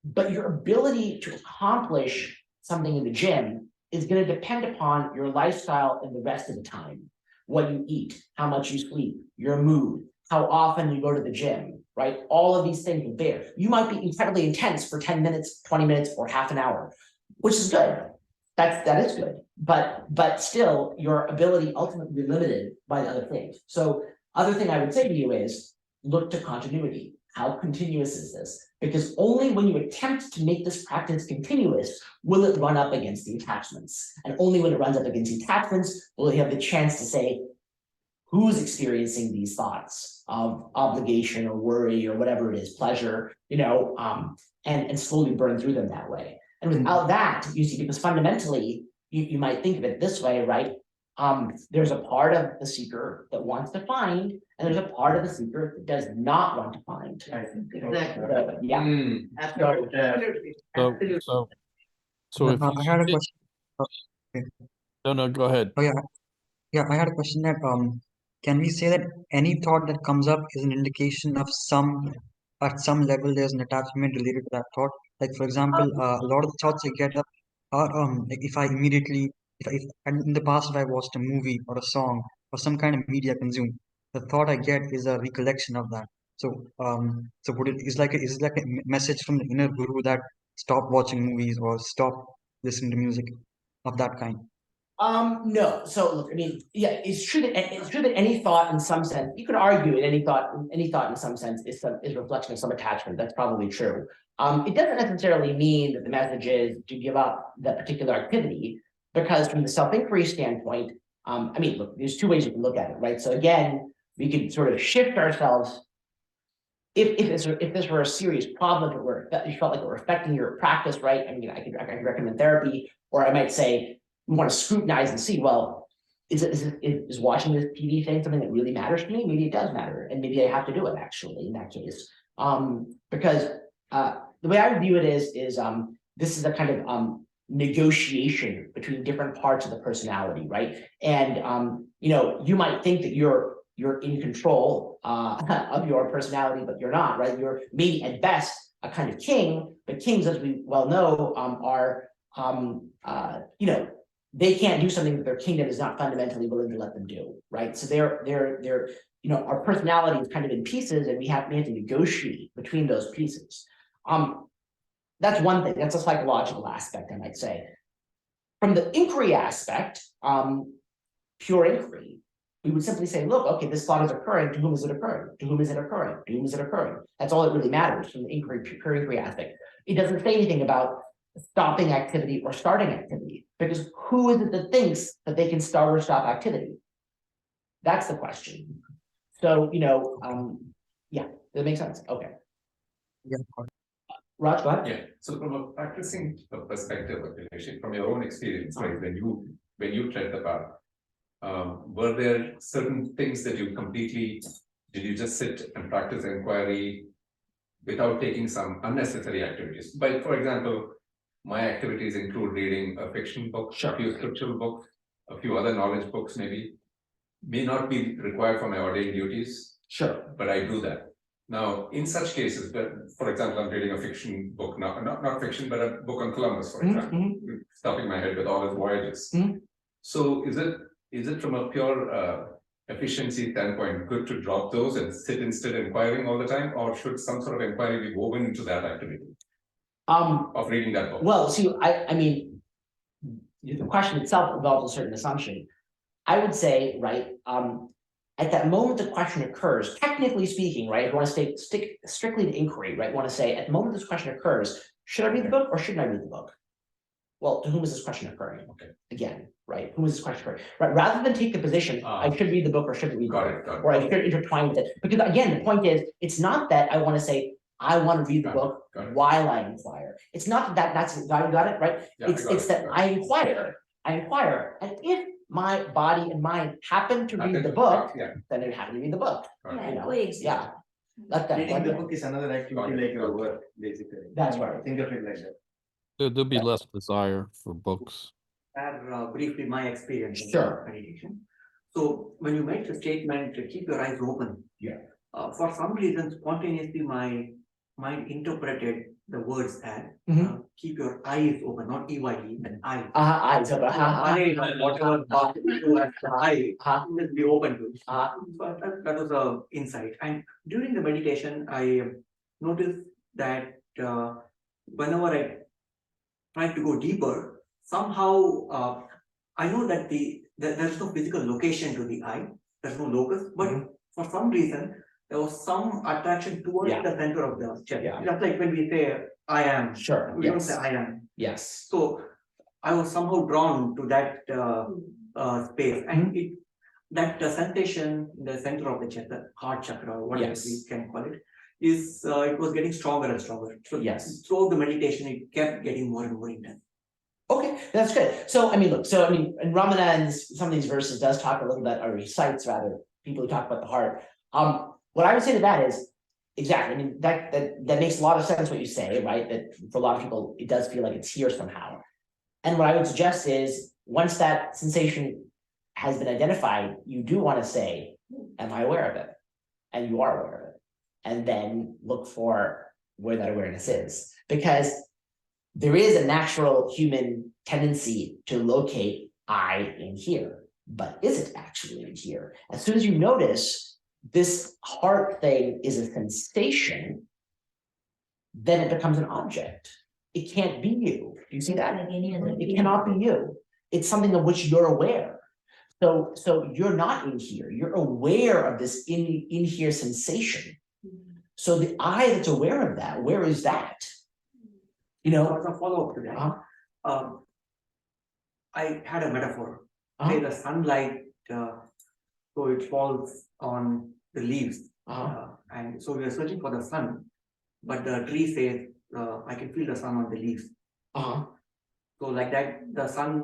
but your ability to accomplish something in the gym is going to depend upon your lifestyle and the rest of the time. What you eat, how much you sleep, your mood, how often you go to the gym, right? All of these things are there. You might be incredibly intense for 10 minutes, 20 minutes, or half an hour, which is good. That is good. But still, your ability ultimately be limited by the other things. So other thing I would say to you is look to continuity. How continuous is this? Because only when you attempt to make this practice continuous will it run up against the attachments. And only when it runs up against the attachments will you have the chance to say, who's experiencing these thoughts of obligation or worry or whatever it is, pleasure, and slowly burn through them that way. And without that, you see, because fundamentally, you might think of it this way, right? There's a part of the seeker that wants to find, and there's a part of the seeker that does not want to find. Exactly. Yeah. Absolutely. So if I had a question. Okay. no, go ahead. Oh yeah, I had a question that can we say that any thought that comes up is an indication of at some level there's an attachment related to that thought. Like for example, a lot of the thoughts I get up are like if and in the past if I watched a movie or a song or some kind of media consumed, the thought I get is a recollection of that. So would it is it like a message from the inner guru that stop watching movies or stop listening to music of that kind? No. So look, I mean, yeah, it's true that any thought in some sense, you could argue that any thought in some sense is a reflection of some attachment. That's probably true. It doesn't necessarily mean that the message is to give up that particular activity, because from the self-inquiry standpoint, I mean, look, there's two ways you can look at it, right? So again, we can sort of shift ourselves. If this were a serious problem that you felt like it were affecting your practice, right? I mean, I could recommend therapy, or I might say, we want to scrutinize and see, well, is watching this TV thing something that really matters to me? Maybe it does matter, and maybe I have to do it actually in that case. Because the way I view it is this is a kind of negotiation between different parts of the personality, right? And you might think that you're in control of your personality, but you're not, right? You're maybe at best a kind of king, but kings, as we well know, are they can't do something that their kingdom is not fundamentally willing to let them do, right? So they're our personality is kind of in pieces, and we have to negotiate between those pieces. That's one thing. That's a psychological aspect, I might say. From the inquiry aspect, pure inquiry, we would simply say, look, okay, this thought is occurring. To whom is it occurring? To whom is it occurring? To whom is it occurring? That's all that really matters from the pure inquiry aspect. It doesn't say anything about stopping activity or starting activity, because who is it that thinks that they can start or stop activity? That's the question. So, yeah, that makes sense. Okay. Yeah. Raj, go ahead. Yeah. So from a practicing perspective, actually, from your own experience, right, when you tread the path, were there certain things that did you just sit and practice inquiry without taking some unnecessary activities? For example, my activities include reading a fiction book, a few scriptural books, a few other knowledge books, may not be required for my ordained duties. Sure. But I do that. Now, in such cases, for example, I'm reading a fiction book, not fiction, but a book on Columbus, for example, stuffing my head with all his voyages. So is it from a pure efficiency standpoint good to drop those and sit instead inquiring all the time, or should some sort of inquiry be woven into that activity? Of reading that book? Well, see, I mean, the question itself involves a certain assumption. I would say, right, at that moment the question occurs, technically speaking, right, you want to stick strictly to inquiry, right? You want to say, at the moment this question occurs, should I read the book or shouldn't I read the book? Well, to whom is this question occurring? Okay. Again, right? Whom is this question occurring? Right, rather than take the position, I should read the book or shouldn't read the book, or I should intertwine with it. Because again, the point is, it's not that I want to say, I want to read the book while I inquire. It's not that's you got it, right? Yeah, it's that I inquire, and if my body and mind happen to read the book, then they happen to read the book. Yeah, You know? coexist. Yeah. Like that. Reading like the that. book is another activity like your work, basically. That's right. Think of it like that. There'll be less desire for books. Share briefly my experience in Sure. meditation. So when you make the statement, keep your eyes open. Yeah. For some reason, spontaneously, my mind interpreted the words as keep your eyes open, not EYE, but eyes. Eyes open. Whatever thought you do as the eye, just be open to it. But that was a insight. And during the meditation, I noticed that whenever I try to go deeper, somehow I know that there's no physical location to the eye, there's no locus, but for some reason there was some attraction towards the center of the chest. Just like when we say I am, Sure. we don't say I am. Yes. So I was somehow drawn to that space, and that sensation in the center of the chest, the heart chakra, or whatever we can call it, is it was getting stronger and stronger. So throughout the meditation, it kept getting more and more intense. Okay, that's good. So I mean, look, and Ramana and some of these verses does talk a little bit, or recites rather, people who talk about the heart. What I would say to that is, exactly, I mean, that makes a lot of sense what you say, right? That for a lot of people, it does feel like it's here somehow. And what I would suggest is, once that sensation has been identified, you do want to say, am I aware of it? And you are aware of it. And then look for where that awareness is. Because there is a natural human tendency to locate I in here, but is it actually in here? As soon as you notice this heart thing is a sensation, then it becomes an object. It can't be you. Do you see that? Like any other It cannot be you. It's something of which you're aware. So you're not in here. You're aware of this in here sensation. So the I that's aware of that, where is that? You know, as a follow-up to that, I had a metaphor. Say the sunlight, so it falls on the leaves, and so we are searching for the sun, but the tree says, I can feel the sun on the leaves. So like that, the sun,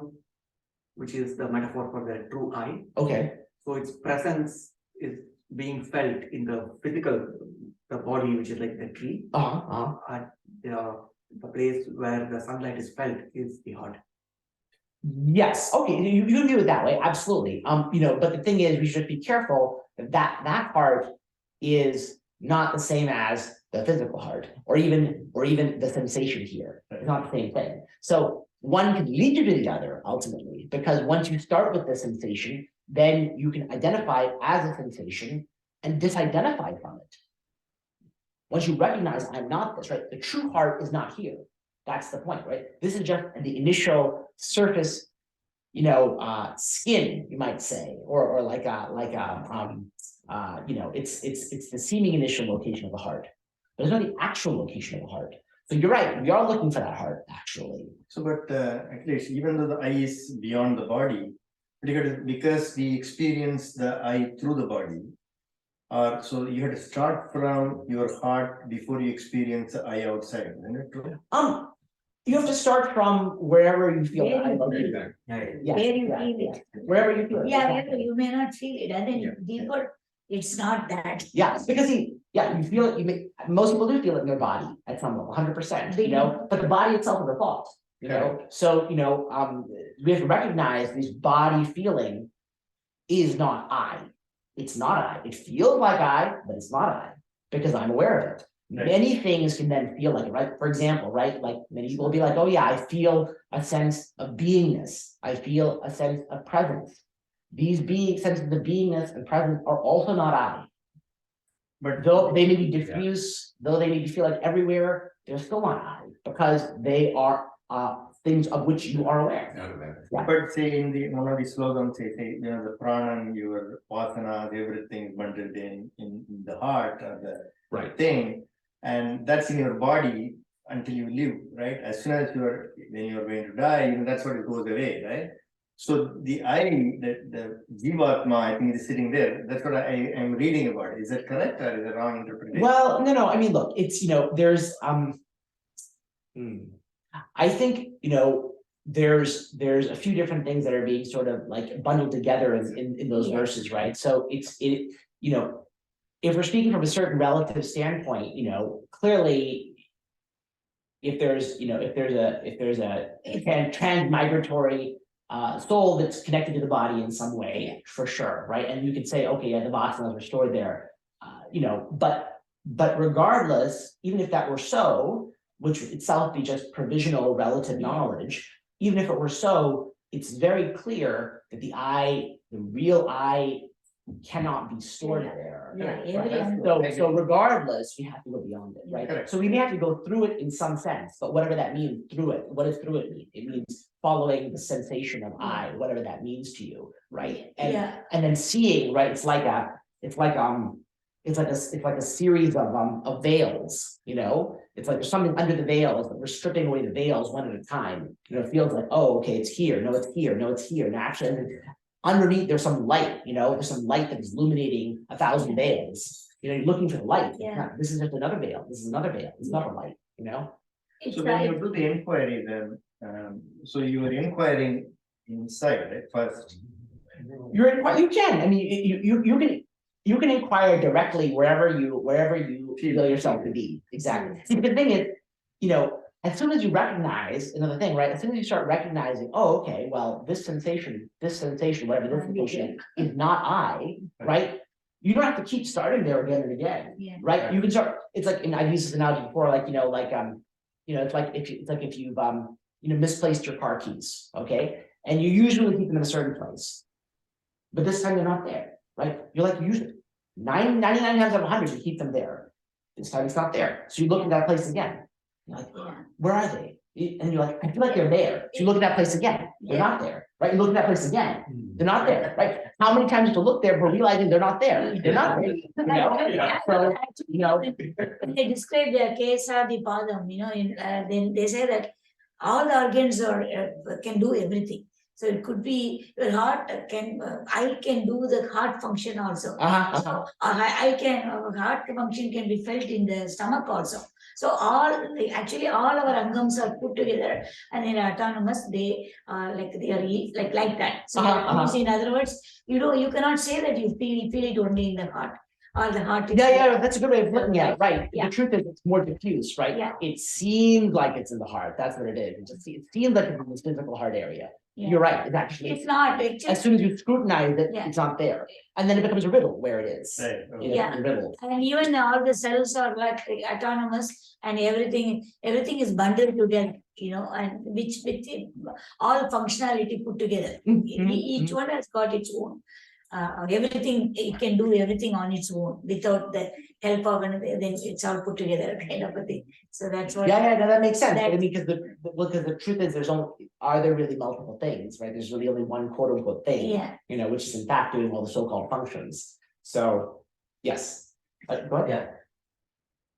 which is the metaphor for the true I. Okay. So its presence is being felt in the physical, the body, which is like the tree. The place where the sunlight is felt is the heart. Yes. Okay. You can do it that way. Absolutely. You know, but the thing is, we should be careful that heart is not the same as the physical heart, or even the sensation here. It's not the same thing. So one can lead you to the other ultimately, because once you start with the sensation, then you can identify it as a sensation and disidentify from it. Once you recognize I'm not this, right? The true heart is not here. That's the point, right? This is just the initial surface, you know, skin, you might say, or like you know, it's the seeming initial location of the heart, but it's not the actual location of the heart. So you're right, we are looking for that heart actually. So, but Akilesh, even though the eye is beyond the body, because we experience the eye through the body, so you had to start from your heart before you experience the eye outside, isn't it true? You have to start from wherever you feel Where that. you Where you feel it. Wherever you feel it. Yeah, exactly. you may not feel it, and then deeper, it's not that. Yeah, because you feel it. Most people do feel it in their body at some level, 100%. You know, but the body itself is a thought. You know, so you know, we have to recognize this body feeling is not I. It's not I. It feels like I, but it's not I, because I'm aware of it. Many things can then feel like it, right? For example, right? Like many people will be like, oh yeah, I feel a sense of beingness. I feel a sense of presence. These senses of beingness and presence are also not I. But though they may be diffuse, though they may feel like everywhere, they're still not I, because they are things of which you are aware. Yeah. But say in the one of the slogans, say the prana and your vasanas, everything bundled in the heart or the thing, and that's in your body until you live, right? As soon as when you're going to die, that's what it goes away, right? So the I, the Jivatma, I think is sitting there. That's what I am reading about. Is that correct or is it wrong interpretation? Well, no. I mean, look, it's there's I think there's a few different things that are being sort of like bundled together in those verses, right? So if we're speaking from a certain relative standpoint, clearly. If there's a transmigratory soul that's connected to the body in some way, for sure, right? And you could say, okay, yeah, the vasanas are stored there, but regardless, even if that were so, which itself be just provisional relative knowledge, even if it were so, it's very clear that the real I, cannot be stored there. So regardless, we have to go beyond it, right? So we may have to go through it in some sense, but whatever that means, through it, what does through it mean? It means following the sensation of I, whatever that means to you, right? And then seeing, right? It's like a series of veils, It's like there's something under the veils, but we're stripping away the veils one at a time. It feels like, oh, okay, it's here. No, it's here. No, it's here. And actually, underneath there's some light, there's some light that is illuminating 1,000 veils. You're looking for the light. This is just another veil. This is another veil. It's another light. So when you do the inquiry, then so you are inquiring inside, right? First, you can. I mean, you can inquire directly wherever you feel yourself to be. Exactly. See, the thing is, as soon as you recognize another thing, right? As soon as you start recognizing, oh, okay, well, this sensation, whatever this sensation is not I, right? You don't have to keep starting there again and again, right? You can start. It's like, and I've used this analogy before, it's like if you've misplaced your car keys, okay, and you usually keep them in a certain place, but this time they're not there, right? You're like usually 99 times out of 100 you keep them there. This time it's not there, so you look in that place again. You're like, where are they? And you're like, I feel like they're there. So you look at that place again, they're not there, right? You look at that place again, they're not there, right? How many times to look there before realizing they're not there? They're not there. So, when they describe their case of the padam, then they say that all the organs can do everything. So it could be your heart I can do the heart function also. So heart function can be felt in the stomach also. So actually all our angams are put together and in autonomous, they are like that. So in other words, you cannot say that you feel it only in the heart. Or the heart. That's a good way of looking at it, right? The truth is it's more diffuse, right? It seems like it's in the heart. That's what it is. It seems like it's in this physical heart area. You're right. It's actually not. As soon as you scrutinize it, it's not there, and then it becomes a riddle where it is. A riddle. And even all the cells are like autonomous, and everything is bundled together. And which all functionality put together. Each one has got its own. Everything, it can do everything on its own without the help of another, then it's all put together kind of a thing. So that's what. No, that makes sense. I mean, because the truth is, are there really multiple things, right? There's really only one quote unquote thing, which is in fact doing all the so-called functions. So, yes. Go ahead. Yeah.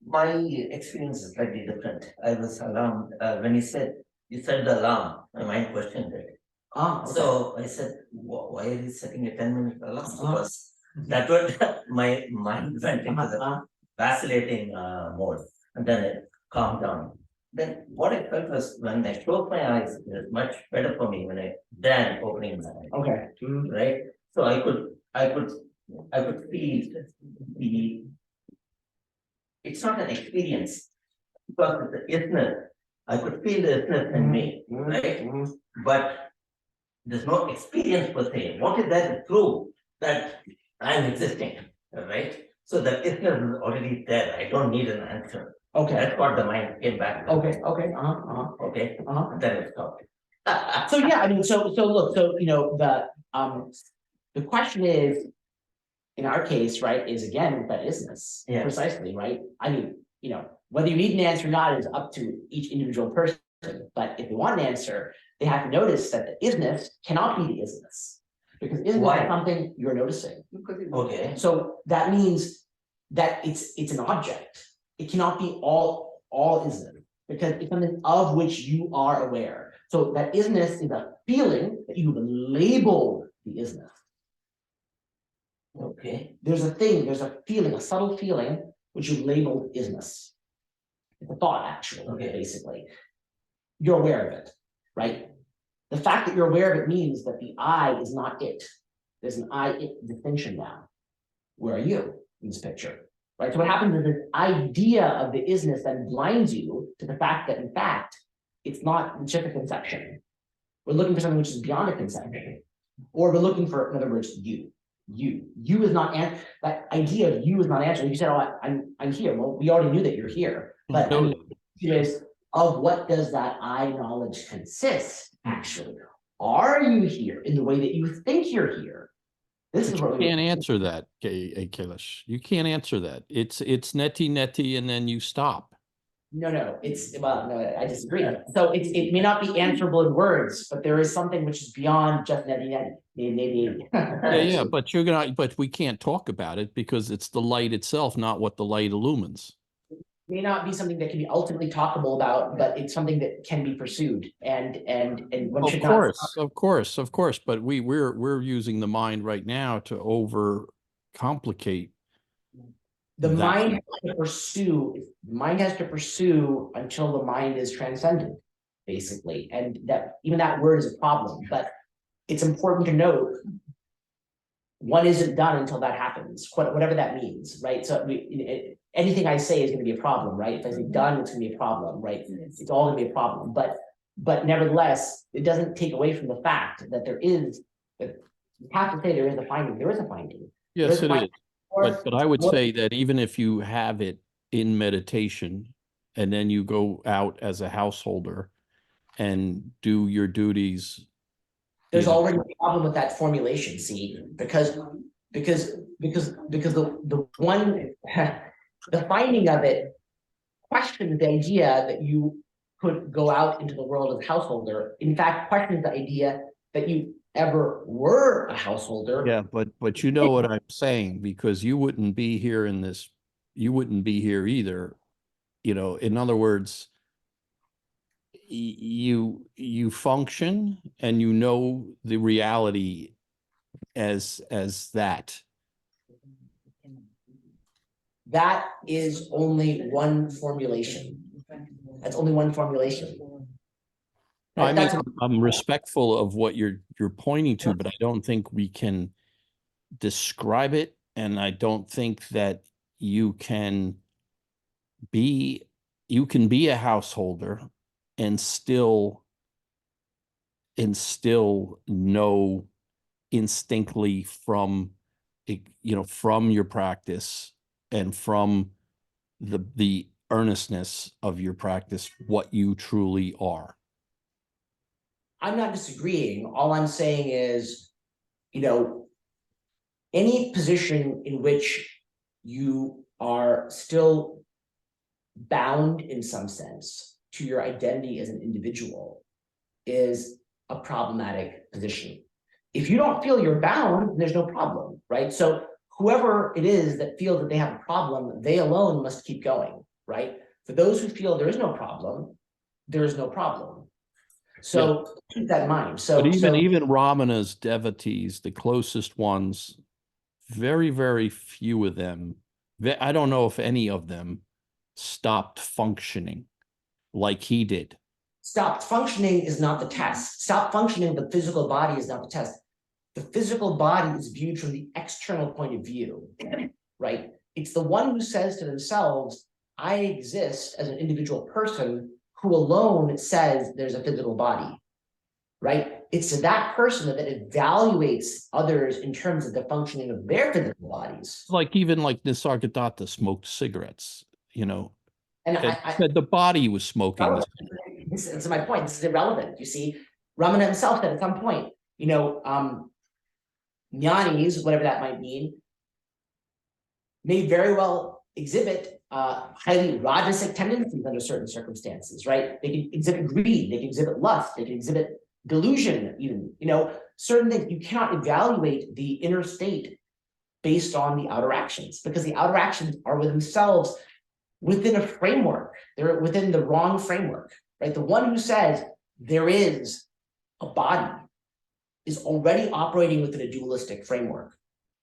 My experience is slightly different. I was alarmed when you said the alarm. My mind questioned it. Okay. So I said, why are you setting a 10-minute alarm? Because that would my mind went into the vacillating mode, and then it calmed down. Then what I felt was when I closed my eyes, it was much better for me than opening my eyes. Okay. Right. So I could feel the. It's not an experience because it's the isness. I could feel the isness in me, right? But there's no experience per se. What is that to prove that I'm existing, right? So that isness is already there. I don't need an answer. Okay. That's what the mind came back to. Okay. Okay. Then it stopped. So yeah, I mean, so look, the question is, in our case, right, is again that isness, precisely, right? I mean, whether you need an answer or not is up to each individual person. But if they want an answer, they have to notice that the isness cannot be the isness. Because isness Why? is something you're noticing. Okay. So that means that it's an object. It cannot be all isness, because it's something of which you are aware. So that isness is a feeling that you've labeled the isness. Okay. There's a feeling, a subtle feeling, which you labeled isness. It's a thought, actually, Okay. basically. You're aware of it, right? The fact that you're aware of it means that the I is not it. There's an I-it distinction now. Where are you in this picture? Right? So what happens is this idea of the isness then blinds you to the fact that, in fact, it's just a conception. We're looking for something which is beyond a conception. Or we're looking for, in other words, you. You is not, that idea of you is not answering. You said, oh, I'm here. Well, we already knew that you're here. But No. is of what does that I knowledge consist, actually? Are you here in the way that you think you're here? This is what You can't answer that, Akilesh. You can't answer that. It's neti, and then you stop. No, no, I disagree. So it may not be answerable in words, but there is something which is beyond just neti. Yeah, but we can't talk about it because it's the light itself, not what the light illumines. May not be something that can be ultimately talkable about, but it's something that can be pursued, and one should not. Of course, but we're using the mind right now to overcomplicate. The mind has to pursue until the mind is transcended, basically, and that even that word is a problem. But it's important to note one isn't done until that happens, whatever that means, right? So anything I say is going to be a problem, right? If I say done, it's going to be a problem, right? It's all going to be a problem. But nevertheless, it doesn't take away from the fact that you have to say there is a finding. There is a finding. Yes, it is. But I would say that even if you have it in meditation and then you go out as a householder and do your duties. There's already a problem with that formulation, see, because the finding of it questions the idea that you could go out into the world as a householder. In fact, questions the idea that you ever were a householder. Yeah, but you know what I'm saying, because you wouldn't be here you wouldn't be here either. You know, in other words, you function and you know the reality as that. That is only one formulation. That's only one formulation. I mean, I'm respectful of what you're pointing to, but I don't think we can describe it, and I don't think that you can be a householder and still know instinctively from your practice and from the earnestness of your practice what you truly are. I'm not disagreeing. All I'm saying is, any position in which you are still bound in some sense to your identity as an individual is a problematic position. If you don't feel you're bound, there's no problem, right? So whoever it is that feels that they have a problem, they alone must keep going, right? For those who feel there is no problem, there is no problem. So keep that in mind. But even Ramana's devotees, the closest ones, very, very few of them, I don't know if any of them stopped functioning like he did. Stopped functioning is not the test. Stop functioning, the physical body is not the test. The physical body is viewed from the external point of view, right? It's the one who says to themselves, I exist as an individual person, who alone says there's a physical body, right? It's to that person that evaluates others in terms of the functioning of their physical bodies. Even Nisargadatta smoked cigarettes, and I said the body was smoking. This is my point. This is irrelevant. You see, Ramana himself said at some point, jnanis, whatever that might mean, may very well exhibit highly rajasic tendencies under certain circumstances, right? They can exhibit greed, they can exhibit lust, they can exhibit delusion, even, certain things. You cannot evaluate the inner state based on the outer actions, because the outer actions are with themselves within a framework. They're within the wrong framework, right? The one who says there is a body is already operating within a dualistic framework.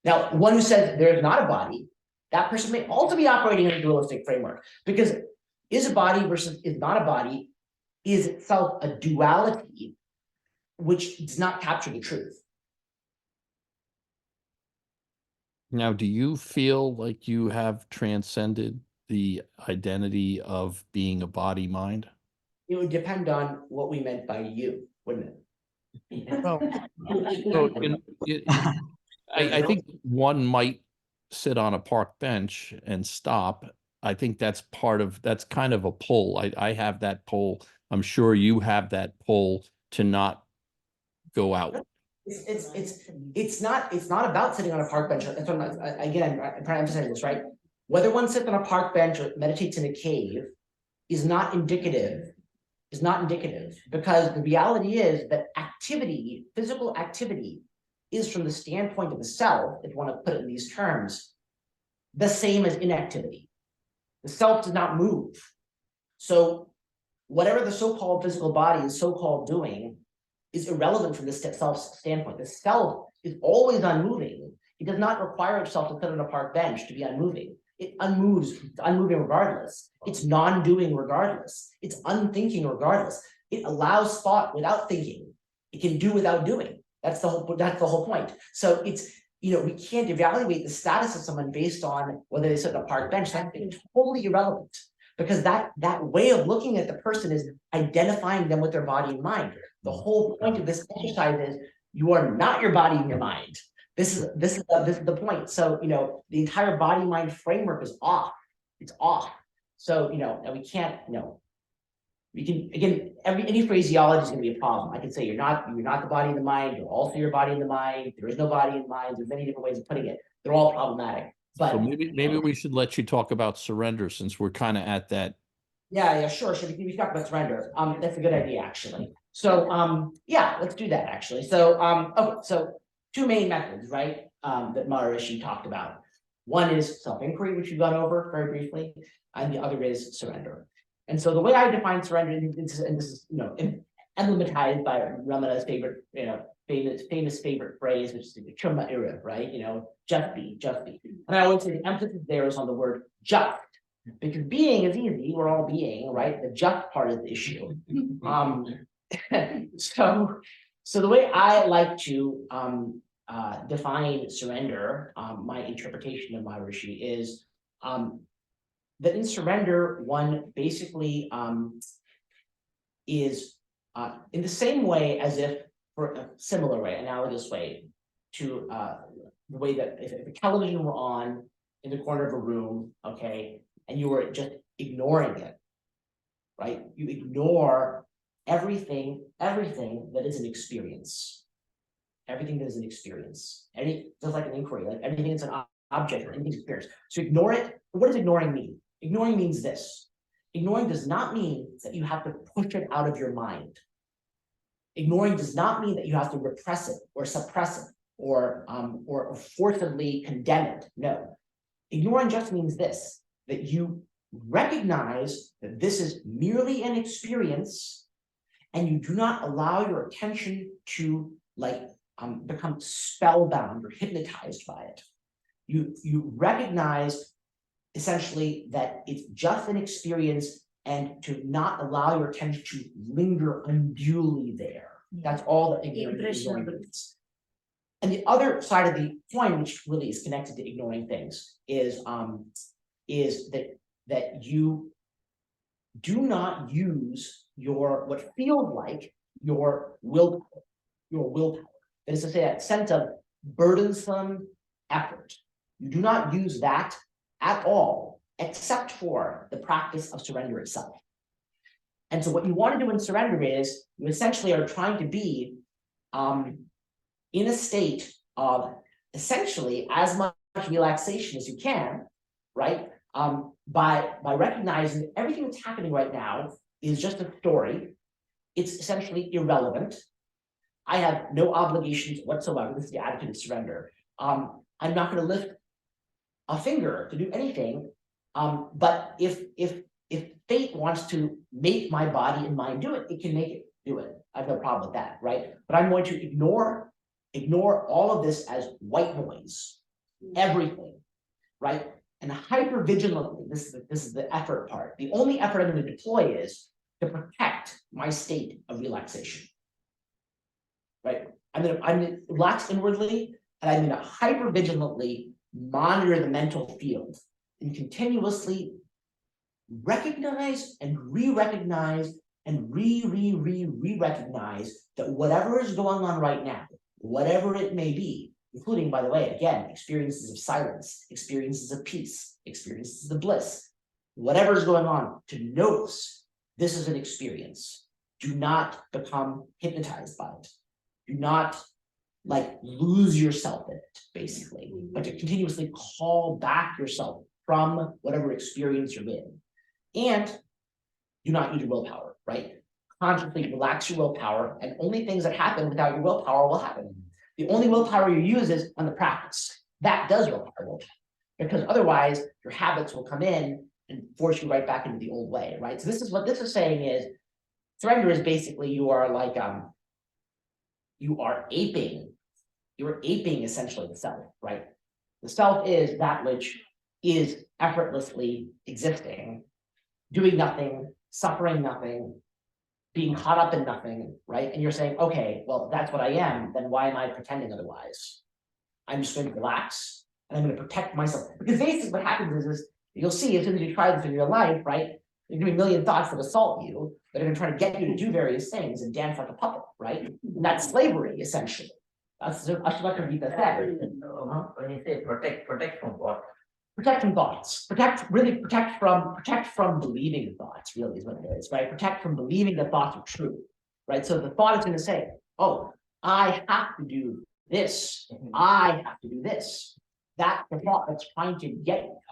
Now, the one who says there is not a body, that person may also be operating in a dualistic framework, because is a body versus is not a body is itself a duality which does not capture the truth. Now, do you feel like you have transcended the identity of being a body mind? It would depend on what we meant by you, wouldn't it? Well, so I think one might sit on a park bench and stop. I think that's kind of a pull. I have that pull. I'm sure you have that pull to not go out. It's not about sitting on a park bench. That's what I'm trying to emphasize this, right? Whether one sits on a park bench or meditates in a cave is not indicative, because the reality is that activity, physical activity, is from the standpoint of the self, if you want to put it in these terms, the same as inactivity. The self does not move. So whatever the so-called physical body is so-called doing is irrelevant from the self standpoint. The self is always unmoving. It does not require itself to sit on a park bench to be unmoving. It unmoves, it's unmoving regardless. It's non-doing regardless. It's unthinking regardless. It allows thought without thinking. It can do without doing. That's the whole point. So it's, we can't evaluate the status of someone based on whether they sit on a park bench. That's totally irrelevant, because that way of looking at the person is identifying them with their body and mind. The whole point of this exercise is you are not your body and your mind. This is the point. So the entire body mind framework is off. It's off. So and we can't. We can, again, any phraseology is going to be a problem. I can say you're not the body and the mind. You're also your body and the mind. There is no body and mind. There's many different ways of putting it. They're all problematic. But so maybe we should let you talk about surrender, since we're kind of at that. Yeah, sure. We can talk about surrender. That's a good idea, actually. So yeah, let's do that, actually. So okay, so two main methods, right? That Maharishi talked about. One is self-inquiry, which we've gone over very briefly, and the other is surrender. And so the way I define surrender, and this is emblematized by Ramana's favorite, famous favorite phrase, which is the Chumma era, right? Just be. And I always say the emphasis there is on the word just, because being is easy. We're all being, right? The just part is the issue. So the way I like to define surrender, my interpretation of Maharishi is that in surrender, one basically is in the same way as if, for a similar way, analogous way to the way that if the television were on in the corner of a room, okay, and you were just ignoring it, right? You ignore everything that is an experience. Everything that is an experience. Just like an inquiry, like everything is an object or anything's experience. So ignore it. What does ignoring mean? Ignoring means this. Ignoring does not mean that you have to push it out of your mind. Ignoring does not mean that you have to repress it or suppress it or forcibly condemn it. No. Ignoring just means this, that you recognize that this is merely an experience and you do not allow your attention to become spellbound or hypnotized by it. You recognize essentially that it's just an experience and to not allow your attention to linger unduly there. That's all that ignoring means. And the other side of the coin, which really is connected to ignoring things, is that you do not use what feels like your willpower. That is to say, that sense of burdensome effort. You do not use that at all, except for the practice of surrender itself. And so what you want to do in surrender is you essentially are trying to be in a state of essentially as much relaxation as you can, right? by recognizing that everything that's happening right now is just a story. It's essentially irrelevant. I have no obligations whatsoever. This is the attitude of surrender. I'm not going to lift a finger to do anything. But if fate wants to make my body and mind do it, it can make it do it. I have no problem with that, right? But I'm going to ignore all of this as white noise, everything, right? And hyper vigilantly, this is the effort part. The only effort I'm going to deploy is to protect my state of relaxation, right? I'm going to relax inwardly, and I'm going to hyper vigilantly monitor the mental field and continuously recognize and re-recognize and re-recognize that whatever is going on right now, whatever it may be, including, by the way, again, experiences of silence, experiences of peace, experiences of bliss, whatever is going on, to notice this is an experience. Do not become hypnotized by it. Do not lose yourself in it, basically, but to continuously call back yourself from whatever experience you're in. And do not use your willpower, right? Consciously relax your willpower, and only things that happen without your willpower will happen. The only willpower you use is on the practice. That does require willpower, because otherwise your habits will come in and force you right back into the old way, right? So this is what this is saying is, surrender is basically you're aping essentially the self, right? The self is that which is effortlessly existing, doing nothing, suffering nothing, being caught up in nothing, right? And you're saying, okay, well, if that's what I am, then why am I pretending otherwise? I'm just going to relax and I'm going to protect myself. Because basically what happens is you'll see as soon as you try this in your life, right? There's gonna be a million thoughts that assault you, that are gonna try to get you to do various things and dance like a puppet, right? And that's slavery, essentially. That's Ashwagandha said. When you say protect from what? Protect from thoughts. Protect from believing the thoughts, really is what it is, right? Protect from believing that thoughts are true, right? So the thought is gonna say, oh, I have to do this. I have to do this. That's the thought that's trying to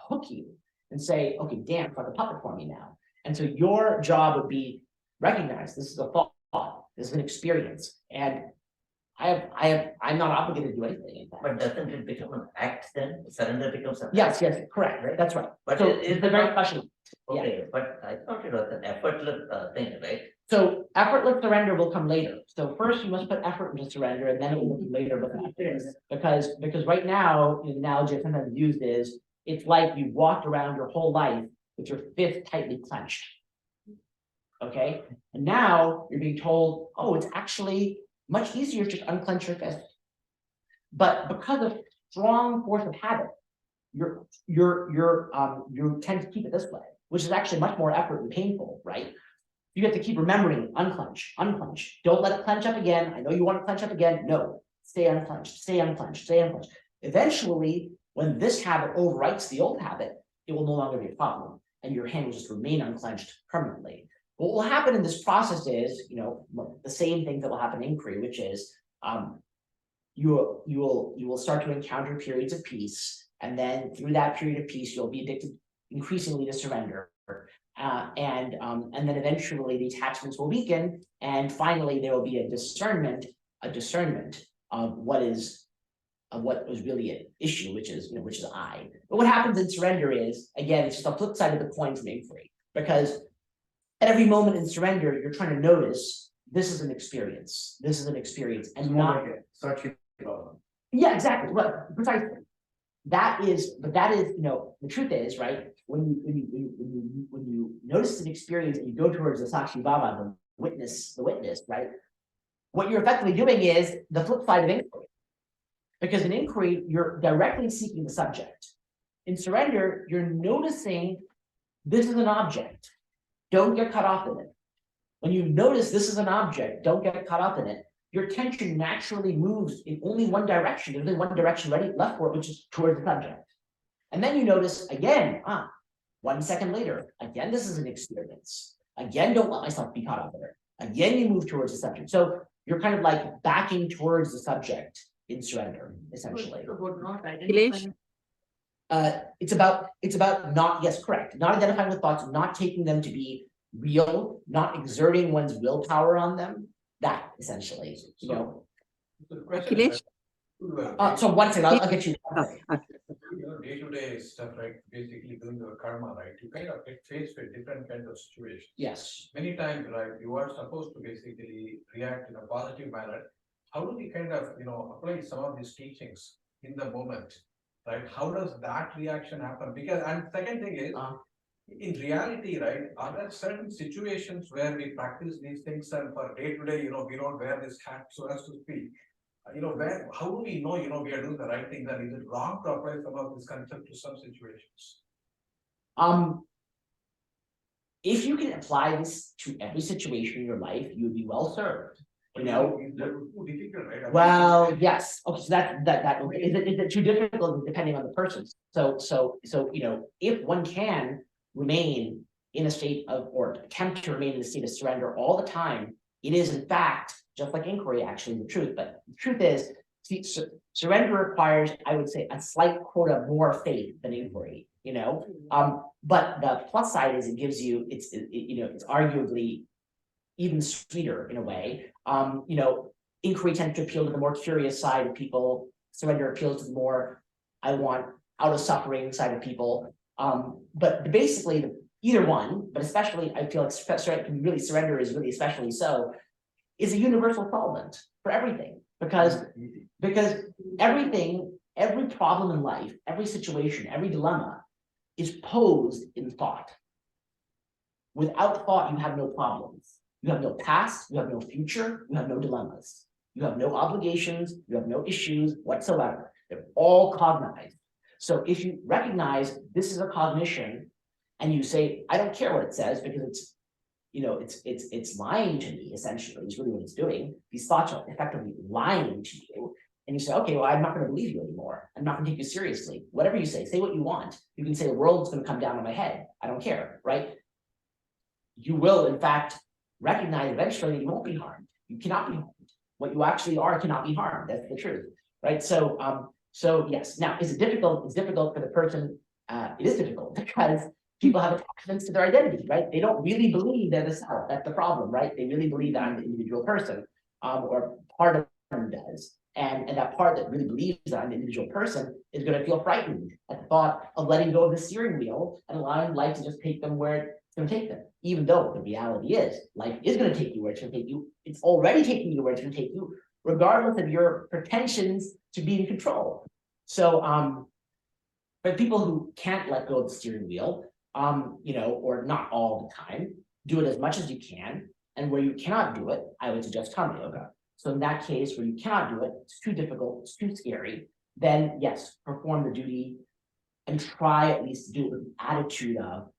hook you and say, okay, dance like a puppet for me now. And so your job would be recognize this is a thought, this is an experience, and I'm not obligated to do anything in that. But doesn't it become an act then? Surrender becomes an Yes, correct, right? That's right. But so it's the very question. Okay, but I thought it was an effortless thing, right? So effortless surrender will come later. So first you must put effort into surrender, and then it will come later. Because right now, the analogy I sometimes used is, it's like you walked around your whole life with your fist tightly clenched. Okay, and now you're being told, oh, it's actually much easier to just unclench your fist. But because of strong force of habit, you tend to keep it this way, which is actually much more effort and painful, right? You have to keep remembering, unclench, unclench. Don't let it clench up again. I know you want to clench up again. No, stay unclenched, stay unclenched, stay unclenched. Eventually, when this habit overwrites the old habit, it will no longer be a problem, and your hand will just remain unclenched permanently. What will happen in this process is, the same thing that will happen in inquiry, which is, you will start to encounter periods of peace, and then through that period of peace, you'll be addicted increasingly to surrender. And then eventually the attachments will weaken, and finally there will be a discernment of what was really an issue, which is I. But what happens in surrender is, again, it's just the flip side of the coin from inquiry, because at every moment in surrender, you're trying to notice this is an experience. This is an experience, and not yeah, exactly. Well, precisely. That is, the truth is, right? When you notice an experience and you go towards the Sakshi Baba, the witness, right? What you're effectively doing is the flip side of inquiry. Because in inquiry, you're directly seeking the subject. In surrender, you're noticing this is an object. Don't get caught up in it. When you notice this is an object, don't get caught up in it. Your attention naturally moves in only one direction. There's only one direction left for it, which is towards the subject. And then you notice again, 1 second later, again, this is an experience. Again, don't let myself be caught up in it. Again, you move towards the subject. So you're kind of like backing towards the subject in surrender, essentially. Akilesh? It's about not, yes, correct, not identifying with thoughts, not taking them to be real, not exerting one's willpower on them. That essentially, you know. Akilesh? So one second, I'll get you. Day-to-day stuff, right? Basically doing your karma, right? You kind of get faced with different kinds of situations. Yes. Many times, right, you are supposed to basically react in a positive manner. How do we kind of, apply some of these teachings in the moment, right? How does that reaction happen? Because, and second thing is, in reality, right, are there certain situations where we practice these things and for day-to-day, we don't wear this hat, so as to speak. How do we know, we are doing the right thing, and is it wrong to apply some of this concept to some situations? If you can apply this to every situation in your life, you would be well served. You know. Difficult, right? Well, yes. Okay, so that is it too difficult depending on the person? So if one can remain in a state of, or attempt to remain in a state of surrender all the time, it is in fact just like inquiry, actually, the truth. But the truth is, surrender requires, I would say, a slight quota more faith than inquiry. But the plus side is it gives you, it's arguably even sweeter in a way. Inquiry tends to appeal to the more curious side of people. Surrender appeals to the more I want out of suffering side of people. But basically either one, but especially I feel like surrender is really especially so, is a universal solvent for everything. Because everything, every problem in life, every situation, every dilemma is posed in thought. Without thought, you have no problems. You have no past, you have no future, you have no dilemmas. You have no obligations, you have no issues whatsoever. They're all cognized. So if you recognize this is a cognition and you say, I don't care what it says because it's lying to me, essentially, is really what it's doing. These thoughts are effectively lying to you. And you say, okay, well, I'm not going to believe you anymore. I'm not going to take you seriously. Whatever you say what you want. You can say the world's going to come down on my head. I don't care, right? You will, in fact, recognize eventually that you won't be harmed. You cannot be harmed. What you actually are cannot be harmed. That's the truth, right? So yes. Now, is it difficult? It's difficult for the person. It is difficult because people have attachments to their identity, right? They don't really believe they're the self. That's the problem, right? They really believe that I'm the individual person, or part of them does. And that part that really believes that I'm the individual person is going to feel frightened at the thought of letting go of the steering wheel and allowing life to just take them where it's going to take them. Even though the reality is, life is going to take you where it's going to take you. It's already taking you where it's going to take you, regardless of your pretensions to be in control. So, for people who can't let go of the steering wheel, or not all the time, do it as much as you can. And where you cannot do it, I would suggest karma yoga. So in that case, where you cannot do it, it's too difficult, it's too scary, then yes, perform the duty and try at least to do it with the attitude of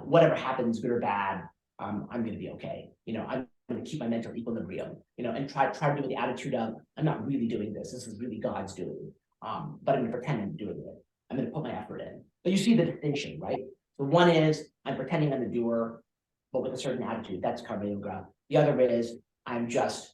whatever happens, good or bad, I'm going to be okay. I'm going to keep my mental equilibrium, and try to do it with the attitude of, I'm not really doing this. This is really God's doing. But I'm going to pretend I'm doing it. I'm going to put my effort in. But you see the distinction, right? So one is I'm pretending I'm the doer, but with a certain attitude. That's karma yoga. The other is I'm just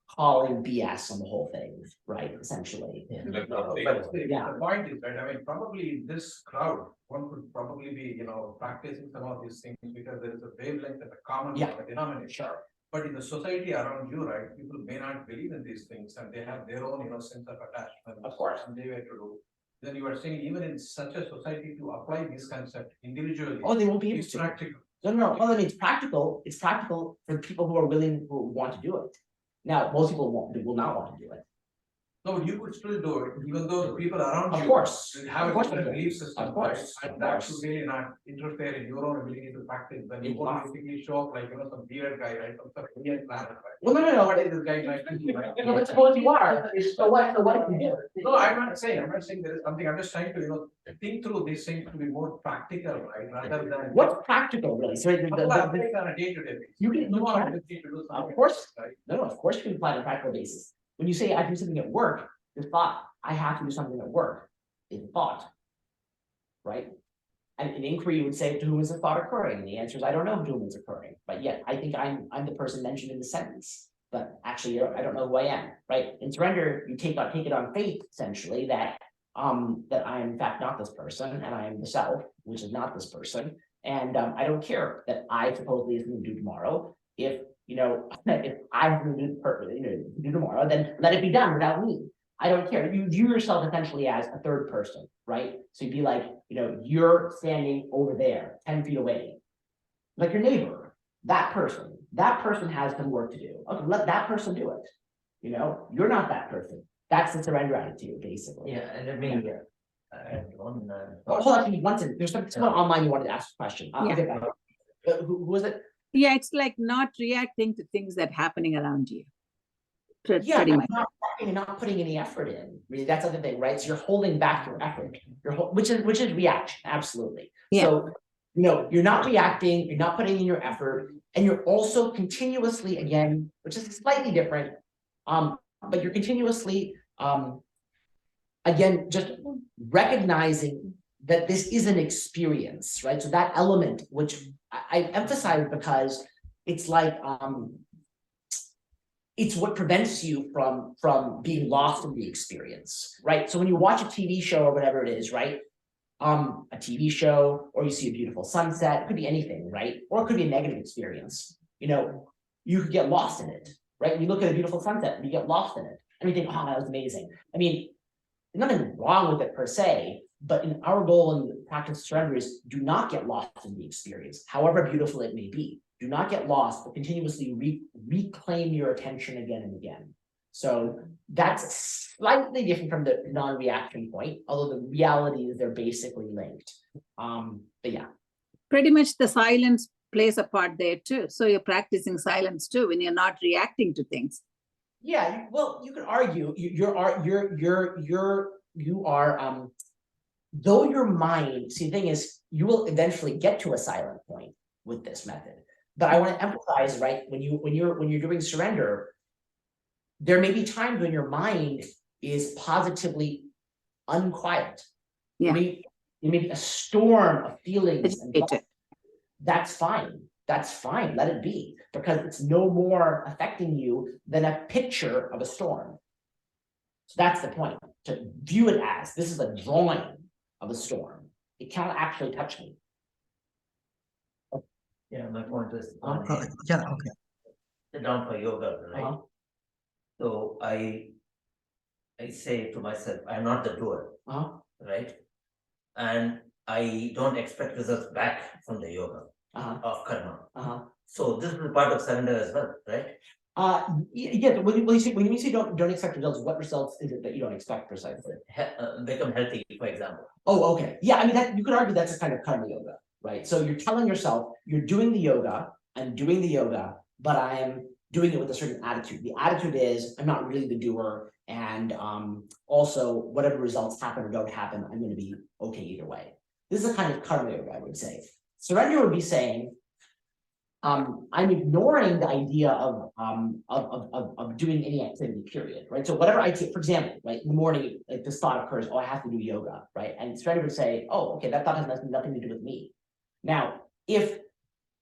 calling BS on the whole thing, right? Essentially. Yeah. The point is that probably in this crowd, one could probably be, practicing some of these things because there is a wavelength and a common denominator. Sure. But in the society around you, right, people may not believe in these things and they have their own, sense of attachment. Of course. And they were to do. Then you are saying even in such a society to apply this concept individually. Oh, they won't be able to. Practical. No. Well, I mean, it's practical. It's practical for people who are willing, who want to do it. Now, most people will not want to do it. No, but you could still do it, even though the people around Of you course. have Of a course different they do. belief system. Of course. Right? Of And that course. should really not interfere in your own ability to practice. Then you won't basically show up like, some weird guy, right? Some weird planet, right? Well, no. What is this guy trying to do, right? No, but suppose you are. So what can you do? No, I'm not saying there is something. I'm just trying to, think through these things to be more practical, right? Rather than what's practical, really? So on a day-to-day basis. you can No one do need to do something. Of course. Right? No, of course you can apply on a practical basis. When you say I do something at work, the thought I have to do something at work is thought, right? And in inquiry, you would say, to whom is the thought occurring? And the answer is, I don't know to whom it's occurring. But yet, I think I'm the person mentioned in the sentence. But actually, I don't know who I am, right? In surrender, you take it on faith, essentially, that that I am in fact not this person, and I am the self, which is not this person. And I don't care that I supposedly is going to do tomorrow. If if I'm going to do tomorrow, then let it be done without me. I don't care. You view yourself essentially as a third person, right? So you'd be like, you're standing over there, 10 feet away, like your neighbor. That person has some work to do. Okay, let that person do it. You're not that person. That's the surrender attitude, basically. Yeah, and I mean, on, Hold on, one second. There's someone online you wanted to ask a question. I'll get back. Who was it? Yeah, it's like not reacting to things that happening around you. Yeah, Pretty much. not putting any effort in. Really, that's the other thing, right? So you're holding back your effort. Which is reaction, absolutely. Yeah. So you're not reacting, you're not putting in your effort, and you're also continuously, again, which is slightly different, but you're continuously again, just recognizing that this is an experience, right? So that element, which I emphasize because it's like it's what prevents you from being lost in the experience, right? So when you watch a TV show or whatever it is, right? A TV show, or you see a beautiful sunset, it could be anything, right? Or it could be a negative experience. You could get lost in it, right? You look at a beautiful sunset and you get lost in it, and you think, oh, that was amazing. I mean, there's nothing wrong with it per se, but in our goal in the practice of surrender is do not get lost in the experience, however beautiful it may be. Do not get lost, but continuously reclaim your attention again and again. So that's slightly different from the non-reaction point, although the reality is they're basically linked. But yeah. Pretty much the silence plays a part there too. So you're practicing silence too when you're not reacting to things. Yeah, well, you could argue you are though your mind, see, the thing is, you will eventually get to a silent point with this method. But I want to emphasize, right, when you're doing surrender, there may be times when your mind is positively unquiet. Yeah. It may be a storm of feelings and thoughts. That's fine. That's fine. Let it be, because it's no more affecting you than a picture of a storm. So that's the point, to view it as this is a drawing of a storm. It cannot actually touch me. Yeah, my point is yeah, okay. sit down for yoga, right? So I say to myself, I'm not the doer, right? And I don't expect results back from the yoga of karma. So this is part of surrender as well, right? Yeah. When you say don't expect results, what results is it that you don't expect precisely? Become healthy, for example. Oh, okay. Yeah, I mean that you could argue that's a kind of karma yoga, right? So you're telling yourself you're doing the yoga, I'm doing the yoga, but I am doing it with a certain attitude. The attitude is I'm not really the doer, and also whatever results happen or don't happen, I'm going to be okay either way. This is a kind of karma yoga, I would say. Surrender would be saying, I'm ignoring the idea of doing any activity, period, right? So whatever I take, for example, right, in the morning, like this thought occurs, oh, I have to do yoga, right? And surrender would say, oh, okay, that thought has nothing to do with me. Now, if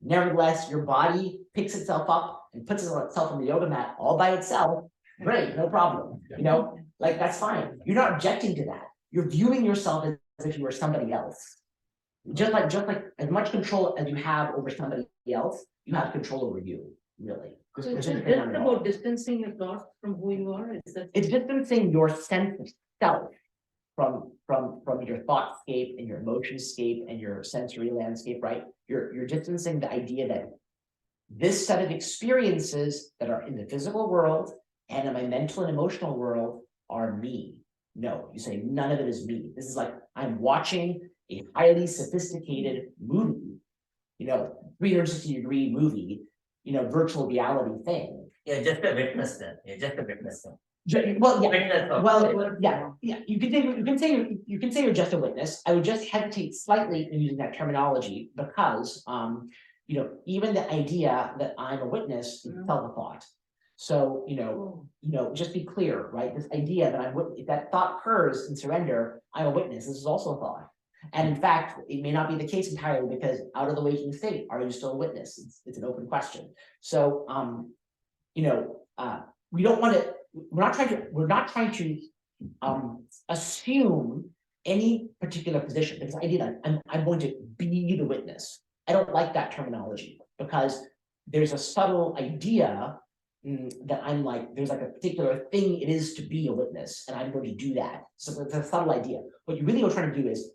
nevertheless your body picks itself up and puts itself on the yoga mat all by itself, great, no problem. Like that's fine. You're not objecting to that. You're viewing yourself as if you were somebody else. Just like as much control as you have over somebody else, you have control over you, really. So it's just about distancing your thoughts from who you are. It's distancing your sense of self from your thoughtscape and your emotionscape and your sensory landscape, right? You're distancing the idea that this set of experiences that are in the physical world and in my mental and emotional world are me. No, you say none of it is me. This is like I'm watching a highly sophisticated movie, 360-degree movie, virtual reality thing. Yeah, just a witness then. Yeah, just a witness then. Well, yeah, yeah. You can say you're just a witness. I would just hesitate slightly in using that terminology because, even the idea that I'm a witness is itself a thought. So, just be clear, right? This idea that if that thought occurs in surrender, I'm a witness. This is also a thought. And in fact, it may not be the case entirely because out of the waking state, are you still a witness? It's an open question. So, we don't want to. We're not trying to assume any particular position, because I did, I'm going to be the witness. I don't like that terminology because there's a subtle idea that I'm like, there's like a particular thing it is to be a witness, and I'm going to do that. So it's a subtle idea. What you really are trying to do is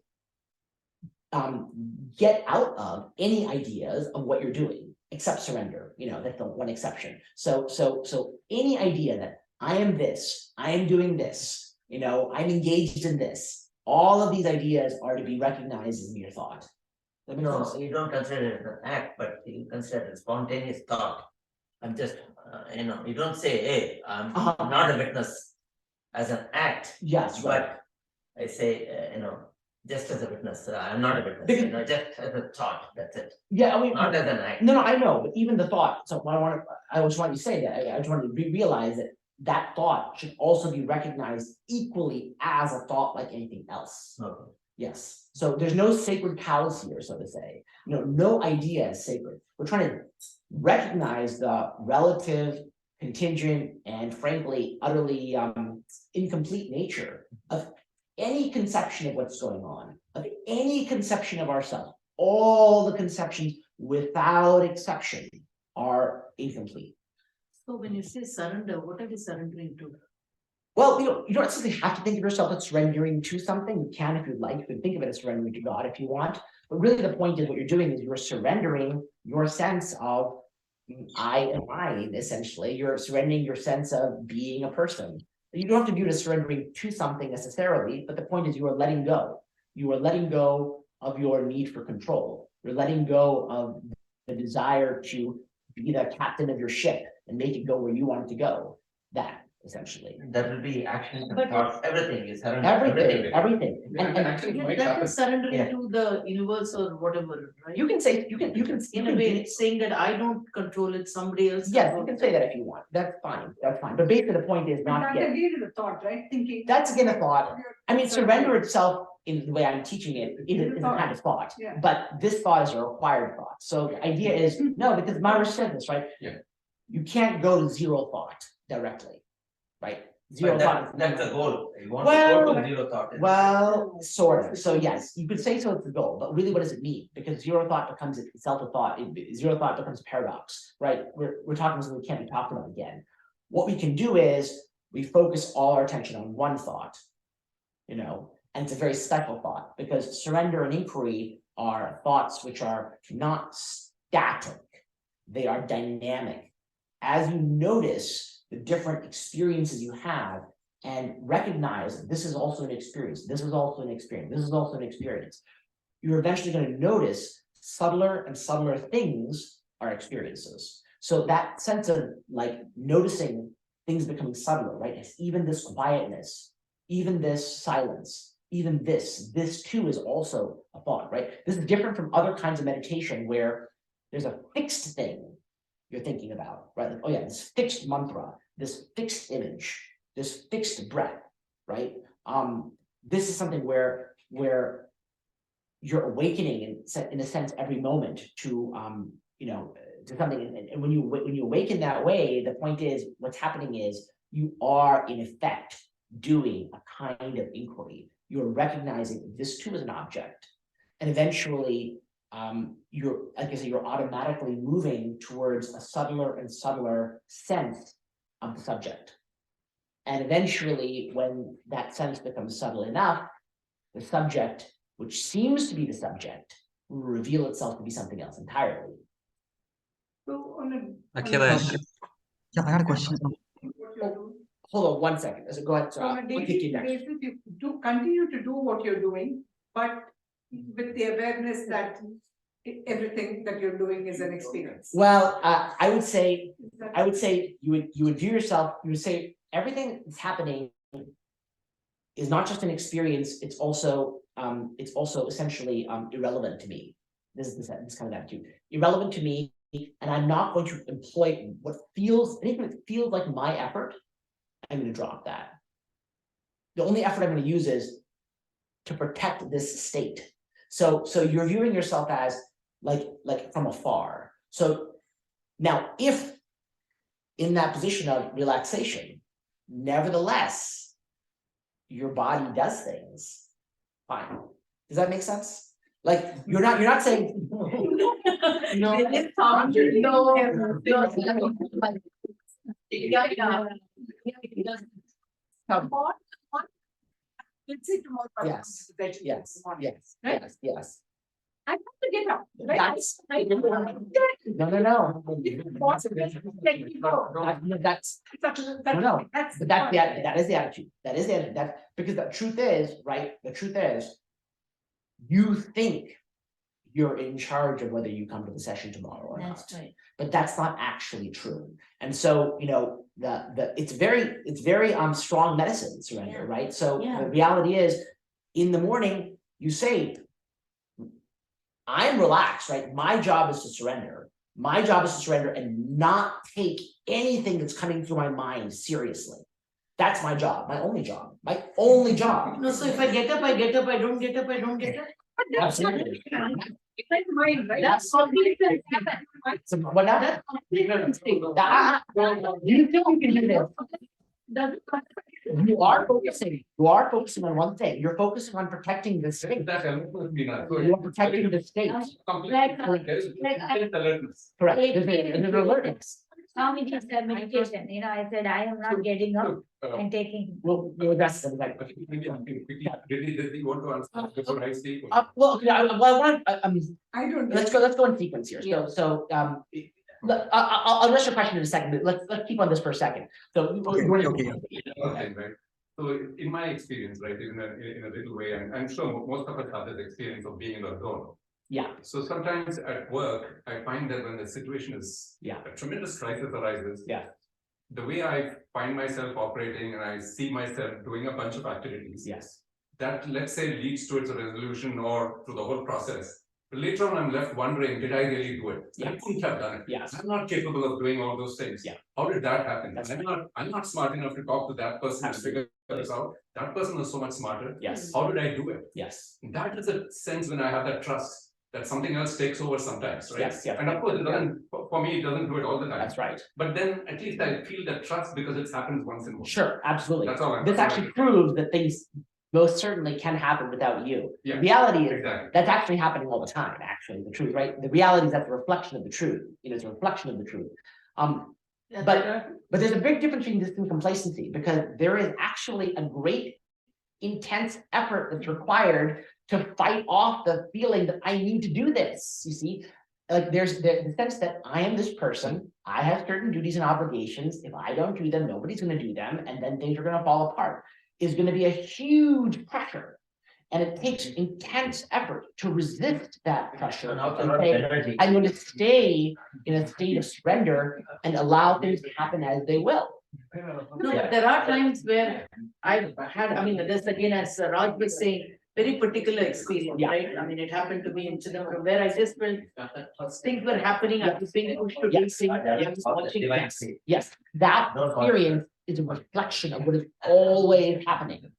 get out of any ideas of what you're doing, except surrender. That's the one exception. So any idea that I am this, I am doing this, I'm engaged in this. All of these ideas are to be recognized in your thought. Let me know. No, you don't consider it an act, but you consider it spontaneous thought. I'm just, you don't say, hey, I'm not a witness as an act. Yes, right. But I say, just as a witness, I'm not a witness, just as a thought, that's it. Yeah, not as an act. No, I know, but even the thought, so I just want you to say that, I just want to realize that thought should also be recognized equally as a thought like anything else. Okay. Yes, so there's no sacred cows here, so to say. No idea is sacred. We're trying to recognize the relative, contingent, and frankly, utterly incomplete nature of any conception of what's going on, of any conception of ourselves. All the conceptions, without exception, are incomplete. So when you say surrender, what are you surrendering to? Well, you don't necessarily have to think of yourself as surrendering to something. You can if you'd like. You can think of it as surrendering to God if you want. But really the point is what you're doing is you're surrendering your sense of I am mine, essentially. You're surrendering your sense of being a person. You don't have to view it as surrendering to something necessarily, but the point is you are letting go. You are letting go of your need for control. You're letting go of the desire to be the captain of your ship and make it go where you want it to go. That. Essentially, that will be action, thoughts, everything is surrender. Everything. And that is surrendering to the universe or whatever, right? You can say in a way it's saying that I don't control it, somebody else. Yes, you can say that if you want. That's fine. But basically, the point is not that again is a thought, right? Thinking. That's again a thought. I mean, surrender itself, in the way I'm teaching it, is a kind of thought. Yeah. But this thought is a required thought. So the idea is no, because Maharishi said this, right? Yeah. You can't go to zero thought directly. Right? Zero thought. That's the goal. You want to go to zero thought. Well, sort of. So yes, you could say so it's the goal, but really what does it mean? Because zero thought becomes itself a thought. Zero thought becomes paradox, right? We're talking something we can't be talked about again. What we can do is we focus all our attention on one thought, and it's a very special thought because surrender and inquiry are thoughts which are not static. They are dynamic. As you notice the different experiences you have and recognize this is also an experience, this is also an experience, this is also an experience, you're eventually going to notice subtler and subtler things are experiences. So that sense of like noticing things becoming subtler, right? It's even this quietness, even this silence, even this too is also a thought, right? This is different from other kinds of meditation where there's a fixed thing you're thinking about, right? Like, oh yeah, this fixed mantra, this fixed image, this fixed breath, right? This is something where you're awakening in a sense every moment to to something, and when you awaken that way, the point is what's happening is you are in effect doing a kind of inquiry. You're recognizing this too is an object, and eventually you're, like I say, you're automatically moving towards a subtler and subtler sense of the subject. And eventually, when that sense becomes subtle enough, the subject, which seems to be the subject, will reveal itself to be something else entirely. So Akilesh. Yeah, I got a question. Hold on 1 second. Go ahead. On a daily basis, you do continue to do what you're doing, but with the awareness that everything that you're doing is an experience. Well, I would say you would view yourself. You would say everything that's happening is not just an experience. It's also essentially irrelevant to me. This is this kind of attitude. Irrelevant to me, and I'm not going to employ anything that feels like my effort. I'm going to drop that. The only effort I'm going to use is to protect this state. So you're viewing yourself as like from afar. So now if in that position of relaxation, nevertheless, your body does things, fine. Does that make sense? Like, you're not saying. Let's say tomorrow. Yes, yes. I have to get up. Right? That's. No. That's. No, but that is the attitude. That is the attitude. Because the truth is, right? The truth is, you think you're in charge of whether you come to the session tomorrow or not. That's right. But that's not actually true. And so, it's very strong medicine, surrender, right? So the reality is, in the morning, you say, I'm relaxed, right? My job is to surrender. My job is to surrender and not take anything that's coming through my mind seriously. That's my job, my only job. No, so if I get up, I get up, I don't get up, I don't get up. Absolutely. That's mine, right? That's complete. So what now? You think you can do this? You are focusing on one thing. You're focusing on protecting the state. You are protecting the state. Correct. There's an alertness. Swamiji said meditation, I said, I am not getting up and taking. We'll address them. Did you want to answer before I speak? Well, okay, I want. I don't. Let's go in sequence here. So I'll address your question in a second, but let's keep on this for a second. So Okay, right. So in my experience, right, in a little way, I'm sure most of us have this experience of being in a zone. Yeah. So sometimes at work, I find that when the situation is a tremendous crisis arises, the way I find myself operating and I see myself doing a bunch of activities, that let's say leads towards a resolution or to the whole process. But later on, I'm left wondering, did I really do it? I couldn't have done it. Yes. I'm not capable of doing all those things. How did that happen? I'm not smart enough to talk to that person to figure this out. That person is so much smarter. Yes. How did I do it? Yes. That is a sense when I have that trust that something else takes over sometimes, right? Yes. And of course, it doesn't, for me, it doesn't do it all the time. That's right. But then at least I feel that trust because it's happened once in a while. Sure, absolutely. That's all. This actually proves that things most certainly can happen without you. Yeah, the reality is exactly. that's actually happening all the time, actually, the truth, right? The reality is that's a reflection of the truth. It's a reflection of the truth. But there's a big difference between this and complacency, because there is actually a great intense effort that's required to fight off the feeling that I need to do this. You see, like there's the sense that I am this person, I have certain duties and obligations. If I don't do them, nobody's going to do them, and then things are going to fall apart. Is going to be a huge pressure. And it takes intense effort to resist that pressure. And say, I'm going to stay in a state of surrender and allow things to happen as they will. No, but there are times where I've had, this again, as Raj was saying, very particular experience, right? It happened to me in Chidambaram, where I just felt things were happening, I was being pushed to do things, I was watching. Yes, that experience is a reflection of what is always happening.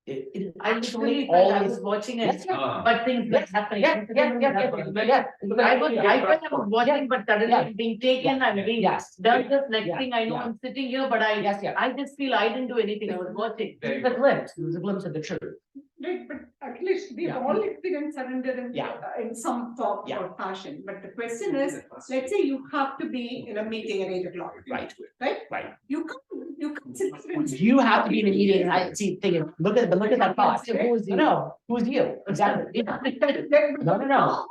It is actually I was watching it, but things were happening. I was watching, but suddenly being taken, I'm being done this next thing I know, I'm sitting here, but I just feel I didn't do anything, I was watching. It was a glimpse of the truth. Right, but at least we've all experienced surrender in some form or fashion. But the question is, let's say you have to be in a meeting at 8 o'clock. Right. You can't sit. You have to be in a meeting, and I see thinking, look at that thought. Who's you? No, who's you? Exactly. No. No.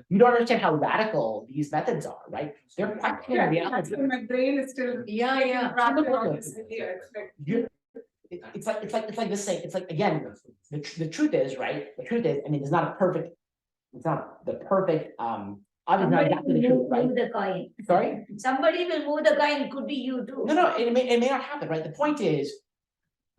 You don't understand how radical these methods are, right? They're practically reality. My brain is still It's like this thing. It's like, again, the truth is, right? The truth is, it's not the perfect obviously not exactly the truth, right? Move the coin. Sorry? Somebody will move the coin, it could be you too. No, it may not happen, right? The point is,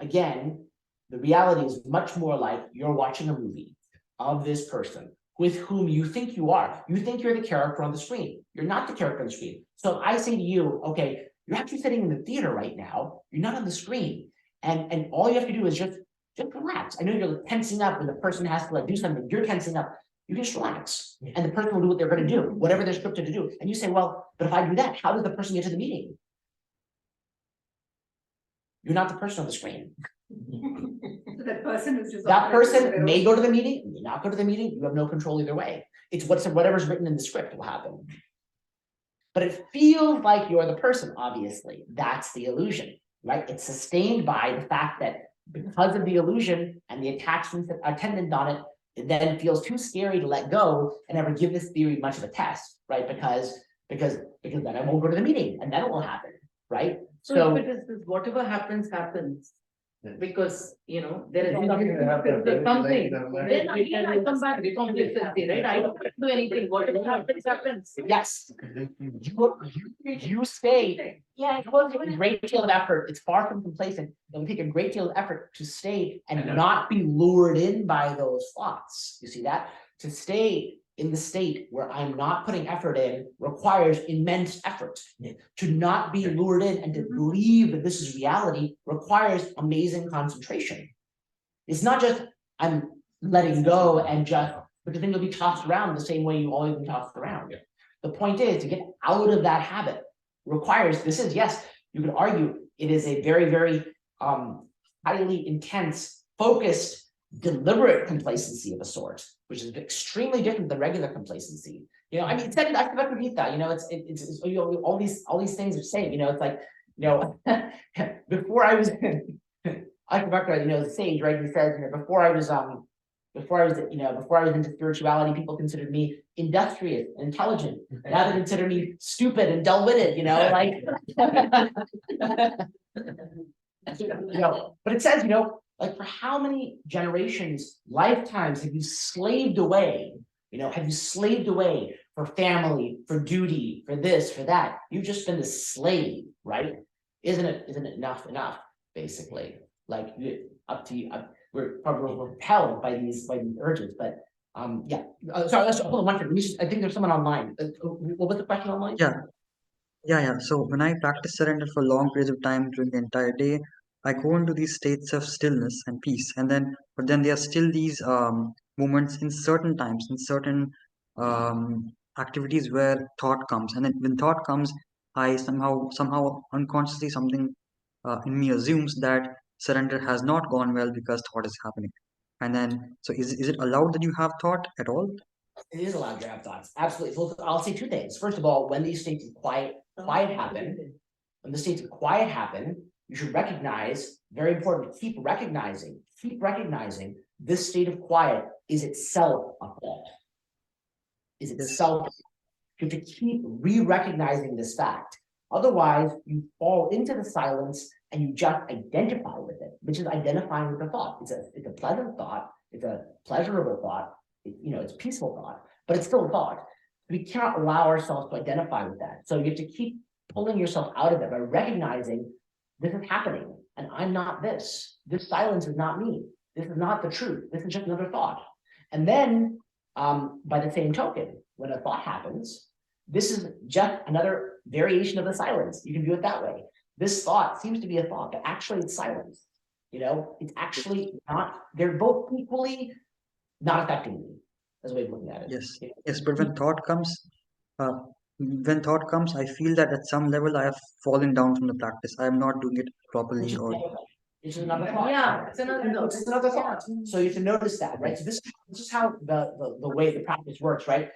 again, the reality is much more like you're watching a movie of this person with whom you think you are. You think you're the character on the screen. You're not the character on the screen. So I say to you, okay, you're actually sitting in the theater right now. You're not on the screen. And all you have to do is just relax. I know you're tensing up when the person has to do something. You're tensing up. You just relax, and the person will do what they're going to do, whatever they're scripted to do. And you say, well, but if I do that, how does the person get to the meeting? You're not the person on the screen. So that person is just. That person may go to the meeting, may not go to the meeting, you have no control either way. It's whatever's written in the script will happen. But it feels like you're the person, obviously. That's the illusion, right? It's sustained by the fact that because of the illusion and the attachments that are attendant on it, it then feels too scary to let go and ever give this theory much of a test, right? Because then I won't go to the meeting and then it will happen, right? So if it is this, whatever happens, happens. Because, you know, there is something, then again I come back to complacency, right? I don't do anything, whatever happens, happens. Yes. You stay. Yeah, it will take a great deal of effort. It's far from complacent. It will take a great deal of effort to stay and not be lured in by those thoughts. You see that? To stay in the state where I'm not putting effort in requires immense effort. To not be lured in and to believe that this is reality requires amazing concentration. It's not just I'm letting go and just, because then you'll be tossed around the same way you've always been tossed around. Yeah. The point is to get out of that habit requires, this is, yes, you could argue it is a very, very highly intense, focused, deliberate complacency of a sort, which is extremely different than regular complacency. You know, I mean, it's you know, it's you know, all these things are saying, you know, it's like, you know, before I was Akivakra, you know, the sage, right? He says, you know, before I was into spirituality, people considered me industrious and intelligent. Now they consider me stupid and dull-witted, you know, like you know, but it says, you know, like for how many generations, lifetimes have you slaved away? You know, have you slaved away for family, for duty, for this, for that? You've just been a slave, right? Isn't it enough, basically? Like up to you. We're probably repelled by these urges, but yeah. Sorry, let's hold on one second. I think there's someone online. What was the question online? Yeah. So when I practice surrender for long periods of time during the entire day, I go into these states of stillness and peace, but then there are still these moments in certain times, in certain activities where thought comes, and then when thought comes, I somehow unconsciously something in me assumes that surrender has not gone well because thought is happening. And then, so is it allowed that you have thought at all? It is allowed to have thoughts, absolutely. So I'll say two things. First of all, when these states of quiet happen, you should recognize, very important, keep recognizing this state of quiet is itself a thought. Is itself. You have to keep re-recognizing this fact. Otherwise, you fall into the silence and you just identify with it, which is identifying with the thought. It's a pleasant thought, it's a pleasurable thought, you know, it's a peaceful thought, but it's still a thought. We cannot allow ourselves to identify with that. So you have to keep pulling yourself out of it by recognizing this is happening and I'm not this. This silence is not me. This is not the truth. This is just another thought. And then by the same token, when a thought happens, this is just another variation of the silence. You can view it that way. This thought seems to be a thought, but actually it's silence. You know, it's actually not, they're both equally not affecting me, as a way of looking at it. Yes, but when thought comes, I feel that at some level I have fallen down from the practice. I am not doing it properly, or it's another thought. Yeah, it's another thought. So you have to notice that, right? So this is how the way the practice works, right?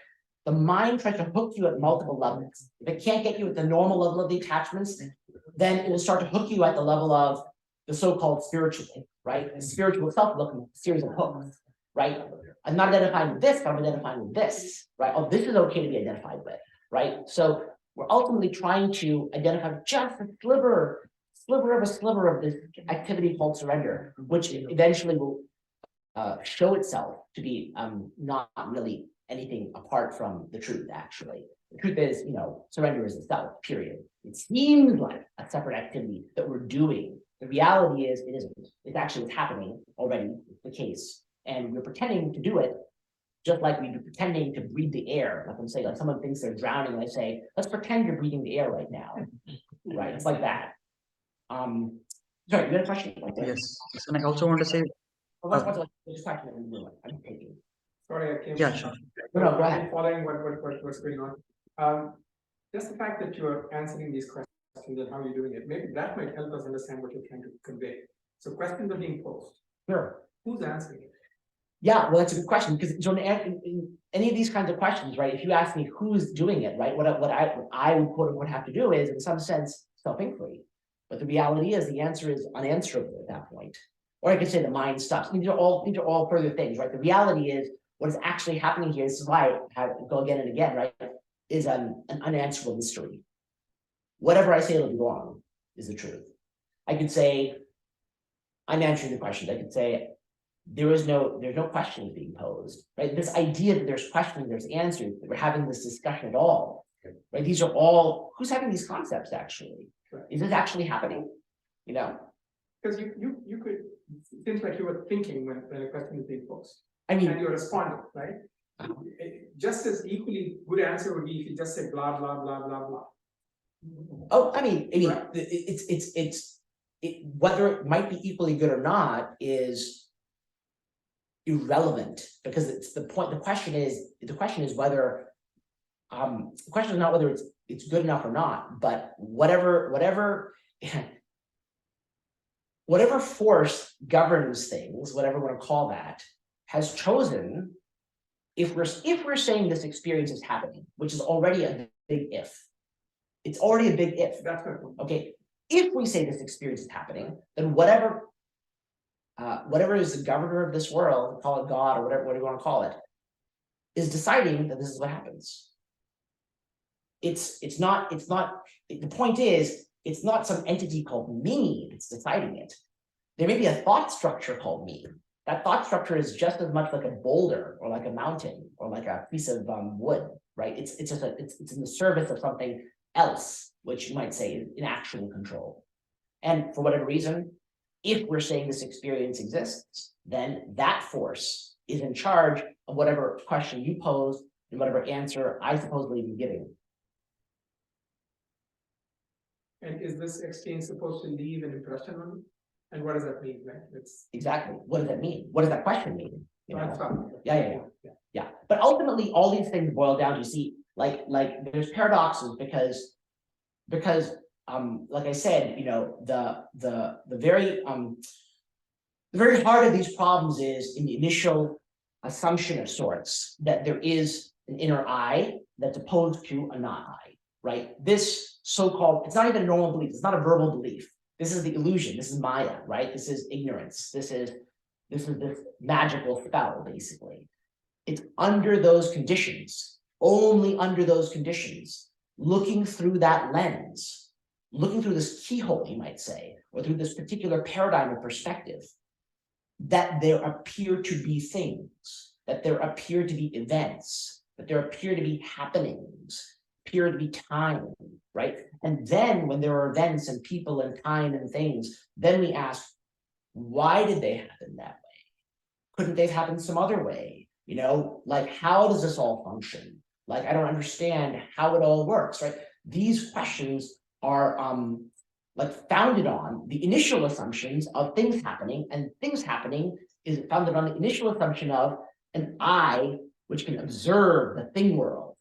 The mind tries to hook you at multiple levels. If it can't get you at the normal level of the attachments, then it will start to hook you at the level of the so-called spiritual, right? The spiritual itself looking a series of hooks, right? I'm not identifying with this, but I'm identifying with this, right? Oh, this is okay to be identified with, right? So we're ultimately trying to identify just a sliver of this activity called surrender, which eventually will show itself to be not really anything apart from the truth, actually. The truth is, you know, surrender is itself, period. It seems like a separate activity that we're doing. The reality is it isn't. It's actually what's happening already, the case. And we're pretending to do it just like we'd be pretending to breathe the air. Like I'm saying, like someone thinks they're drowning and I say, let's pretend you're breathing the air right now. Right, it's like that. Sorry, you had a question? Yes, and I also want to say, I'm taking. Sorry, I came. Yeah, sure. No, go ahead. Following what's going on. Just the fact that you're answering these questions questions and how you're doing it. Maybe that might help us understand what you're trying to convey. So questions are being posed. Sure. Who's answering it? Yeah, well, that's a good question, because so in any of these kinds of questions, right, if you ask me who's doing it, right, what I would quote unquote have to do is, in some sense, self-inquiry. But the reality is the answer is unanswerable at that point. Or I could say the mind stops. These are all further things, right? The reality is what is actually happening here. This is why I go again and again, right? Is an unanswerable mystery. Whatever I say it'll be wrong is the truth. I could say, I'm answering the questions. I could say, there's no questions being posed, right? This idea that there's questions, there's answers, that we're having this discussion at all, right? These are all, who's having these concepts actually? Is this actually happening? You know? Because you could, it seems like you were thinking when a question is being posed. I mean, and you're responding, right? Just as equally good answer would be if you just said blah, blah, blah, blah, blah. Oh, I mean, Right. Whether it might be equally good or not is irrelevant, because it's the point. The question is whether the question is not whether it's good enough or not, but whatever force governs things, whatever we want to call that, has chosen, if we're saying this experience is happening, which is already a big if. It's already a big if. That's good. Okay. If we say this experience is happening, then whatever is the governor of this world, call it God or whatever you want to call it, is deciding that this is what happens. It's not, the point is, it's not some entity called me that's deciding it. There may be a thought structure called me. That thought structure is just as much like a boulder or like a mountain or like a piece of wood, right? It's in the service of something else, which you might say is in actual control. And for whatever reason, if we're saying this experience exists, then that force is in charge of whatever question you pose and whatever answer I supposedly be giving. And is this exchange supposed to leave an impression on you? And what does that mean? Right? It's exactly, what does that mean? What does that question mean? You know? Yeah. Yeah. But ultimately, all these things boil down to, you see, like there's paradoxes because like I said, you know, the very heart of these problems is in the initial assumption of sorts that there is an inner I that's opposed to a not I, right? This so-called, it's not even a normal belief, it's not a verbal belief. This is the illusion, this is Maya, right? This is ignorance, this is this magical spell, basically. It's under those conditions, only under those conditions, looking through that lens, looking through this keyhole, you might say, or through this particular paradigm of perspective, that there appear to be things, that there appear to be events, that there appear to be happenings, appear to be time, right? And then when there are events and people and time and things, then we ask, why did they happen that way? Couldn't they have happened some other way? You know, like, how does this all function? Like, I don't understand how it all works, right? These questions are like founded on the initial assumptions of things happening, and things happening is founded on the initial assumption of an I, which can observe the thing world.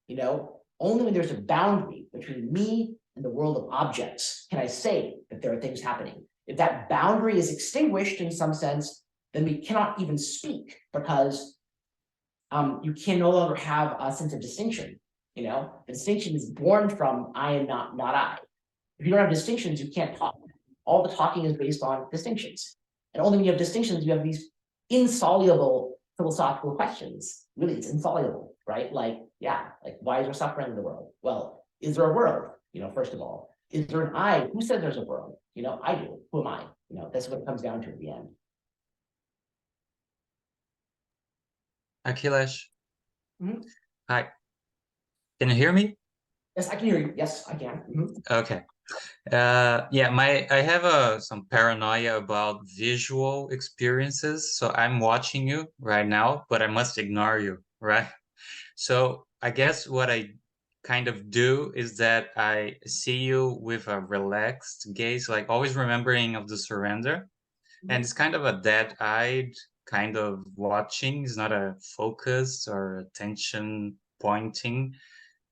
You know, only when there's a boundary between me and the world of objects can I say that there are things happening. If that boundary is extinguished in some sense, then we cannot even speak, because you can no longer have a sense of distinction. You know, the distinction is born from I and not I. If you don't have distinctions, you can't talk. All the talking is based on distinctions. And only when you have distinctions, you have these insoluble philosophical questions. Really, it's insoluble, right? Like, yeah, like, why is there suffering in the world? Well, is there a world? You know, first of all, is there an I? Who says there's a world? You know, I do. Who am I? You know, that's what it comes down to at the end. Akilesh. Hi. Can you hear me? Yes, I can hear you. Yes, I can. Okay. Yeah, I have some paranoia about visual experiences. So I'm watching you right now, but I must ignore you, right? So I guess what I kind of do is that I see you with a relaxed gaze, like always remembering of the surrender. And it's kind of a dead-eyed kind of watching. It's not a focused or attention pointing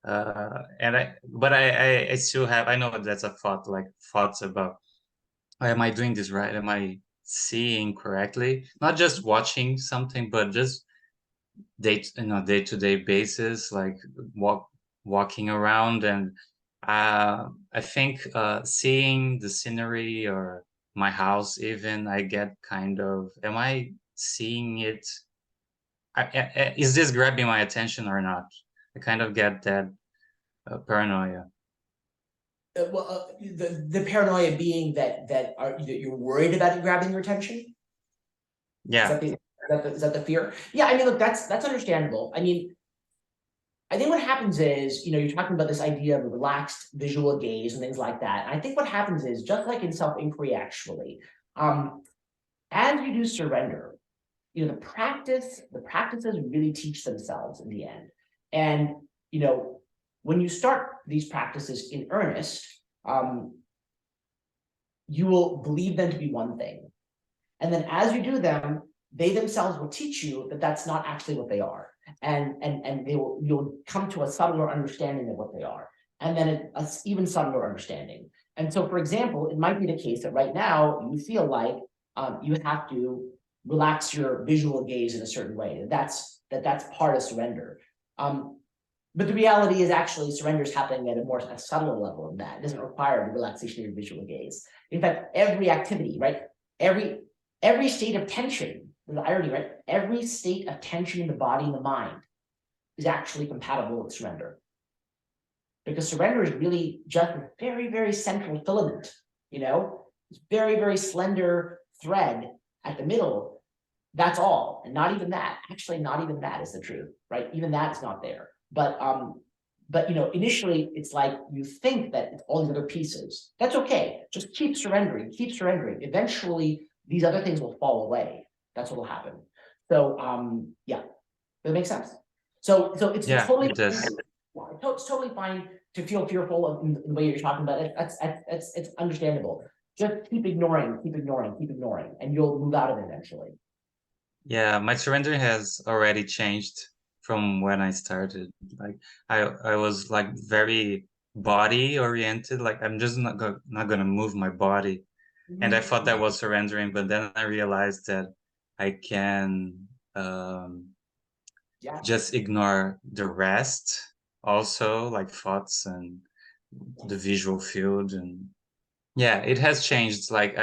But I still have, I know that's a thought, like thoughts about, am I doing this right? Am I seeing correctly? Not just watching something, but just day-to-day basis, like walking around. And I think seeing the scenery or my house even, I get kind of, am I seeing it? Is this grabbing my attention or not? I kind of get that paranoia. The paranoia being that you're worried about it grabbing your attention? Yeah. Is that the fear? Yeah, I mean, look, that's understandable. I mean, I think what happens is, you're talking about this idea of a relaxed visual gaze and things like that. And I think what happens is, just like in self-inquiry, actually, as you do surrender, the practices really teach themselves in the end. And, when you start these practices in earnest, you will believe them to be one thing. And then as you do them, they themselves will teach you that that's not actually what they are. And you'll come to a subtler understanding of what they are. And then an even subtler understanding. And so, for example, it might be the case that right now you feel like you have to relax your visual gaze in a certain way. That's part of surrender. But the reality is actually surrender is happening at a subtle level of that. It doesn't require the relaxation of your visual gaze. In fact, every activity, right? Every state of tension, the irony, right? Every state of tension in the body and the mind is actually compatible with surrender. Because surrender is really just a very, very central filament, It's very, very slender thread at the middle. That's all. And not even that. Actually, not even that is the truth, right? Even that is not there. But initially it's like you think that it's all these other pieces. That's okay. Just keep surrendering, Eventually, these other things will fall away. That's what will happen. So, yeah, does that make sense? So it's totally it does. It's totally fine to feel fearful in the way you're talking about it. It's understandable. Just keep ignoring, and you'll move out of it eventually. Yeah, my surrender has already changed from when I started. Like I was like very body oriented. Like I'm just not gonna move my body. And I thought that was surrendering, but then I realized that I can just ignore the rest also, like thoughts and the visual field. And yeah, it has changed. Like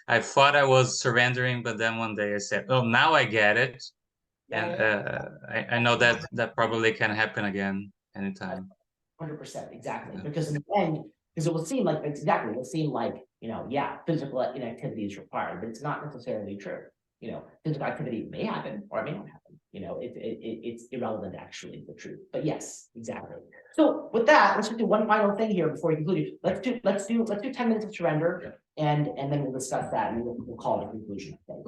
I thought I was surrendering, but then one day I said, oh, now I get it. I know that probably can happen again anytime. 100%, exactly. Because in the end, it will seem like physical inactivity is required, but it's not necessarily true. Physical activity may happen or it may not happen. It's irrelevant actually, the truth. But yes, exactly. So with that, let's just do one final thing here before we conclude. Let's do 10 minutes of surrender, and then we'll discuss that and we'll call it a conclusion. So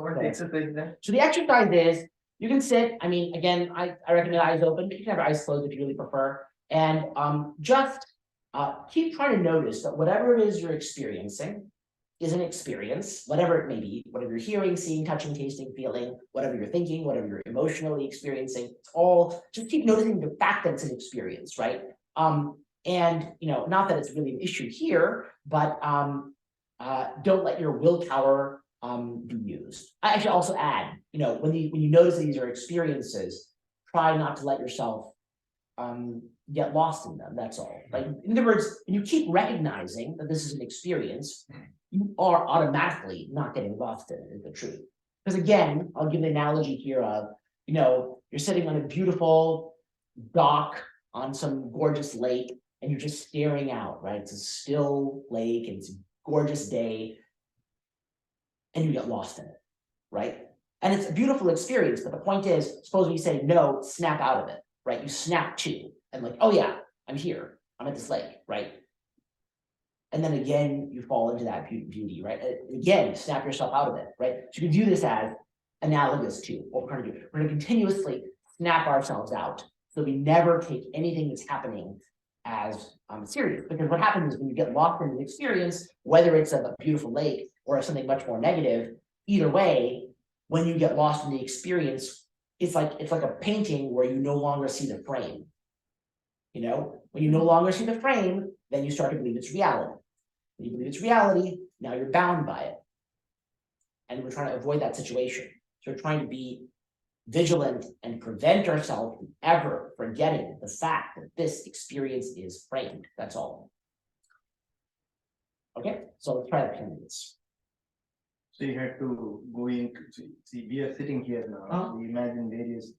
the exercise is, you can sit. I mean, again, I recommend eyes open, but you can have your eyes closed if you really prefer. And just keep trying to notice that whatever it is you're experiencing is an experience, whatever it may be, whatever you're hearing, seeing, touching, tasting, feeling, whatever you're thinking, whatever you're emotionally experiencing, it's all, just keep noticing the fact that it's an experience, right? And, not that it's really an issue here, but don't let your willpower be used. I should also add, when you notice that these are experiences, try not to let yourself get lost in them. That's all. Like, in other words, when you keep recognizing that this is an experience, you are automatically not getting lost in it, is the truth. Because again, I'll give the analogy here of, you're sitting on a beautiful dock on some gorgeous lake and you're just staring out, right? It's a still lake and it's a gorgeous day and you get lost in it, right? And it's a beautiful experience, but the point is, suppose you say no, snap out of it, right? You snap to, and like, oh yeah, I'm here, I'm at this lake, right? And then again, you fall into that beauty, right? Again, snap yourself out of it, right? So you can do this as analogous to what we're going to do. We're going to continuously snap ourselves out so we never take anything that's happening as serious. Because what happens is when you get lost in an experience, whether it's a beautiful lake or something much more negative, either way, when you get lost in the experience, it's like a painting where you no longer see the frame. You know, when you no longer see the frame, then you start to believe it's reality. When you believe it's reality, now you're bound by it. And we're trying to avoid that situation. So we're trying to be vigilant and prevent ourselves from ever forgetting the fact that this experience is framed. That's all. Okay, so let's try the candidates. So you had to go in, see, we are sitting here now, we imagine various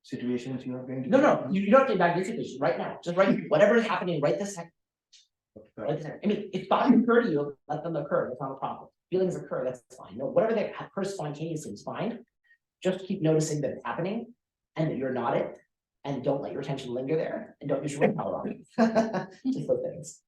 situations you are going to. No, you don't have to imagine situation right now. Just write whatever is happening right this second. Right this second. I mean, if thoughts occur to you, let them occur. That's not a problem. Feelings occur, that's fine. No, whatever they occur spontaneously is fine. Just keep noticing that it's happening and that you're not it. And don't let your attention linger there. And don't use your willpower on it. Just those things.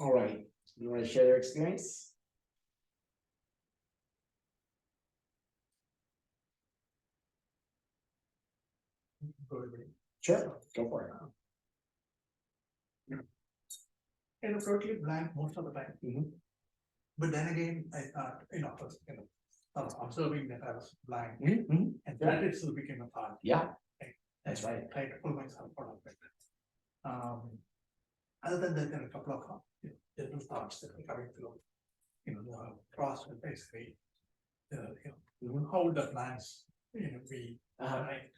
All right, you want to share your experience? Sure, go for it. And I'm totally blank most of the time. But then again, I thought, first, I was observing that I was blind, and that itself became a thought. Yeah, that's right. Try to pull myself out of it. Other than that, there are a couple of different thoughts that are coming through. The process basically, how would the plans, be right?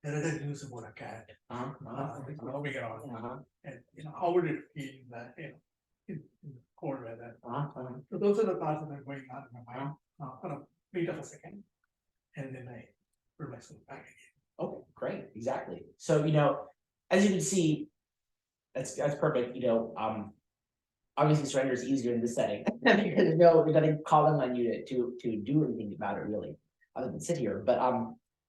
There are news about a cat. How we get on, and how would it feel that in cold weather? So those are the thoughts that are going on in my mind. For a wait of a second, and then I put myself back again. Okay, great, exactly. So as you can see, that's perfect. Obviously surrender is easier in this setting because there's nothing calling on you to do anything about it really, other than sit here. But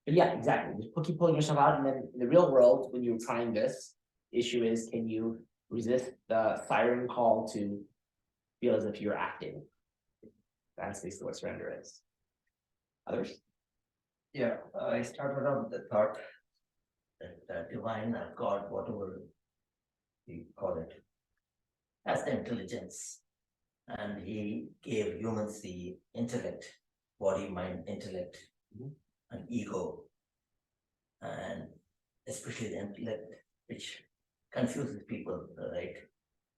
yeah, exactly. Just keep pulling yourself out, and then in the real world, when you're trying this, issue is, can you resist the siren call to feel as if you're acting? That's basically what surrender is. Others? Yeah, I started off with the thought that divine, God, whatever you call it, has the intelligence, and he gave humans the intellect, body, mind, intellect, and ego, and especially the intellect, which confuses people, right?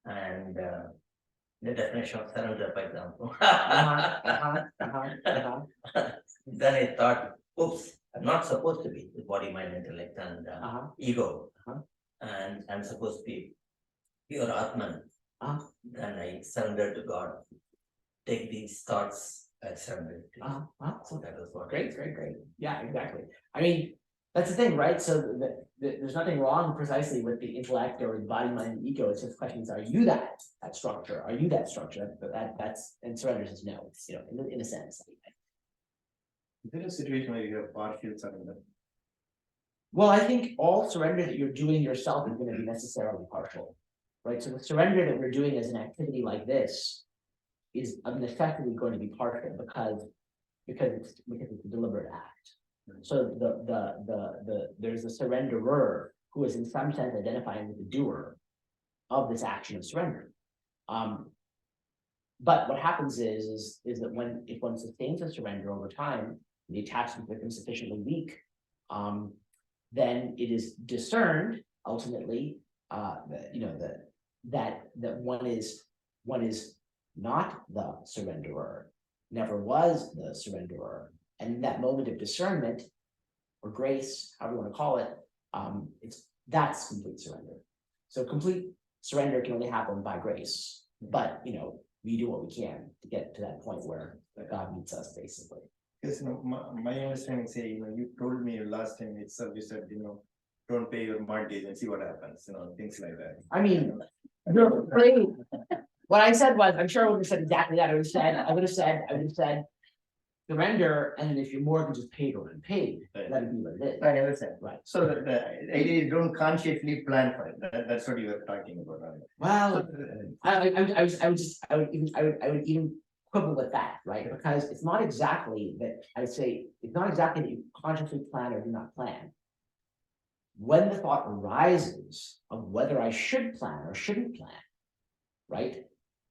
And the definition of surrender, for example. Then I thought, oops, I'm not supposed to be the body, mind, intellect, and ego, and I'm supposed to be pure Atman. Then I surrender to God. Take these thoughts and surrender to So that was what. Great. Yeah, exactly. I mean, that's the thing, right? So there's nothing wrong precisely with the intellect or the body, mind, and ego. It's just questions: are you that structure? Are you that structure? But that's and surrender says no. It's in a sense. Is there a situation where you have partial surrender? Well, I think all surrender that you're doing yourself is going to be necessarily partial, right? So the surrender that we're doing as an activity like this is of necessity going to be partial because it's a deliberate act. So there's a surrenderer who is in some sense identifying with the doer of this action of surrender. But what happens is that if one sustains a surrender over time, the attachment becomes sufficiently weak, then it is discerned ultimately that one is not the surrenderer, never was the surrenderer, and in that moment of discernment or grace, however you want to call it, that's complete surrender. So complete surrender can only happen by grace, but we do what we can to get to that point where God meets us, basically. Because my understanding say, you told me last time itself, you said, don't pay your mortgage and see what happens, things like that. I mean, you're afraid. What I said was, I'm sure I would have said exactly that. I would have said, surrender, and then if your mortgage is paid or unpaid, let it be what it is. I understand. Right. So the idea is don't consciously plan for it. That's what you were talking about. Right? Well, I would even quibble with that, right? Because it's not exactly that you consciously plan or do not plan. When the thought arises of whether I should plan or shouldn't plan, right?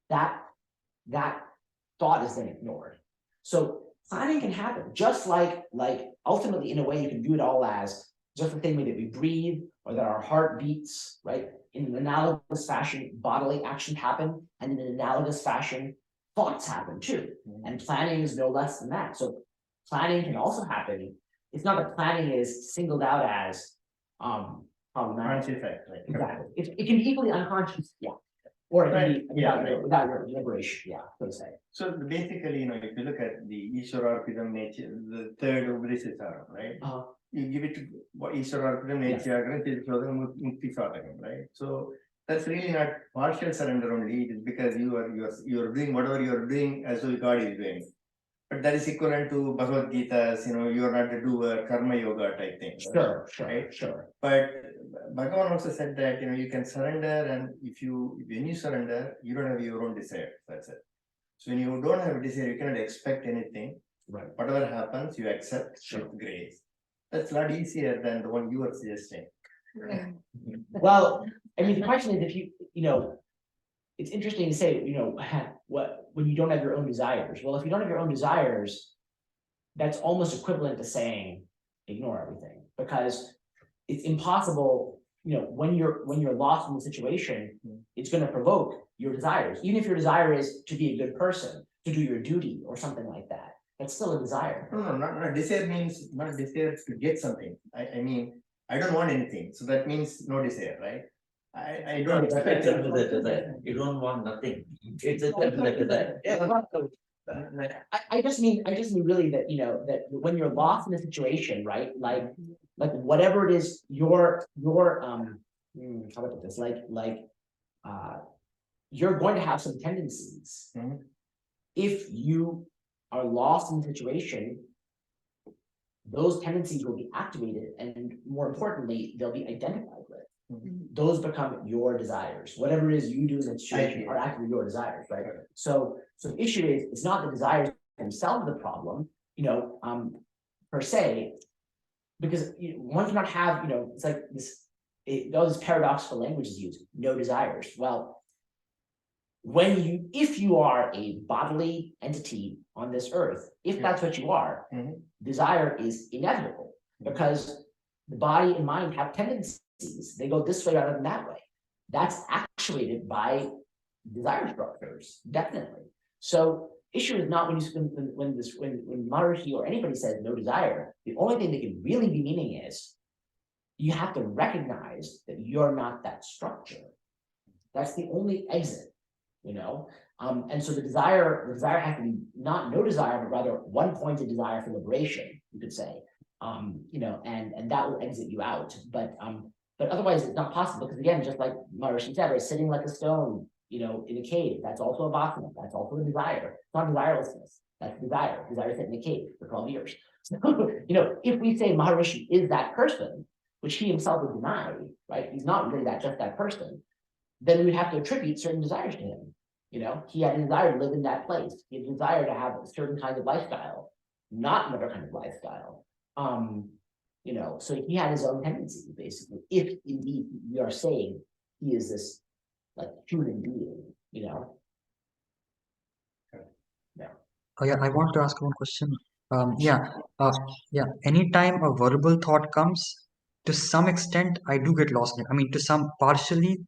That thought is then ignored. So planning can happen, just like ultimately in a way you can view it all as just the same way that we breathe or that our heart beats, right? In an analogous fashion, bodily actions happen, and in an analogous fashion, thoughts happen too. And planning is no less than that. So planning can also happen. It's not that planning is singled out as problematic. Exactly. It can be equally unconscious, yeah. Or it can be without your deliberation, yeah, so to say. So basically, if you look at the Ishwararpidam nature, the third Ubrisitara, right? You give it to Ishwararpidam nature, right? So that's really not partial surrender only. It is because you are doing whatever you are doing as though God is doing. But that is equivalent to Bhagavad Gita's, you are not a doer, karma yoga type thing. Sure, right? sure. But Bhagavan also said that, you can surrender, and when you surrender, you don't have your own desire. That's it. So when you don't have a desire, you cannot expect anything. Right. Whatever happens, you accept with grace. That's a lot easier than the one you are suggesting. Well, I mean, the question is, if it's interesting to say, when you don't have your own desires. Well, if you don't have your own desires, that's almost equivalent to saying ignore everything, because it's impossible. When you're lost in the situation, it's going to provoke your desires. Even if your desire is to be a good person, to do your duty, or something like that, that's still a desire. No, not desire means not desire to get something. I mean, I don't want anything, so that means no desire, right? I don't expect desire. You don't want nothing. It's a desire. Yeah. I just mean really that that when you're lost in a situation, right? Like whatever it is, how do I put this? You're going to have some tendencies. If you are lost in the situation, those tendencies will be activated, and more importantly, they'll be identified with. Those become your desires. Whatever it is you do in that situation are actually your desires, right? So the issue is, it's not the desires themselves the problem, per se, because one cannot have, it's like this, all this paradoxical language is used, no desires. Well, if you are a bodily entity on this earth, if that's what you are, desire is inevitable, because the body and mind have tendencies. They go this way rather than that way. That's actuated by desire structures, definitely. So issue is not when Maharishi or anybody says no desire, the only thing they can really be meaning is you have to recognize that you're not that structure. That's the only exit, and so the desire has to be not no desire, but rather one pointed desire for liberation, you could say, and that will exit you out. But otherwise it's not possible, because again, just like Maharishi said, right, sitting like a stone, in a cave, that's also a vasana, that's also a desire. It's not desirelessness, that's desire. Desire sitting in a cave for 12 years. So, if we say Maharishi is that person, which he himself would deny, right? He's not really just that person, then we would have to attribute certain desires to him. He had a desire to live in that place. He had a desire to have a certain kind of lifestyle, not another kind of lifestyle. So he had his own tendencies, basically, if indeed we are saying he is this human being, Yeah. Oh yeah, I want to ask one question. Anytime a verbal thought comes, to some extent, I do get lost in it. I mean, to some partially,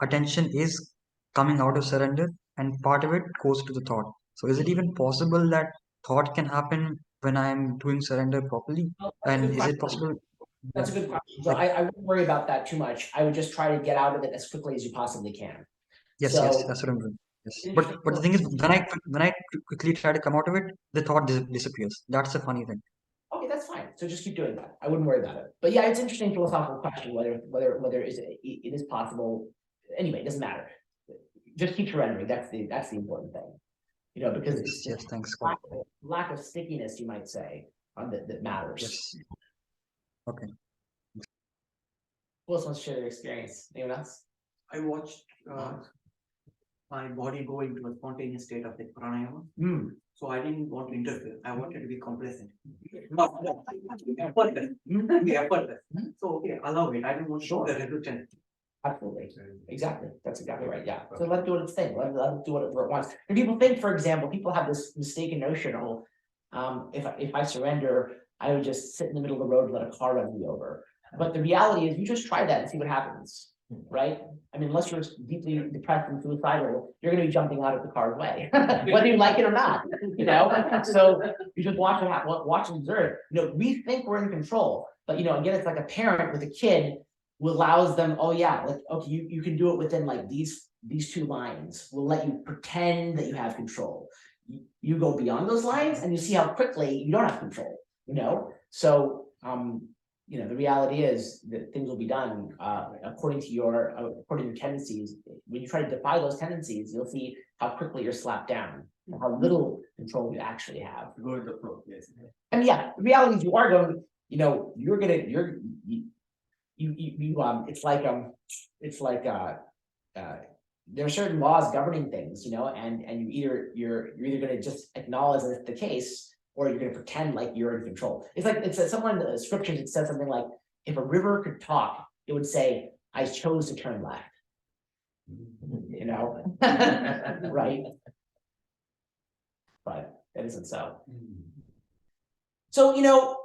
attention is coming out of surrender, and part of it goes to the thought. So is it even possible that thought can happen when I'm doing surrender properly? And is it possible? That's a good question. So I wouldn't worry about that too much. I would just try to get out of it as quickly as you possibly can. Yes, that's what I'm doing. Yes. But the thing is, when I quickly try to come out of it, the thought disappears. That's the funny thing. Okay, that's fine. So just keep doing that. I wouldn't worry about it. But yeah, it's an interesting philosophical question whether it is possible. Anyway, it doesn't matter. Just keep surrendering. That's the important thing. Because it's thanks. Lack of stickiness, you might say, that matters. Yes. Okay. Who else wants to share their experience? Anyone else? I watched my body go into a spontaneous state of pranayama. So I didn't want to interfere. I wanted to be complacent. Effortless. So okay, allow it. I don't want to show the resistance. Absolutely. Exactly. That's exactly right. Yeah. So let it do its thing. Let it do whatever it wants. And people think, for example, people have this mistaken notion, if I surrender, I would just sit in the middle of the road and let a car run me over. But the reality is, you just try that and see what happens, right? I mean, unless you're deeply depressed and suicidal, you're going to be jumping out of the car's way, whether you like it or not. So you just watch and observe. We think we're in control, but again, it's like a parent with a kid who allows them. Oh yeah, okay, you can do it within these 2 lines. We'll let you pretend that you have control. You go beyond those lines, and you see how quickly you don't have control. So the reality is that things will be done according to your tendencies. When you try to defy those tendencies, you'll see how quickly you're slapped down and how little control you actually have. Go with the flow, yes. And yeah, the reality is you are going, it's like there are certain laws governing things, and you're either gonna just acknowledge that it's the case, or you're gonna pretend like you're in control. It's somewhere in the scriptures, it says something like, if a river could talk, it would say, I chose to turn left. Right? But that isn't so. So,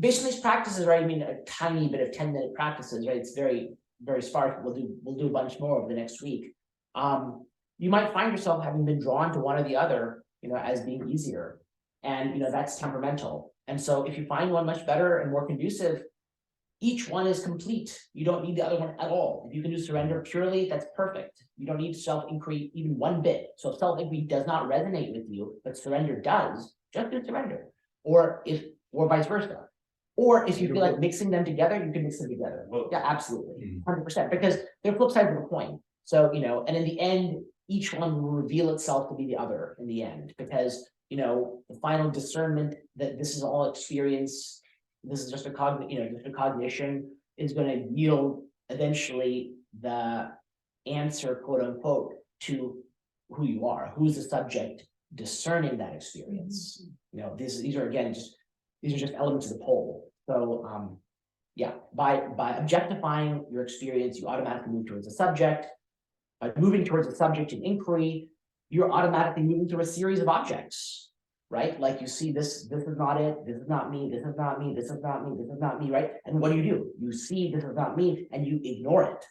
based on these practices, right? I mean, a tiny bit of 10-minute practices, right? It's very, very sparse. We'll do a bunch more over the next week. You might find yourself having been drawn to one or the other, as being easier. And that's temperamental. And so if you find one much better and more conducive, each one is complete. You don't need the other one at all. If you can do surrender purely, that's perfect. You don't need self-inquiry even one bit. So if self-inquiry does not resonate with you, but surrender does, just do surrender. Or vice versa. Or if you feel like mixing them together, you can mix them together. Yeah, absolutely. 100%. Because they're flip sides of the coin. So, and in the end, each one will reveal itself to be the other in the end. Because, the final discernment that this is all experience, this is just a cognition, is going to yield eventually the answer, quote unquote, to who you are, who's the subject discerning that experience. These are just elements of the pole. So yeah, by objectifying your experience, you automatically move towards the subject. By moving towards the subject in inquiry, you're automatically moving through a series of objects, right? Like you see this is not it, this is not me, this is not me, this is not me, this is not me, right? And what do? You see this is not me and you ignore it.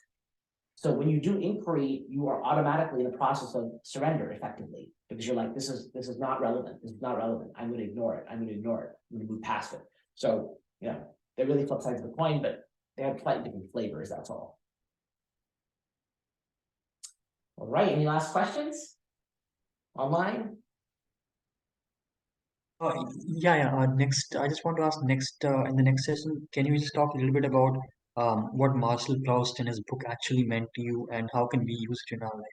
So when you do inquiry, you are automatically in the process of surrender effectively, because you're like, this is not relevant, this is not relevant, I'm going to ignore it, I'm going to ignore it, I'm going to move past it. So, they're really flip sides of the coin, but they have slightly different flavors, that's all. All right, any last questions? Online? Next, I just want to ask next in the next session, can you just talk a little bit about what Marcel Proust in his book actually meant to you, and how can we use it in our life?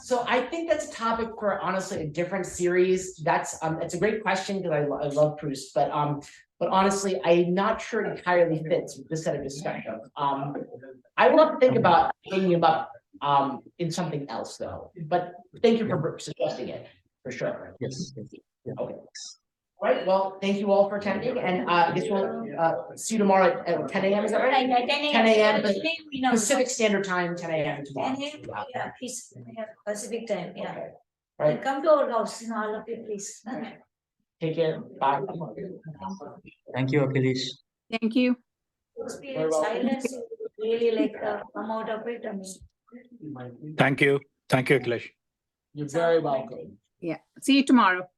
So I think that's a topic for honestly a different series. It's a great question because I love Proust, but honestly, I'm not sure it entirely fits with this set of discussion. I would love to think about bringing him up in something else though. But thank you for suggesting it for sure. Yes. Yeah. Okay. All right. Well, thank you all for attending, and I guess we'll see you tomorrow at 10 a.m. Is that right? 10 a.m. Pacific Standard Time, 10 a.m. tomorrow. 10 a.m. Yeah, please. Pacific time. Yeah. Okay. Right. And come to our house, all of you, please. Take care. Bye. Thank you, Akilesh. Thank you. Experience silence, really come out of it. Thank you, Akilesh. You're very welcome. Yeah. See you tomorrow.